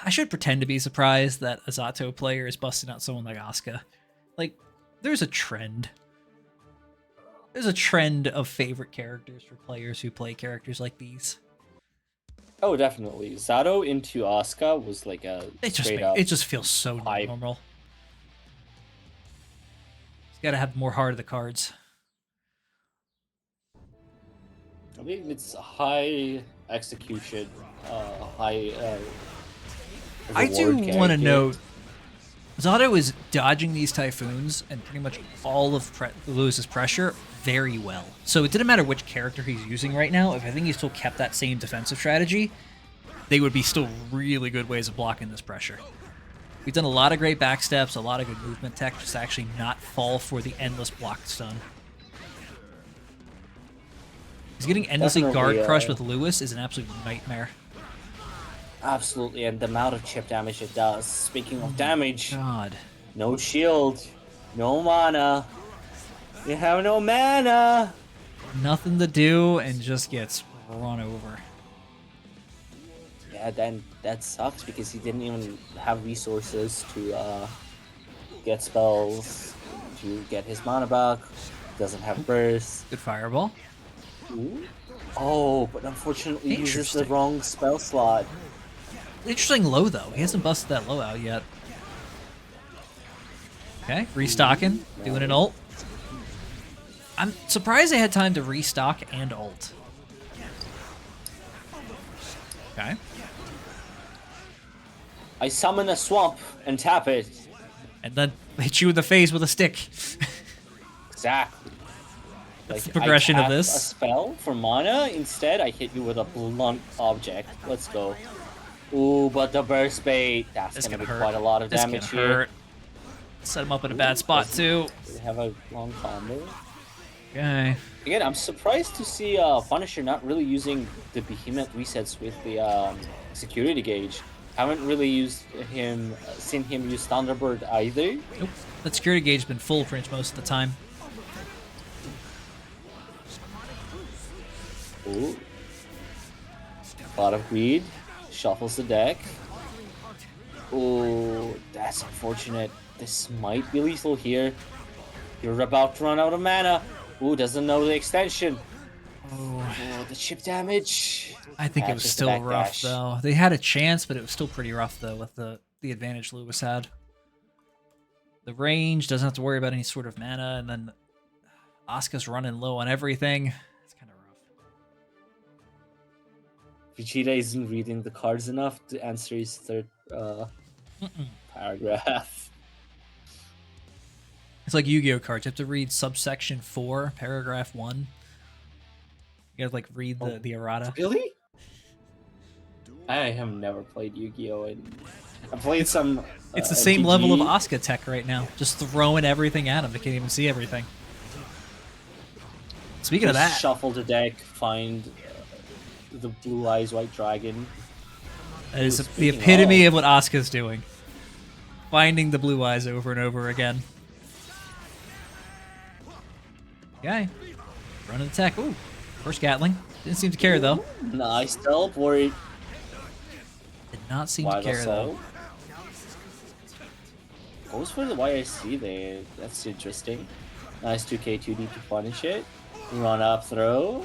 should pretend to be surprised that a Zato player is busting out someone like Asuka. Like, there's a trend. There's a trend of favorite characters for players who play characters like these. Oh, definitely. Zato into Asuka was like a it just feels so normal. He's got to have more heart of the cards. I mean, it's high execution, high. I do want to note, Zato is dodging these Typhoons and pretty much all of Lewis's pressure very well. So it didn't matter which character he's using right now. If I think he still kept that same defensive strategy, they would be still really good ways of blocking this pressure. We've done a lot of great backsteps, a lot of good movement tech, just to actually not fall for the endless block stun. He's getting endlessly guard crushed with Lewis is an absolute nightmare. Absolutely, and the amount of chip damage it does. Speaking of damage, God, no shield. No mana. You have no mana. Nothing to do and just gets run over. Yeah, then that sucks because he didn't even have resources to get spells, to get his mana back. Doesn't have burst. Good fireball. Ooh. Oh, but unfortunately uses the Interesting. wrong spell slot. Interesting low, though. He hasn't busted that low out yet. Okay, restocking, doing an ult. I'm surprised they had time to restock and ult. Okay. I summon a swamp and tap it. And then hit you in the face with a stick. Exactly. That's the progression of I cast this. a spell for mana. Instead, I hit you with a blunt object. Let's go. Ooh, but the burst bait. That's This gonna be hurt. quite a lot of This damage can here. hurt. Set him up in a bad spot, too. They have a long combo. Okay. Again, I'm surprised to see Punisher not really using the behemoth resets with the security gauge. Haven't really seen him use Thunderbird either. Nope. That security gauge has been full pretty much most of the time. Ooh. A lot of greed. Shuffles the deck. Ooh, that's unfortunate. This might be lethal here. You're about to run out of mana. Ooh, doesn't know the extension. Oh, Oh, the chip damage. I think it was Catches the still rough, backdash. though. They had a chance, but it was still pretty rough, though, with the advantage Lewis had. The range doesn't have to worry about any sort of mana, and then Asuka's running low on everything. It's kind of rough. Vegeta isn't reading the cards enough to answer his third paragraph. It's like Yu-Gi-Oh cards. You have to read subsection 4, paragraph 1. You gotta, like, read the errata. Really? I have never played Yu-Gi-Oh! And I've played some. It's the same level of MTG. Asuka tech right now. Just throwing everything at him. They can't even see everything. Speaking of Just that, shuffle the deck, find the Blue Eyes White Dragon. that is the Speaking epitome of- of what Asuka's doing. Finding the blue eyes over and over again. Okay. Running the tech. Ooh. First Gatling. Didn't seem to care, though. Nice teleport. Did not seem Why to care, the though. soul? Goes for the YIC there. That's interesting. Nice 2K 2D to punish it. Run up throw.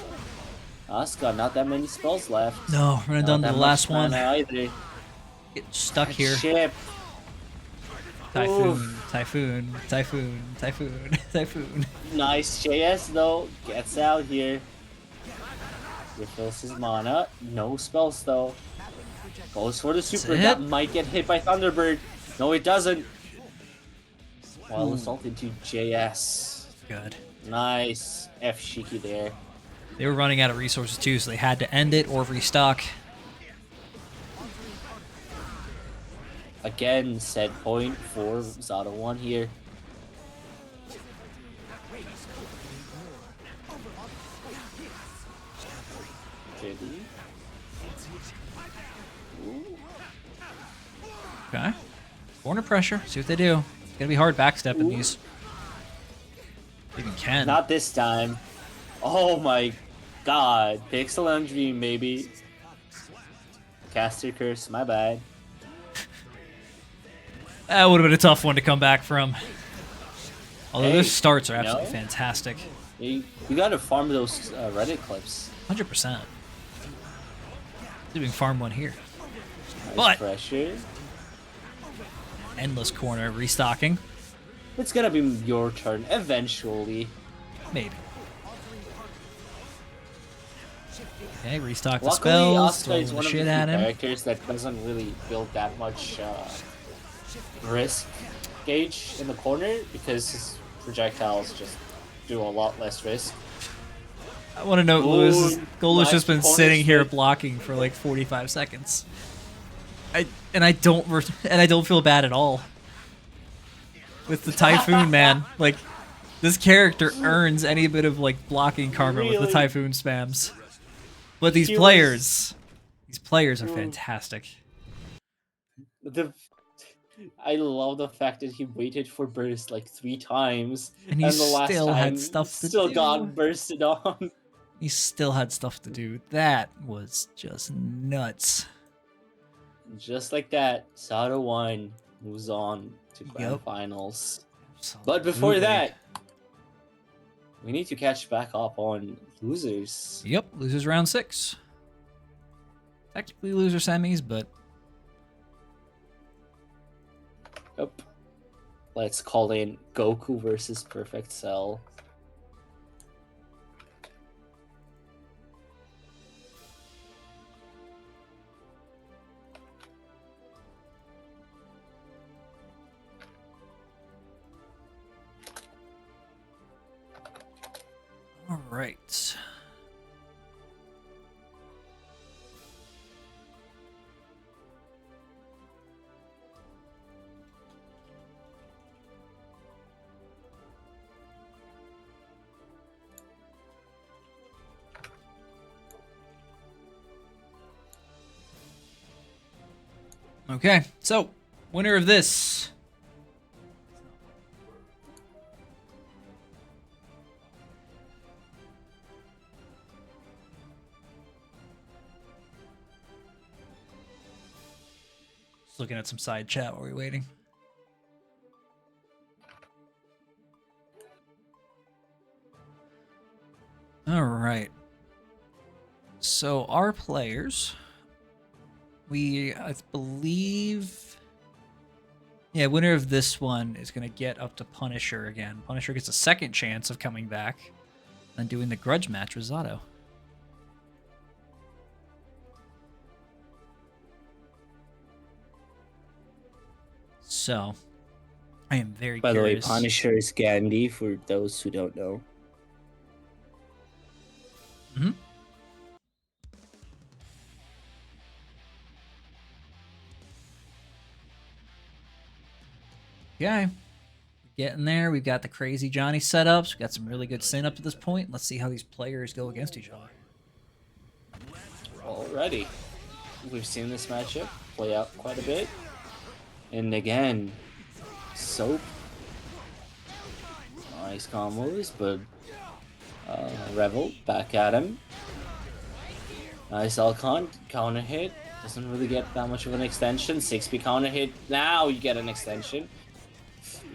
Asuka, not that many spells left. No, running Not down to that the much last one. mana either. Get stuck here. Chip. Typhoon, Oof. typhoon, typhoon, typhoon, typhoon. Nice JS though. Gets out here. Refills his mana. No spells though. Goes for the super. it. That might get hit by Thunderbird. No, it doesn't. While Ooh. assault into JS. Good. Nice. F Shiki there. They were running out of resources too, so they had to end it or restock. Again, set point for Zado 1 here. JD. Okay. Corner pressure. See what they do. It's gonna be hard backstepping Ooh. these. Even can. Not this time. Oh my god. Pixel and Dream, maybe. Caster Curse, my bad. That would have been a tough one to come back from. Although Hey, their starts are you absolutely know? fantastic. You gotta farm those Reddit clips. 100%. Doing farm one here. Nice But- pressure. Endless corner restocking. It's gonna be your turn eventually. Maybe. Okay, restock the Luckily, spells. Asuka Throw is the one of the shit few at him. characters that doesn't really build that much risk gauge in the corner because his projectiles just do a lot less risk. I want to note Ooh, Lewis's goal has nice just been corner sitting here straight. blocking for like 45 seconds. I don't feel bad at all. With the Typhoon man, like this character earns any bit of like blocking karma with the Really? Typhoon spams. But these He was- players are fantastic. The I love the fact that he waited for burst like 3 times, And he the last still had time stuff to still do. got bursted on. He still had stuff to do. That was just nuts. Just like that, Sada 1 moves on to Grand Finals. But before that, we need to catch back up on losers. Yep, losers round 6. Technically loser semis, but... Yep. Let's call in Goku versus Perfect Cell. All right. Okay, so winner of this. Just looking at some side chat while we're waiting. All right. So our players, I believe, yeah, winner of this one is going to get up to Punisher again. Punisher gets a second chance of coming back and doing the grudge match with Zato. So, I am very By curious. the way, Punisher is Gandhi, for those who don't know. Mm-hmm. Okay. Getting there. We've got the crazy Johnny setups. We've got some really good sin up to this point. Let's see how these players go against each other. Alrighty. We've seen this matchup play out quite a bit. And again, Soap. Nice combos, but Revel back at him. Nice Alcon counter hit. Doesn't really get that much of an extension. 6p counter hit. Now you get an extension.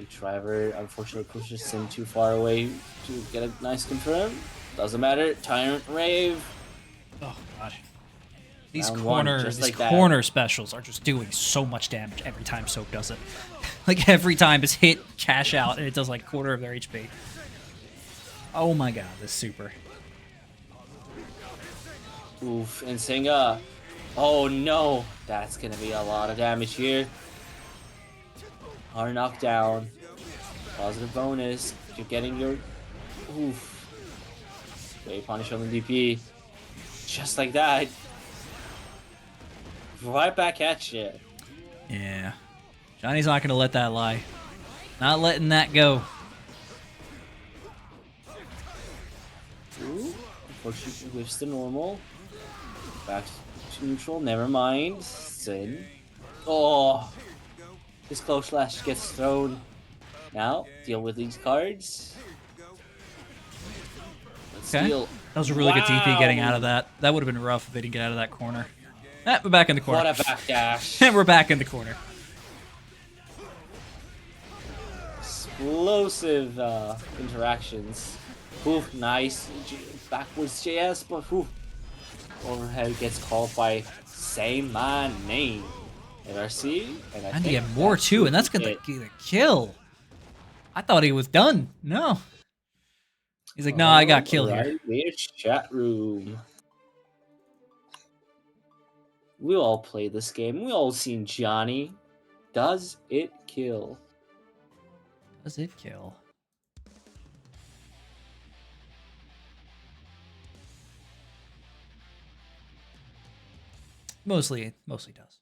Driver unfortunately pushes him too far away to get a nice confirm. Doesn't matter. Tyrant Rave. Oh god. These Round corner specials are just doing so much damage every time Soap does it. Like every time it's hit, cash out, and it does like quarter of their HP. Oh my god, this super. Oof, and Singa. Oh no, that's gonna be a lot of damage here. Hard knockdown. Positive bonus. You're getting your... Oof. Great punish on the DP. Just like that. Right back at you. Yeah. Johnny's not going to let that lie. Not letting that go. Ooh. Unfortunately, whiffs the normal. Back to neutral. Never mind. Sin. Oh. This close slash gets thrown. Now, deal with these cards. Let's deal. That was a really good TP getting out of that. That would have been rough if they didn't get out of that corner. We're back in the corner. What a backdash. And we're back in the corner. Explosive interactions. Ooh, nice. Backwards JS, but ooh. Overhead gets called by same man name. NRC, and he had more too, and that's gonna be the kill. I thought he was done. No. He's like, no, I got killed here. Chat room. We all play this game. We all seen Johnny. Does it kill? Does it kill? Mostly does.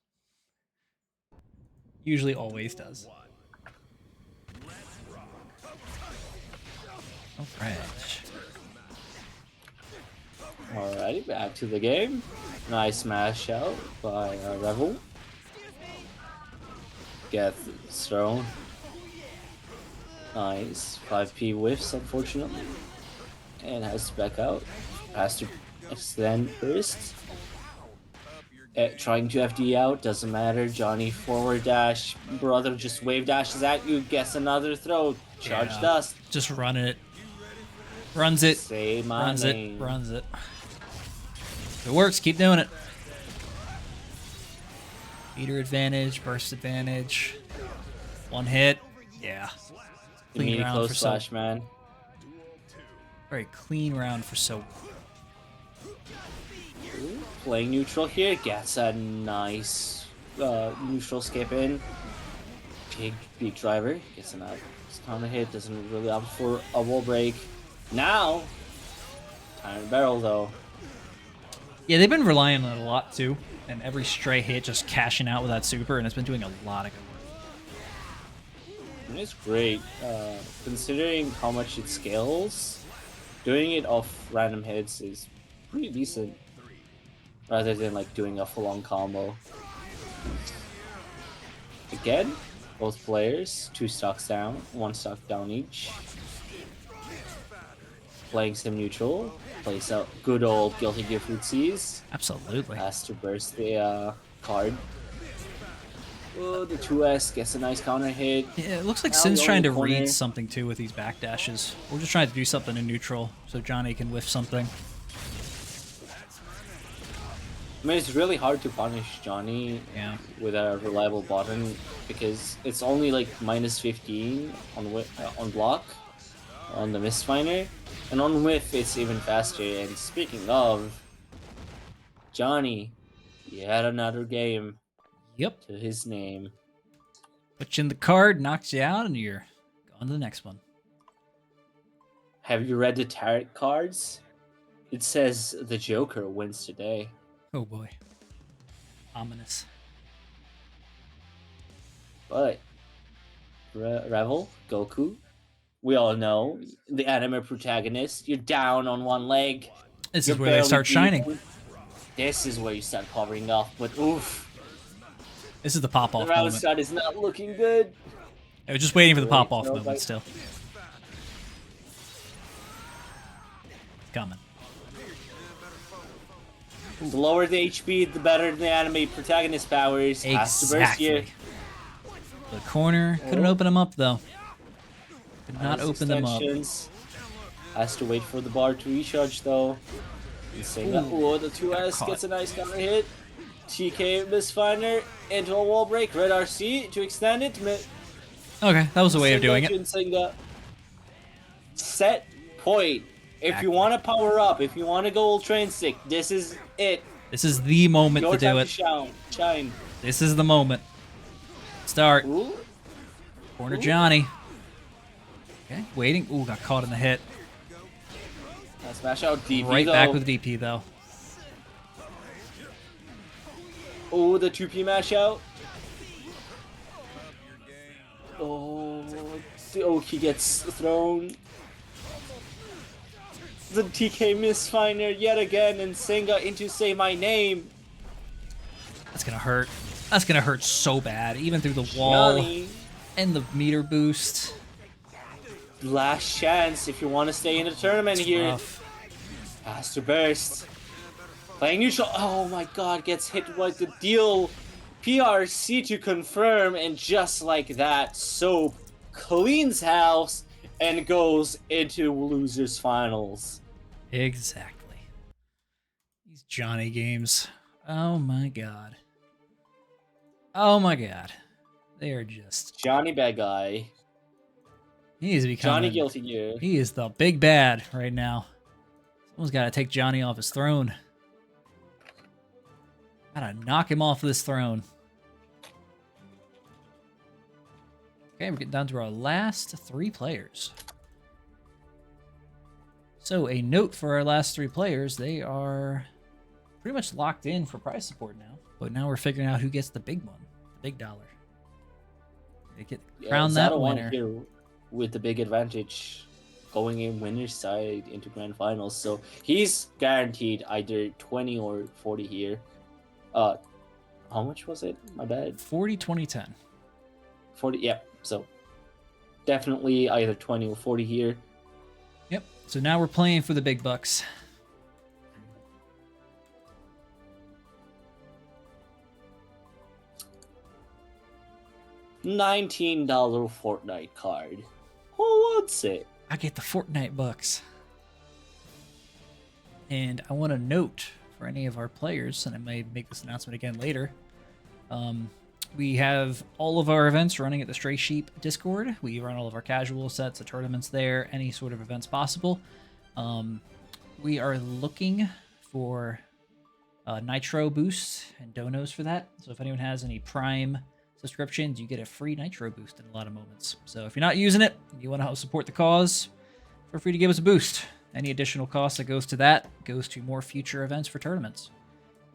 Usually always does. Alright. Alrighty, back to the game. Nice smash out by Revel. gets thrown. Nice. 5p whiffs, unfortunately. And has to back out. Has to extend burst. Trying to FD out, doesn't matter. Johnny forward dash. Brother just wave dashes at you, gets another throw. Charge dust. Just run it. Runs it. Say my runs name. it. Runs it. If it works, keep doing it. Meter advantage, burst advantage. One hit. Yeah. Clean round close for slash, Soap. man. Very clean round for Soap. Playing neutral here, gets a nice neutral skip in. Big driver, gets an out. Counter hit, doesn't really opt for a wall break. Now, time to barrel though. Yeah, they've been relying on it a lot too. And every stray hit just cashing out with that super, and it's been doing a lot of good work. And it's great, considering how much it scales. Doing it off random hits is pretty decent. Rather than like doing a full-on combo. Again, both players, 2 stocks down, 1 stock down each. Playing some neutral, plays out good old Guilty Gear Footsies. Absolutely. Has to burst the card. Oh, the 2S gets a nice counter hit. Yeah, it looks like Now Sin's the trying to only corner. read something too with these backdashes. We're just trying to do something in neutral so Johnny can whiff something. I mean, it's really hard to punish Johnny with a reliable button because it's only like minus 15 on block on the Mistfinder, and on whiff it's even faster. And speaking of Johnny, he had another game Yep. to his name. Put you in the card, knocks you out, and you're on to the next one. Have you read the tarot cards? It says the Joker wins today. Oh boy. Ominous. But Revel, Goku, we all know the anime protagonist. You're down on one leg. This You're is where they start barely shining. beaten. This is where you start covering up. But oof, This is the pop-off the round moment. start is not looking good. I was just waiting for the pop-off no, moment like- still. It's coming. The lower the HP, the better the anime protagonist powers. Has to burst here. Exactly. The corner couldn't open them up though. Could not Has open them up. extensions. Has to wait for the bar to recharge though. Oh, the 2S caught. gets a nice counter hit. TK Mistfinder into a wall break. Red RC to extend it. Okay, that was a way of doing it. Singa. Set point. If Exactly. you want to power up, if you want to go Ultra Instinct, this is it. This is the moment Your to do time it. to shine. This is the moment. Start. Ooh. Corner Johnny. Okay, waiting. Ooh, got caught in the hit. Smash out DP Right though. back with DP though. Oh, the 2P mash out. Oh, he gets thrown. The TK Mistfinder yet again, and Senga into Say My Name. That's gonna hurt. That's gonna hurt so bad, even through the wall Johnny, and the meter boost. last chance if you want to stay in the tournament It's here. rough. Has to burst. Playing neutral. Oh my god, gets hit with the deal. PRC to confirm, and just like that, Soap cleans house and goes into losers finals. Exactly. These Johnny games. Oh my god. Oh my god. They are just. Johnny bad guy. He is becoming. Johnny Guilty Gear. He is the big bad right now. Someone's got to take Johnny off his throne. Gotta knock him off this throne. Okay, we're getting down to our last 3 players. So, a note for our last 3 players. They are pretty much locked in for prize support now. But now we're figuring out who gets the big one. The big dollar. They get crown that Zato winner. here with the big advantage going in winner's side into grand finals. So he's guaranteed either 20 or 40 here. How much was it? My bad. 40, 20, 10. 40. Yeah. So definitely either 20 or 40 here. Yep. So now we're playing for the big bucks. $19 Fortnite card. Who wants it? I get the Fortnite bucks. And I want to note for any of our players, and I may make this announcement again later, we have all of our events running at the Stray Sheep Discord. We run all of our casual sets, the tournaments there, any sort of events possible. We are looking for Nitro boosts and donos for that. So if anyone has any Prime subscriptions, you get a free Nitro boost in a lot of moments. So if you're not using it, you want to help support the cause, feel free to give us a boost. Any additional cost that goes to that goes to more future events for tournaments.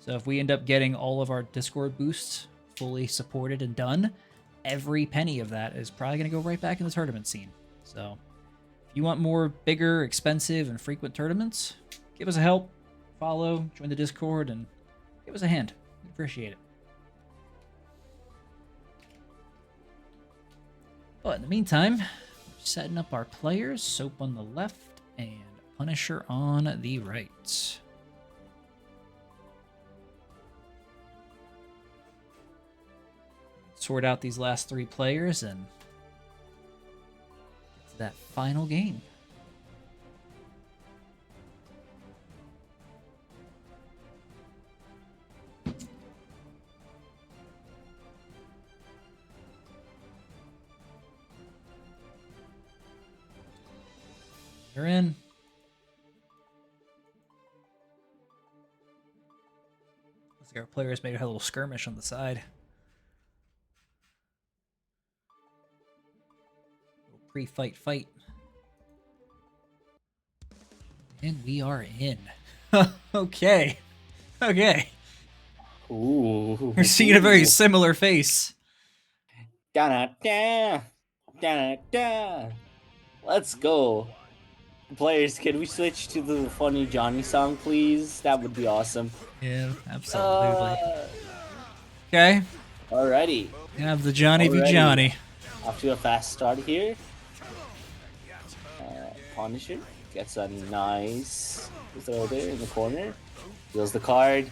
So if we end up getting all of our Discord boosts fully supported and done, every penny of that is probably going to go right back in the tournament scene. So if you want more bigger, expensive, and frequent tournaments, give us a help, follow, join the Discord, and give us a hand. We appreciate it. But in the meantime, we're setting up our players. Soap on the left and Punisher on the right. Sort out these last three players and get to that final game. They're in. Looks like our players made a little skirmish on the side. Little pre-fight fight. And we are in. Okay. Okay. Ooh. We're seeing a very similar face. Da-da-da. Da-da-da. Let's go. Players, can we switch to the funny Johnny song, please? That would be awesome. Yeah, absolutely. Okay. Alrighty. We have the Johnny v. Johnny. Off to a fast start here. Punisher gets a nice throw there in the corner. Deals the card.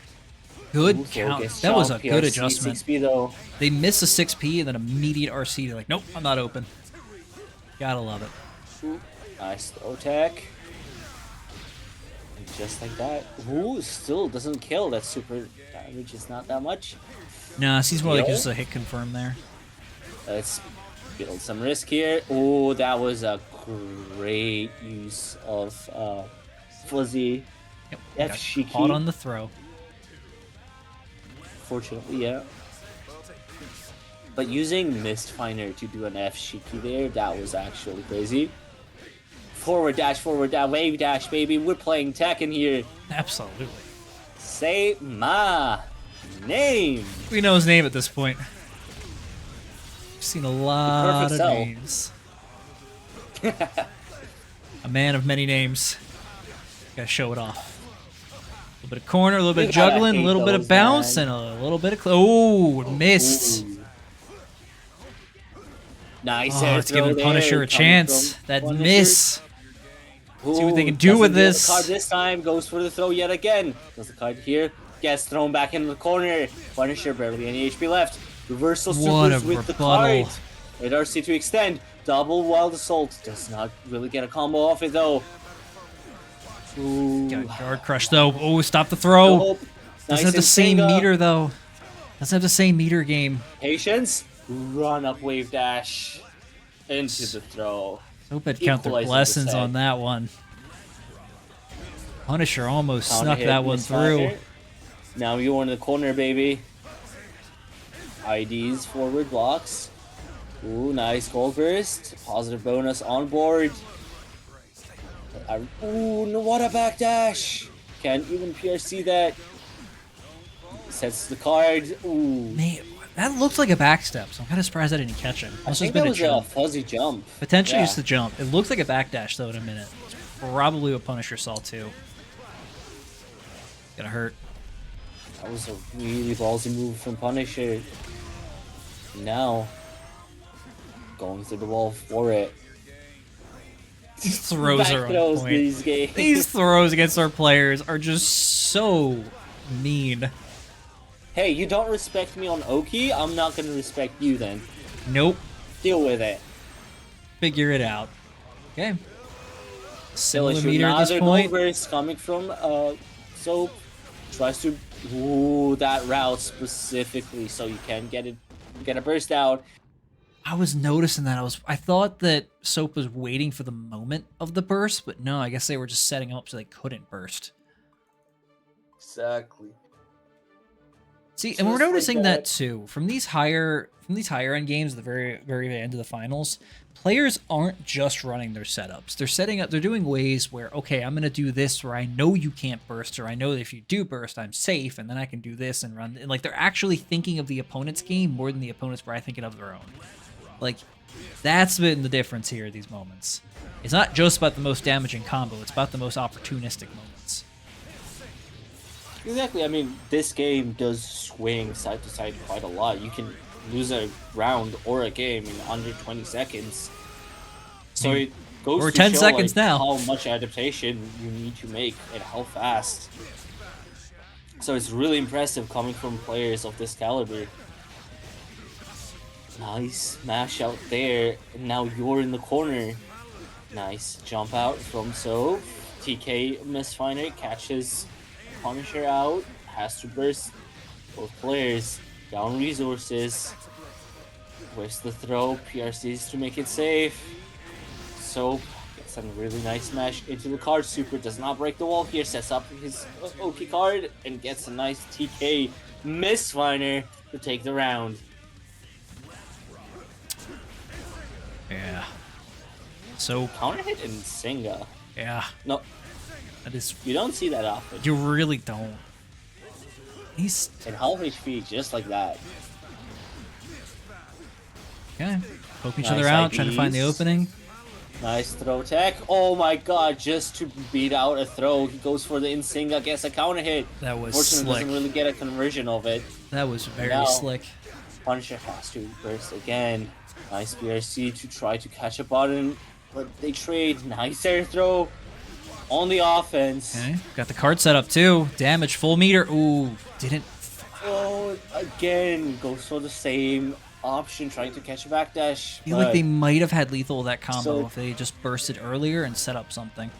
Good count. That was a good adjustment. 6P though. They miss a 6P and then immediate RC. They're like, nope, I'm not open. Gotta love it. Ooh, nice throw tech. And just like that. Ooh, still doesn't kill. That super damage is not that much. Nah, he's more like just a hit confirm there. Let's build some risk here. Oh, that was a great use of fuzzy Yep, F-Shiki. Caught on the throw. Fortunately, yeah. But using Mistfinder to do an F-Shiki there, that was actually crazy. Forward dash, wave dash, baby. We're playing Tekken here. Absolutely. Say my name. We know his name at this point. We've seen a lot of names. A man of many names. Gotta show it off. A little bit of corner, a little bit of juggling, a little bit of bounce, and a little bit of... Oh, missed. Ooh. Nice. Oh, it's giving Punisher a chance. That Punisher. miss. Ooh, See what they can do with this. The card this time goes for the throw yet again. Does the card here. Gets thrown back into the corner. Punisher barely any HP left. Reversal supers with the card. With RC to extend. Double wild assault. Does not really get a combo off it though. Ooh. Got guard crush though. Oh, stop the throw. Nope. Doesn't have the same meter though. Doesn't have the same meter game. Patience. Run up wave dash into the throw. Hope I'd count their blessings on that one. Punisher almost snuck that one through. Now you're in the corner, baby. IDs, forward blocks. Ooh, nice gold burst. Positive bonus on board. Ooh, no, what a backdash. Can't even PRC that. Sets the card. Ooh. Man, that looked like a backstep, so I'm kind of surprised I didn't catch him. I think that was a fuzzy jump. Potentially just the jump. It looks like a backdash, though, in a minute. It's probably what Punisher saw, too. Gonna hurt. That was a really ballsy move from Punisher. Now, going through the wall for it. These throws Back are on throws point. these games. These throws against our players are just so mean. Hey, you don't respect me on Oki? I'm not gonna respect you then. Nope. Deal with it. Figure it out. Okay. Similar Delicious. meter at this Another point. goal burst coming from Soap. Tries to that route specifically so you can get a burst out. I was noticing that. I thought that Soap was waiting for the moment of the burst, but no, I guess they were just setting up so they couldn't burst. Exactly. See, Just and we're like noticing that. that too. From these higher end games, at the very end of the finals, players aren't just running their setups. They're doing ways where, okay, I'm gonna do this where I know you can't burst, or I know that if you do burst, I'm safe, and then I can do this and run. And like they're actually thinking of the opponent's game more than the opponent's probably thinking of their own. Like that's been the difference here at these moments. It's not just about the most damaging combo, it's about the most opportunistic moments. Exactly. I mean, this game does swing side to side quite a lot. You can lose a round or a game in under 20 seconds. So it goes We're to 10 show, seconds like, now. how much adaptation you need to make and how fast. So it's really impressive coming from players of this caliber. Nice mash out there. And now you're in the corner. Nice jump out from Soap. TK Mistfinder catches Punisher out. Has to burst both players. Down resources. Where's the throw? PRCs to make it safe. Soap gets a really nice smash into the card. Super does not break the wall here. Sets up his Oki card and gets a nice TK Mistfinder to take the round. Yeah. So Counter hit and Singa. yeah, No, that is. you don't see that often. You really don't. He's And half HP just like that. okay. Poke each Nice other out, trying to find the IDs. opening. Nice throw tech. Oh my god, just to beat out a throw, he goes for the Insinga, gets a counter hit. That was Fortunately, slick. doesn't really get a conversion of it. That was very Now- slick. Punisher has to burst again. Nice BRC to try to catch a button, but they trade. Nice air throw on the offense. Okay, got the card set up too. Damage full meter. Ooh, didn't. Oh, again, goes for the same option, trying to catch a backdash. I feel like they but- might have had lethal with that combo So- if they just bursted earlier and set up something.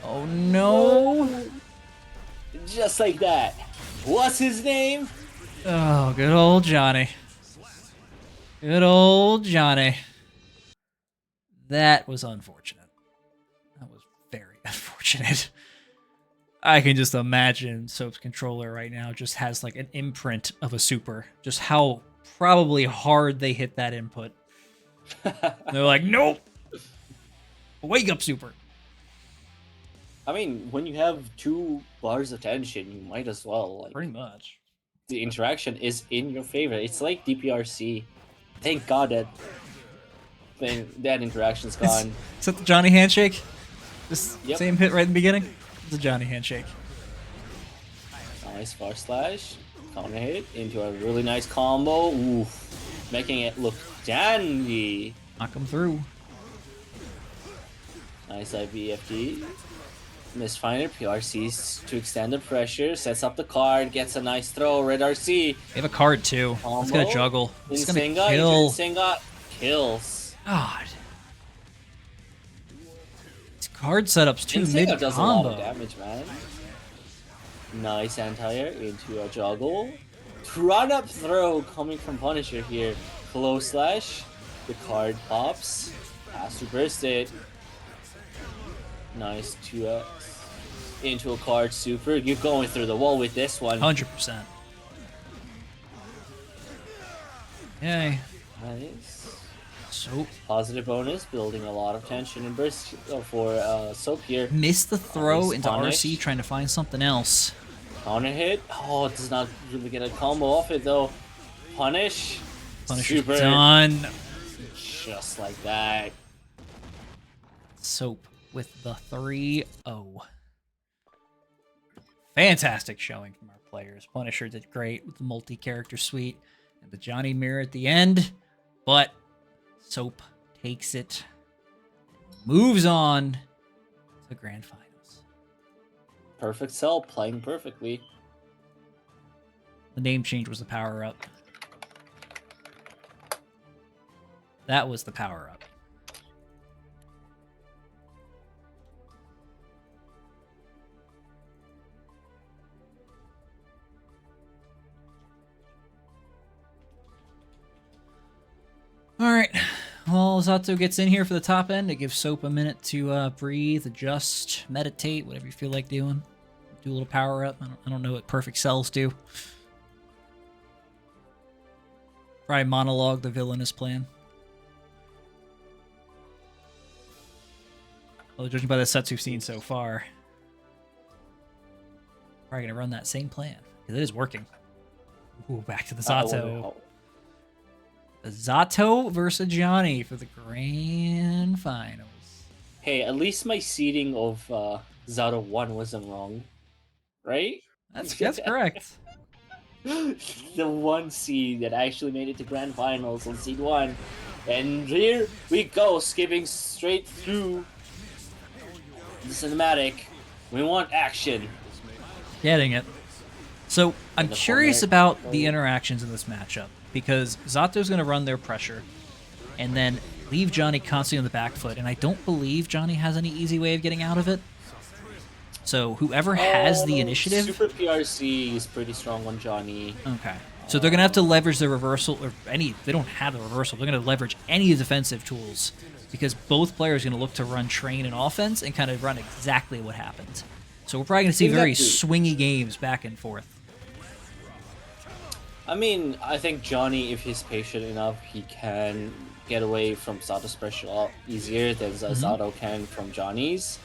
Oh no! Just like that. What's his name? Oh, good old Johnny. Good old Johnny. That was unfortunate. That was very unfortunate. I can just imagine Soap's controller right now just has like an imprint of a super. Just how probably hard they hit that input. They're like, nope. Wake up, super. I mean, when you have 2 bars of tension, you might as well. Like, Pretty much. the interaction is in your favor. It's like DPRC. Thank God that interaction's gone. Is that the Johnny handshake? This Yep. same hit right in the beginning? It's a Johnny handshake. Nice far slash. Counter hit into a really nice combo. Oof. Making it look dandy. Knock him through. Nice IBFD. Misfinder, PRCs to extend the pressure. Sets up the card. Gets a nice throw. Red RC. They have a card too. It's gonna Combo. juggle. It's gonna Insinga. kill. Insinga kills. God. This card setup's too Insinga mid does a lot of combo. damage, man. Nice anti-air into a juggle. Run up throw coming from Punisher here. Close slash. The card pops. Has to burst it. Nice 2x. Into a card super. You're going through the wall with this one. 100%. Yay. Nice. Soap Positive bonus, building a lot of tension and burst for Soap here. missed the throw Nice into punish. RC trying to find something else. Counter hit. Oh, it does not really get a combo off it though. Punish. Punisher's Super. done. Just like that. Soap with the 3-0. Fantastic showing from our players. Punisher did great with the multi-character suite and the Johnny mirror at the end, but Soap takes it, moves on to the grand finals. Perfect Cell playing perfectly. The name change was the power-up. That was the power-up. All right. Well, Zato gets in here for the top end. It gives Soap a minute to breathe, adjust, meditate, whatever you feel like doing. Do a little power up. I don't know what perfect cells do. Probably monologue the villainous plan. Well, judging by the sets we've seen so far, probably gonna run that same plan because it is working. Ooh, back to the Zato. Zato versus Johnny for the grand finals. Hey, at least my seeding of Zato 1 wasn't wrong, right? That's correct. The one seed that actually made it to grand finals on seed 1. And here we go, skipping straight through the cinematic. We want action. Getting it. So I'm curious about the interactions in this matchup, because Zato's going to run their pressure and then leave Johnny constantly on the back foot, and I don't believe Johnny has any easy way of getting out of it. So whoever has the initiative... Super PRC is pretty strong on Johnny. Okay. So they're going to have to leverage the reversal, or any... They don't have the reversal. They're going to leverage any defensive tools, because both players are going to look to run train and offense and kind of run exactly what happened. So we're probably going to see very swingy games back and forth. I mean, I think Johnny, if he's patient enough, he can get away from Zato's pressure a lot easier than Zato can from Johnny's.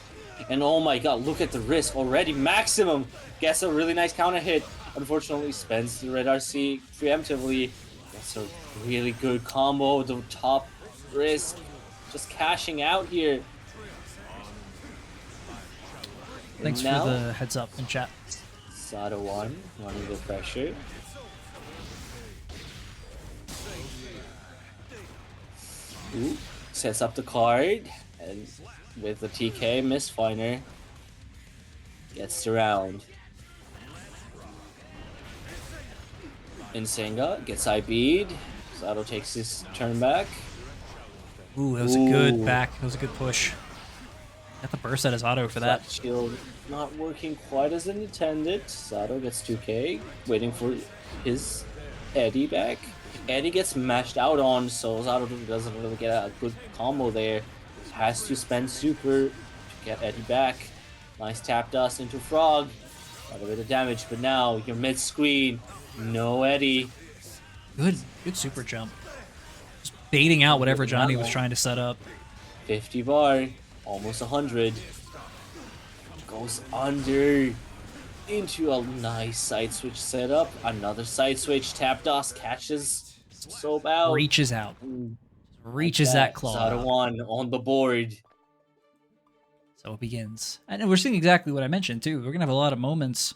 And oh my god, look at the risk already. Maximum gets a really nice counter hit. Unfortunately, spends the red RC preemptively. That's a really good combo. The top risk just cashing out here. Thanks for the heads up in chat. Zato 1 running the pressure. Ooh, sets up the card, and with the TK, Mistfinder gets the round. Insenga gets IB'd. Zato takes his turn back. Ooh, that was a good back. That was a good push. Got the burst at his auto for that. Shield not working quite as intended. Zato gets 2k, waiting for his Eddie back. Eddie gets mashed out on, so Zato doesn't really get a good combo there. Has to spend super to get Eddie back. Nice tap dust into Frog. Got a bit of damage, but now you're mid-screen. No Eddie. Good super jump. Just baiting out whatever Johnny was trying to set up. 50 bar, almost 100. Goes under into a nice side switch setup. Another side switch. Tap dust catches Soap out. Reaches out. Reaches that claw. Zato 1 on the board. So it begins. And we're seeing exactly what I mentioned too. We're going to have a lot of moments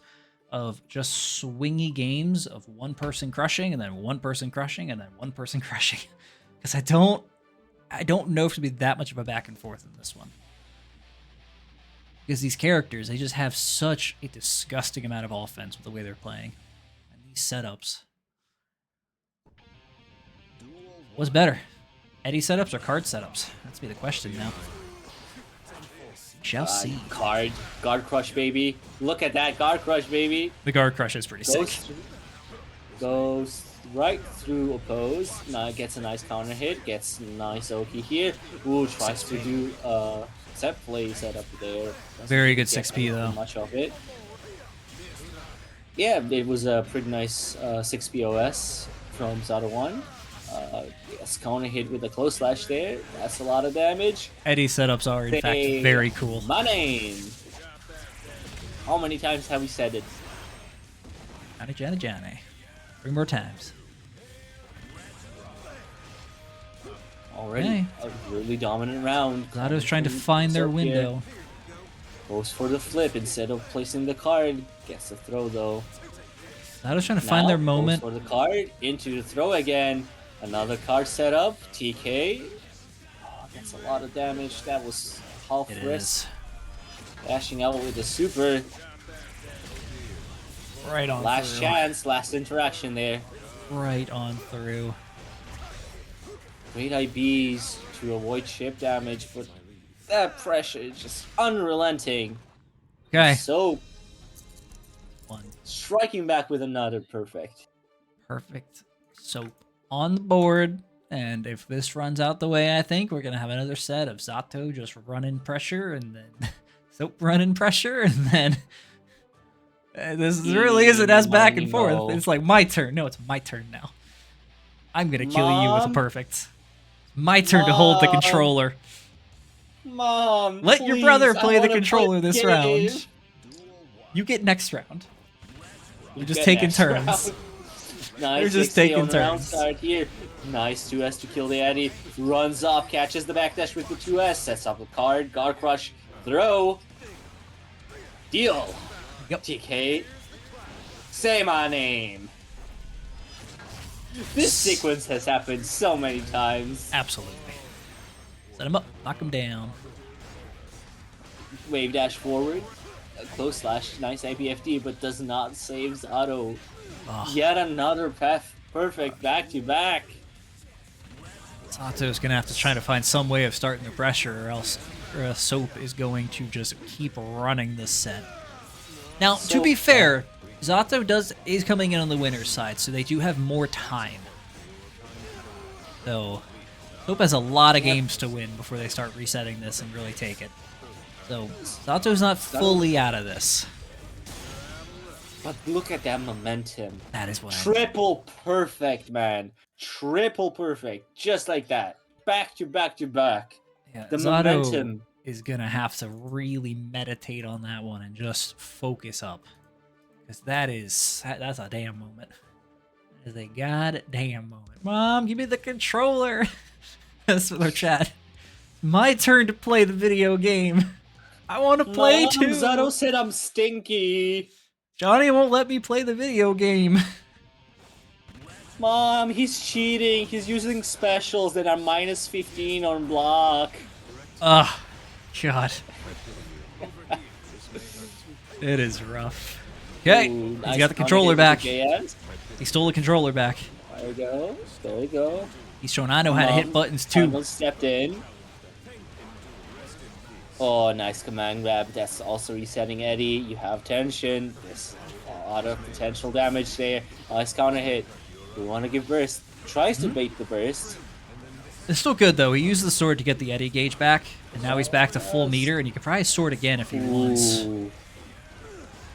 of just swingy games of one person crushing and then one person crushing and then one person crushing. Because I don't know if it'll be that much of a back and forth in this one. Because these characters, they just have such a disgusting amount of offense with the way they're playing. And these setups. What's better? Eddie setups or card setups? That's be the question now. Shall see. Guard crush, baby. Look at that guard crush, baby. The guard crush is pretty sick. Goes right through oppose. Now gets a nice counter hit. Gets nice Oki here. Ooh, tries to do set play setup there. Very good 6P though. Much of it. Yeah, it was a pretty nice 6P OS from Zato 1. Yes, counter hit with a close slash there. That's a lot of damage. Eddie setups are in fact very cool. My name. How many times have we said it? Johnny. 3 more times. Already a really dominant round. Zato's trying to find their window. Goes for the flip instead of placing the card. Gets the throw though. Zato's trying to find their moment. Goes for the card into the throw again. Another card setup. TK That's a lot of damage. That was half It risk. is. Dashing out with the super. Right on Last through. chance, last interaction there. Right on through. Great IBs to avoid chip damage, but that pressure is just unrelenting. Okay. So, One. striking back with another perfect. Perfect. Soap on the board. And if this runs out the way I think, we're going to have another set of Zato just running pressure and then Soap running pressure and then... this really isn't as back and forth. No. It's like my turn. No, it's my turn now. I'm going to kill you with a Mom? perfect. My turn to hold the Mom. controller. Mom, Let your brother please, I play the wanna controller play this the round. game. You get next round. We're just Get taking next turns. round. Nice. We're just 60 taking on the round turns. start here. Nice 2S to kill the Eddie. Runs up, catches the backdash with the 2S, sets up a card, guard crush, throw. Deal. Yep. TK. Say my name. This sequence has happened so many times. Absolutely. Set him up. Knock him down. Wave dash forward. A close slash. Nice IPFD, but does not save Zato. Oh, Yet another path. Perfect. Back to back. Sato's going to have to try to find some way of starting the pressure or else Soap is going to just keep running this set. Now, to So be fair, Zato is coming in on the winner's side, so they do have more time. So, Soap has a lot of games to win before they start resetting this and really take it. So, Zato's not fully out of this. But look at that momentum. That is what Triple perfect, man. Triple perfect. Just like that. Back to back to back. Yeah, The Zato momentum. is going to have to really meditate on that one and just focus up. Because that's a damn moment. That is a goddamn moment. Mom, give me the controller. That's what our chat. My turn to play the video game. I want to play Mom, too. Zato said I'm stinky. Johnny won't let me play the video game. Mom, he's cheating. He's using specials that are minus 15 on block. Ugh. God. It is rough. Okay, Ooh, he's nice got the controller back. JS. He stole the controller back. There we go. There we go. He's shown I know how to hit buttons too. Arnold stepped in. Oh, nice command grab. That's also resetting Eddie. You have tension. There's a lot of potential damage there. Nice counter hit. We want to give burst. Tries to bait the burst. It's still good though. He used the sword to get the Eddie gauge back, and now he's back to full meter, and he could probably sword again if he wants. Ooh.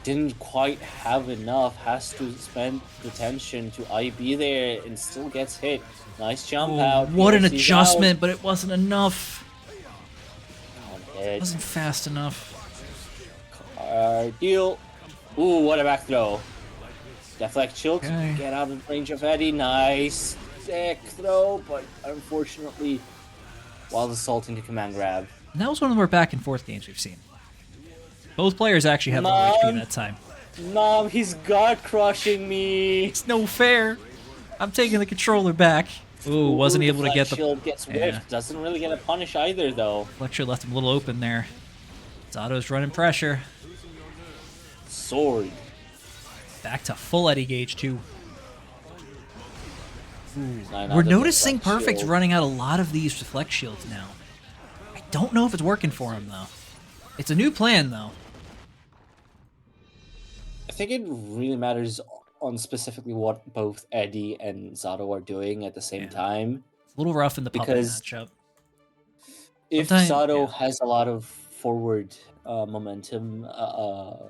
Didn't quite have enough. Has to spend the tension to IB there and still gets hit. Nice jump out. What an PLC's adjustment, but it wasn't enough. out. It wasn't fast enough. Deal. Ooh, what a back throw. Deflect shield. Okay. Get out of range of Eddie. Nice. Sick throw, but unfortunately, while assaulting the command grab. And that was one of the more back and forth games we've seen. Both players actually had low HP that time. Mom, he's guard crushing me. It's no fair. I'm taking the controller back. Ooh, wasn't able to get Deflect the... shield gets whiffed. Doesn't really get a punish either, though. Lecture left him a little open there. Zato's running pressure. Sword. Back to full Eddie gauge too. Nine We're out of noticing deflect Perfect's shield. running out a lot of these deflect shields now. I don't know if it's working for him though. It's a new plan though. I think it really matters on specifically what both Eddie and Zato are doing at the same time. It's a little rough in the puppet Because matchup. If Sometimes- Zato yeah. has a lot of forward momentum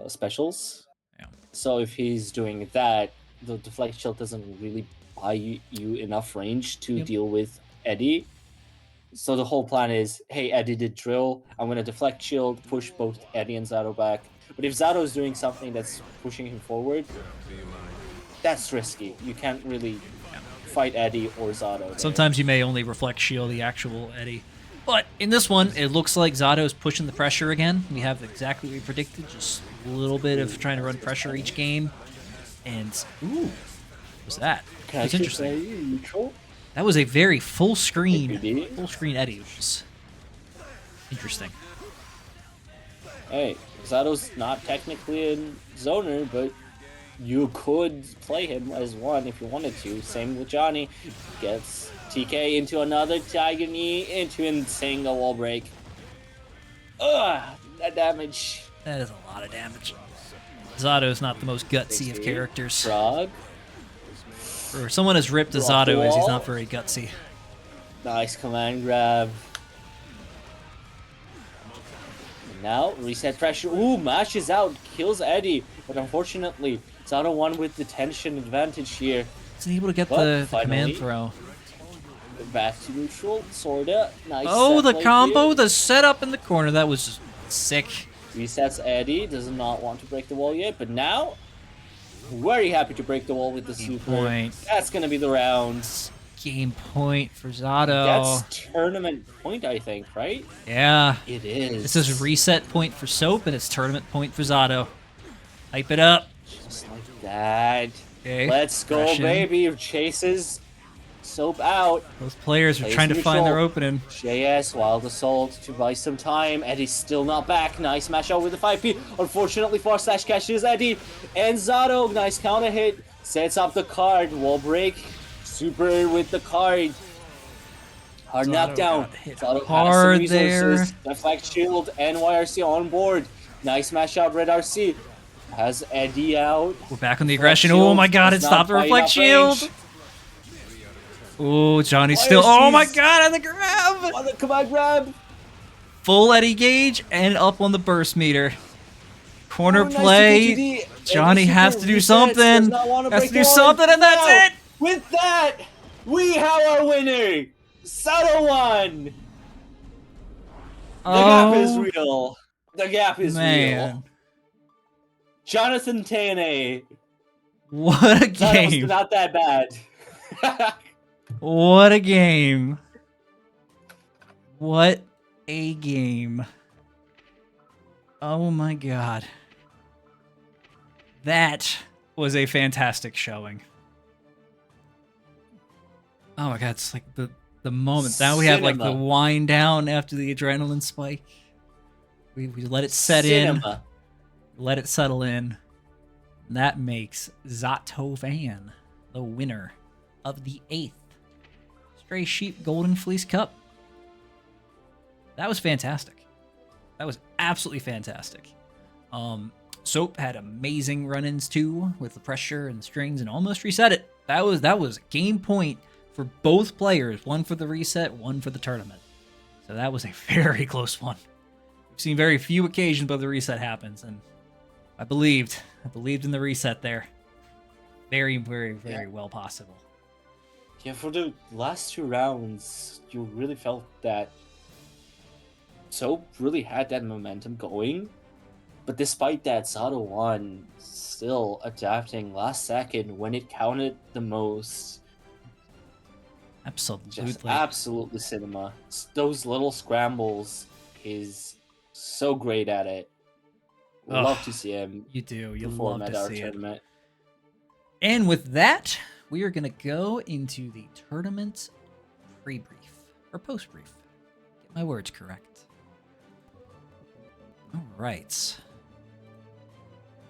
specials, Yeah. so if he's doing that, the deflect shield doesn't really buy you enough range to Yep. deal with Eddie. So the whole plan is, hey, Eddie did drill. I'm gonna deflect shield, push both Eddie and Zato back. But if Zato is doing something that's pushing him forward, that's risky. You can't really fight Eddie or Zato. there. Sometimes you may only reflect shield the actual Eddie. But in this one, it looks like Zato's pushing the pressure again. We have exactly what we predicted, just a little bit of trying to run pressure each game. And, ooh, what was that? Can That's I just interesting. say neutral? That was a very full screen APD? Eddie, which is Interesting. Hey, Zato's not technically a zoner, but you could play him as one if you wanted to. Same with Johnny. Gets TK into another Tiger Knee into insane wall break. Ugh, that damage. That is a lot of damage. Zato's not the most gutsy of characters. Frog. For someone as ripped as Zato is, he's not very gutsy. Nice command grab. And now, reset pressure. Ooh, mashes out. Kills Eddie. But unfortunately, Zato won with the tension advantage here. He's able to get the command throw. Back to neutral, sorta. Nice. Oh, the combo, here. the setup in the corner. That was just sick. Resets Eddie. Does not want to break the wall yet, but now, very happy to break the wall with the super. Point. That's gonna be the round. Game point for Zato. That's tournament point, I think, right? Yeah. It is. This is reset point for Soap, and it's tournament point for Zato. Hype it up. Just like that. Okay. Let's go, Pressure. baby. Chases Soap out. Both players are Plays trying to find their neutral. opening. JS, Wild Assault to buy some time. Eddie's still not back. Nice mash out with the 5P. Unfortunately, far slash catches Eddie. And Zato, nice counter hit. Sets up the card. Wall break. Super with the card. Hard Zato knockdown. got hit Zato hard has some resources. there. Deflect shield. NYRC on board. Nice mash out. Red RC. Has Eddie out. We're back on the Reflect aggression. shield Oh my god, it does not stopped the fight reflect enough shield. range. Oh, Johnny's Why still. is Oh my these- god, and the grab. On the command grab. Full Eddie gauge and up on the burst meter. Corner Oh, nice play. TKGD. Johnny Eddie has super to do resets, something. does not wanna Has break to do the wall. something, and that's Now, it. With that, we have our winner. Zato won. The gap is Oh, real. The gap is real. man. Jonathan Tane. What a That was game. not that bad. What a game. What a game. Oh my god. That was a fantastic showing. Oh my god, it's like the moment. Now we have like the Cinema. wind down after the adrenaline spike. We let it set in. Cinema. Let it settle in. That makes Zato Van the winner of the 8th Stray Sheep Golden Fleece Cup. That was fantastic. That was absolutely fantastic. Soap had amazing run-ins too, with the pressure and the strings, and almost reset it. That was a game point for both players. One for the reset, one for the tournament. So that was a very close one. We've seen very few occasions where the reset happens, and I believed in the reset there. Very, very, very well possible. Yeah, for the last 2 rounds, you really felt that Soap really had that momentum going. But despite that, Zato won, still adapting last second when it counted the most. Absolutely. Just absolutely cinema. Those little scrambles, is so great at it. Ugh, Love to see him You do. You perform love at to our see it. tournament. And with that, we are going to go into the tournament pre-brief, or post-brief. Get my words correct. All right.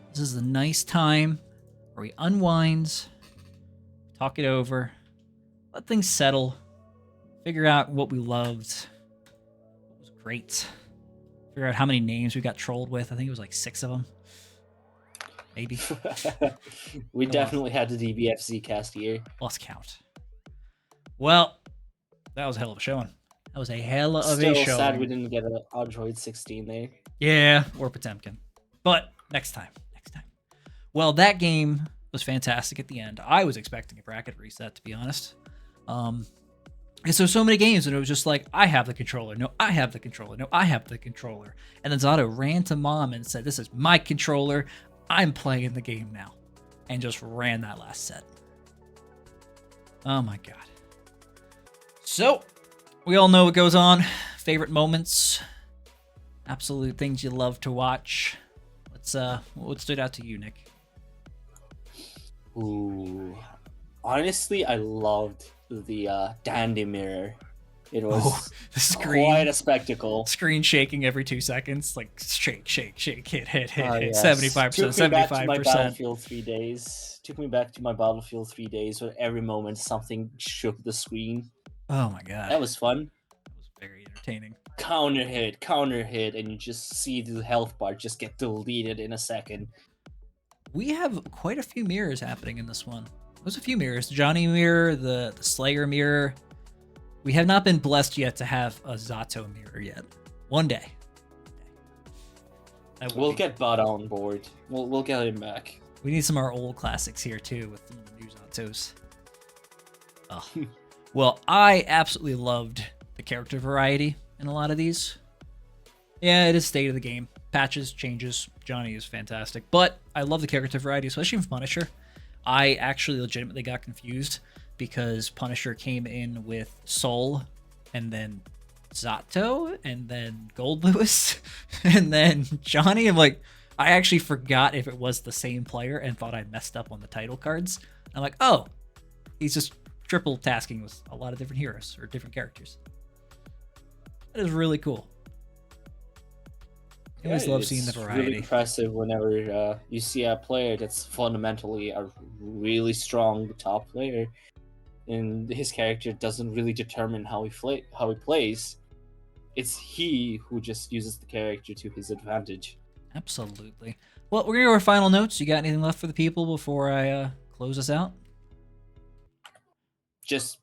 This is a nice time where we unwind, talk it over, let things settle, figure out what we loved, what was great, figure out how many names we got trolled with. I think it was like 6 of them. Maybe. We Go on. definitely had the DBFZ cast here. Lost count. Well, that was a hell of a showing. That was a hell of Still a showing. sad we didn't get an Android 16 there. Yeah, or Potemkin. But next time. Well, that game was fantastic at the end. I was expecting a bracket reset, to be honest. Because there's so many games, and it was just like, I have the controller. No, I have the controller. No, I have the controller. And then Zato ran to Mom and said, this is my controller. I'm playing the game now. And just ran that last set. Oh my god. So, we all know what goes on. Favorite moments. Absolute things you love to watch. What stood out to you, Nick? Ooh. Honestly, I loved the Dandy Mirror It was the screen, quite a spectacle. Screen shaking every 2 seconds, like shake, shake, shake, hit, Yes. 75%, Took me back to my 75%. Battlefield 3 days. Took me back to my Battlefield 3 days where every moment something shook the screen. Oh my god. That was fun. That was very entertaining. Counter hit, and you just see the health bar just get deleted in a second. We have quite a few mirrors happening in this one. There's a few mirrors. Johnny mirror, the Slayer mirror. We have not been blessed yet to have a Zato mirror yet. One day. We'll get Bada on board. We'll get him back. We need some of our old classics here too with some of the new Zatos. Oh. Well, I absolutely loved the character variety in a lot of these. Yeah, it is state of the game. Patches, changes. Johnny is fantastic. But I love the character variety, especially from Punisher. I actually legitimately got confused because Punisher came in with Soul and then Zato and then Gold Lewis and then Johnny. I'm like, I actually forgot if it was the same player and thought I messed up on the title cards. I'm like, oh, he's just triple tasking with a lot of different heroes or different characters. That is really cool. I always love seeing the variety. It's really impressive whenever you see a player that's fundamentally a really strong top player, and his character doesn't really determine how he plays. It's he who just uses the character to his advantage. Absolutely. Well, we're gonna go our final notes. You got anything left for the people before I close us out? Just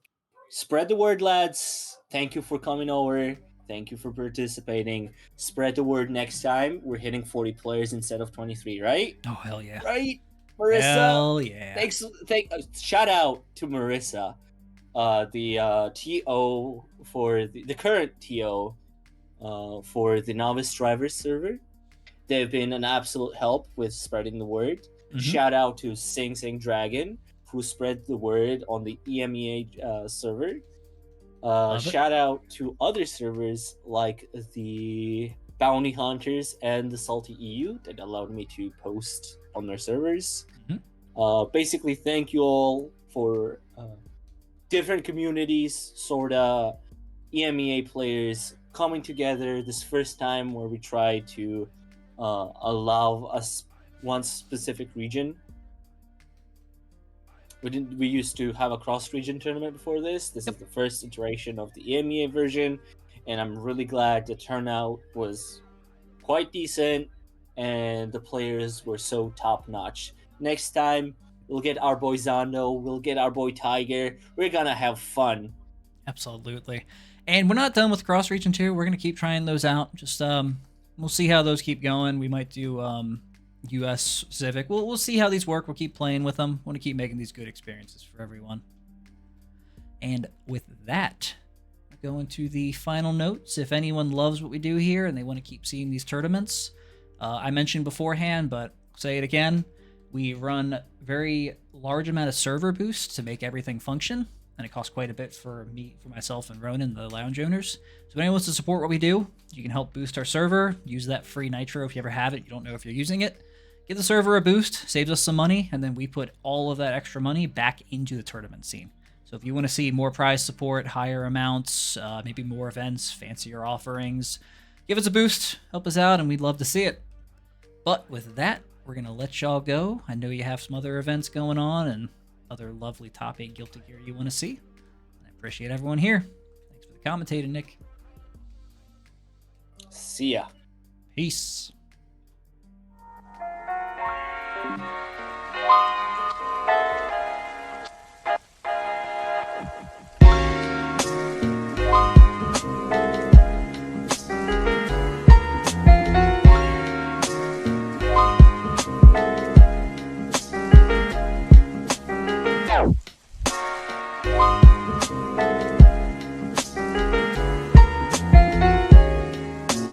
spread the word, lads. Thank you for coming over. Thank you for participating. Spread the word next time. We're hitting 40 players instead of 23, right? Oh, hell yeah. Right, Marissa? Hell yeah. Shout out to Marissa, the TO for the current TO for the Novice Drivers server. They've been an absolute help with spreading the word. Mm-hmm. Shout out to Sing Sing Dragon, who spread the word on the EMEA server. Shout out to other servers like the Bounty Hunters and the Salty EU that allowed me to post on their servers. Mm-hmm. Basically, thank you all for different communities, sorta EMEA players coming together this first time where we try to allow us one specific region. We used to have a cross-region tournament before this. This is the first iteration of the EMEA version, and I'm really glad the turnout was quite decent, and the players were so top-notch. Next time, we'll get our boy Zondo, we'll get our boy Tiger. We're gonna have fun. Absolutely. And we're not done with cross-region 2. We're gonna keep trying those out. Just we'll see how those keep going. We might do US Civic. We'll see how these work. We'll keep playing with them. Want to keep making these good experiences for everyone. And with that, we'll go into the final notes. If anyone loves what we do here and they want to keep seeing these tournaments, I mentioned beforehand, but I'll say it again. We run very large amount of server boosts to make everything function, and it costs quite a bit for myself and Ronan, the lounge owners. So if anyone wants to support what we do, you can help boost our server. Use that free nitro if you ever have it. You don't know if you're using it. Give the server a boost, saves us some money, and then we put all of that extra money back into the tournament scene. So if you want to see more prize support, higher amounts, maybe more events, fancier offerings, give us a boost, help us out, and we'd love to see it. But with that, we're going to let y'all go. I know you have some other events going on and other lovely top 8 Guilty Gear you want to see. And I appreciate everyone here. Thanks for the commentating, Nick. See ya. Peace.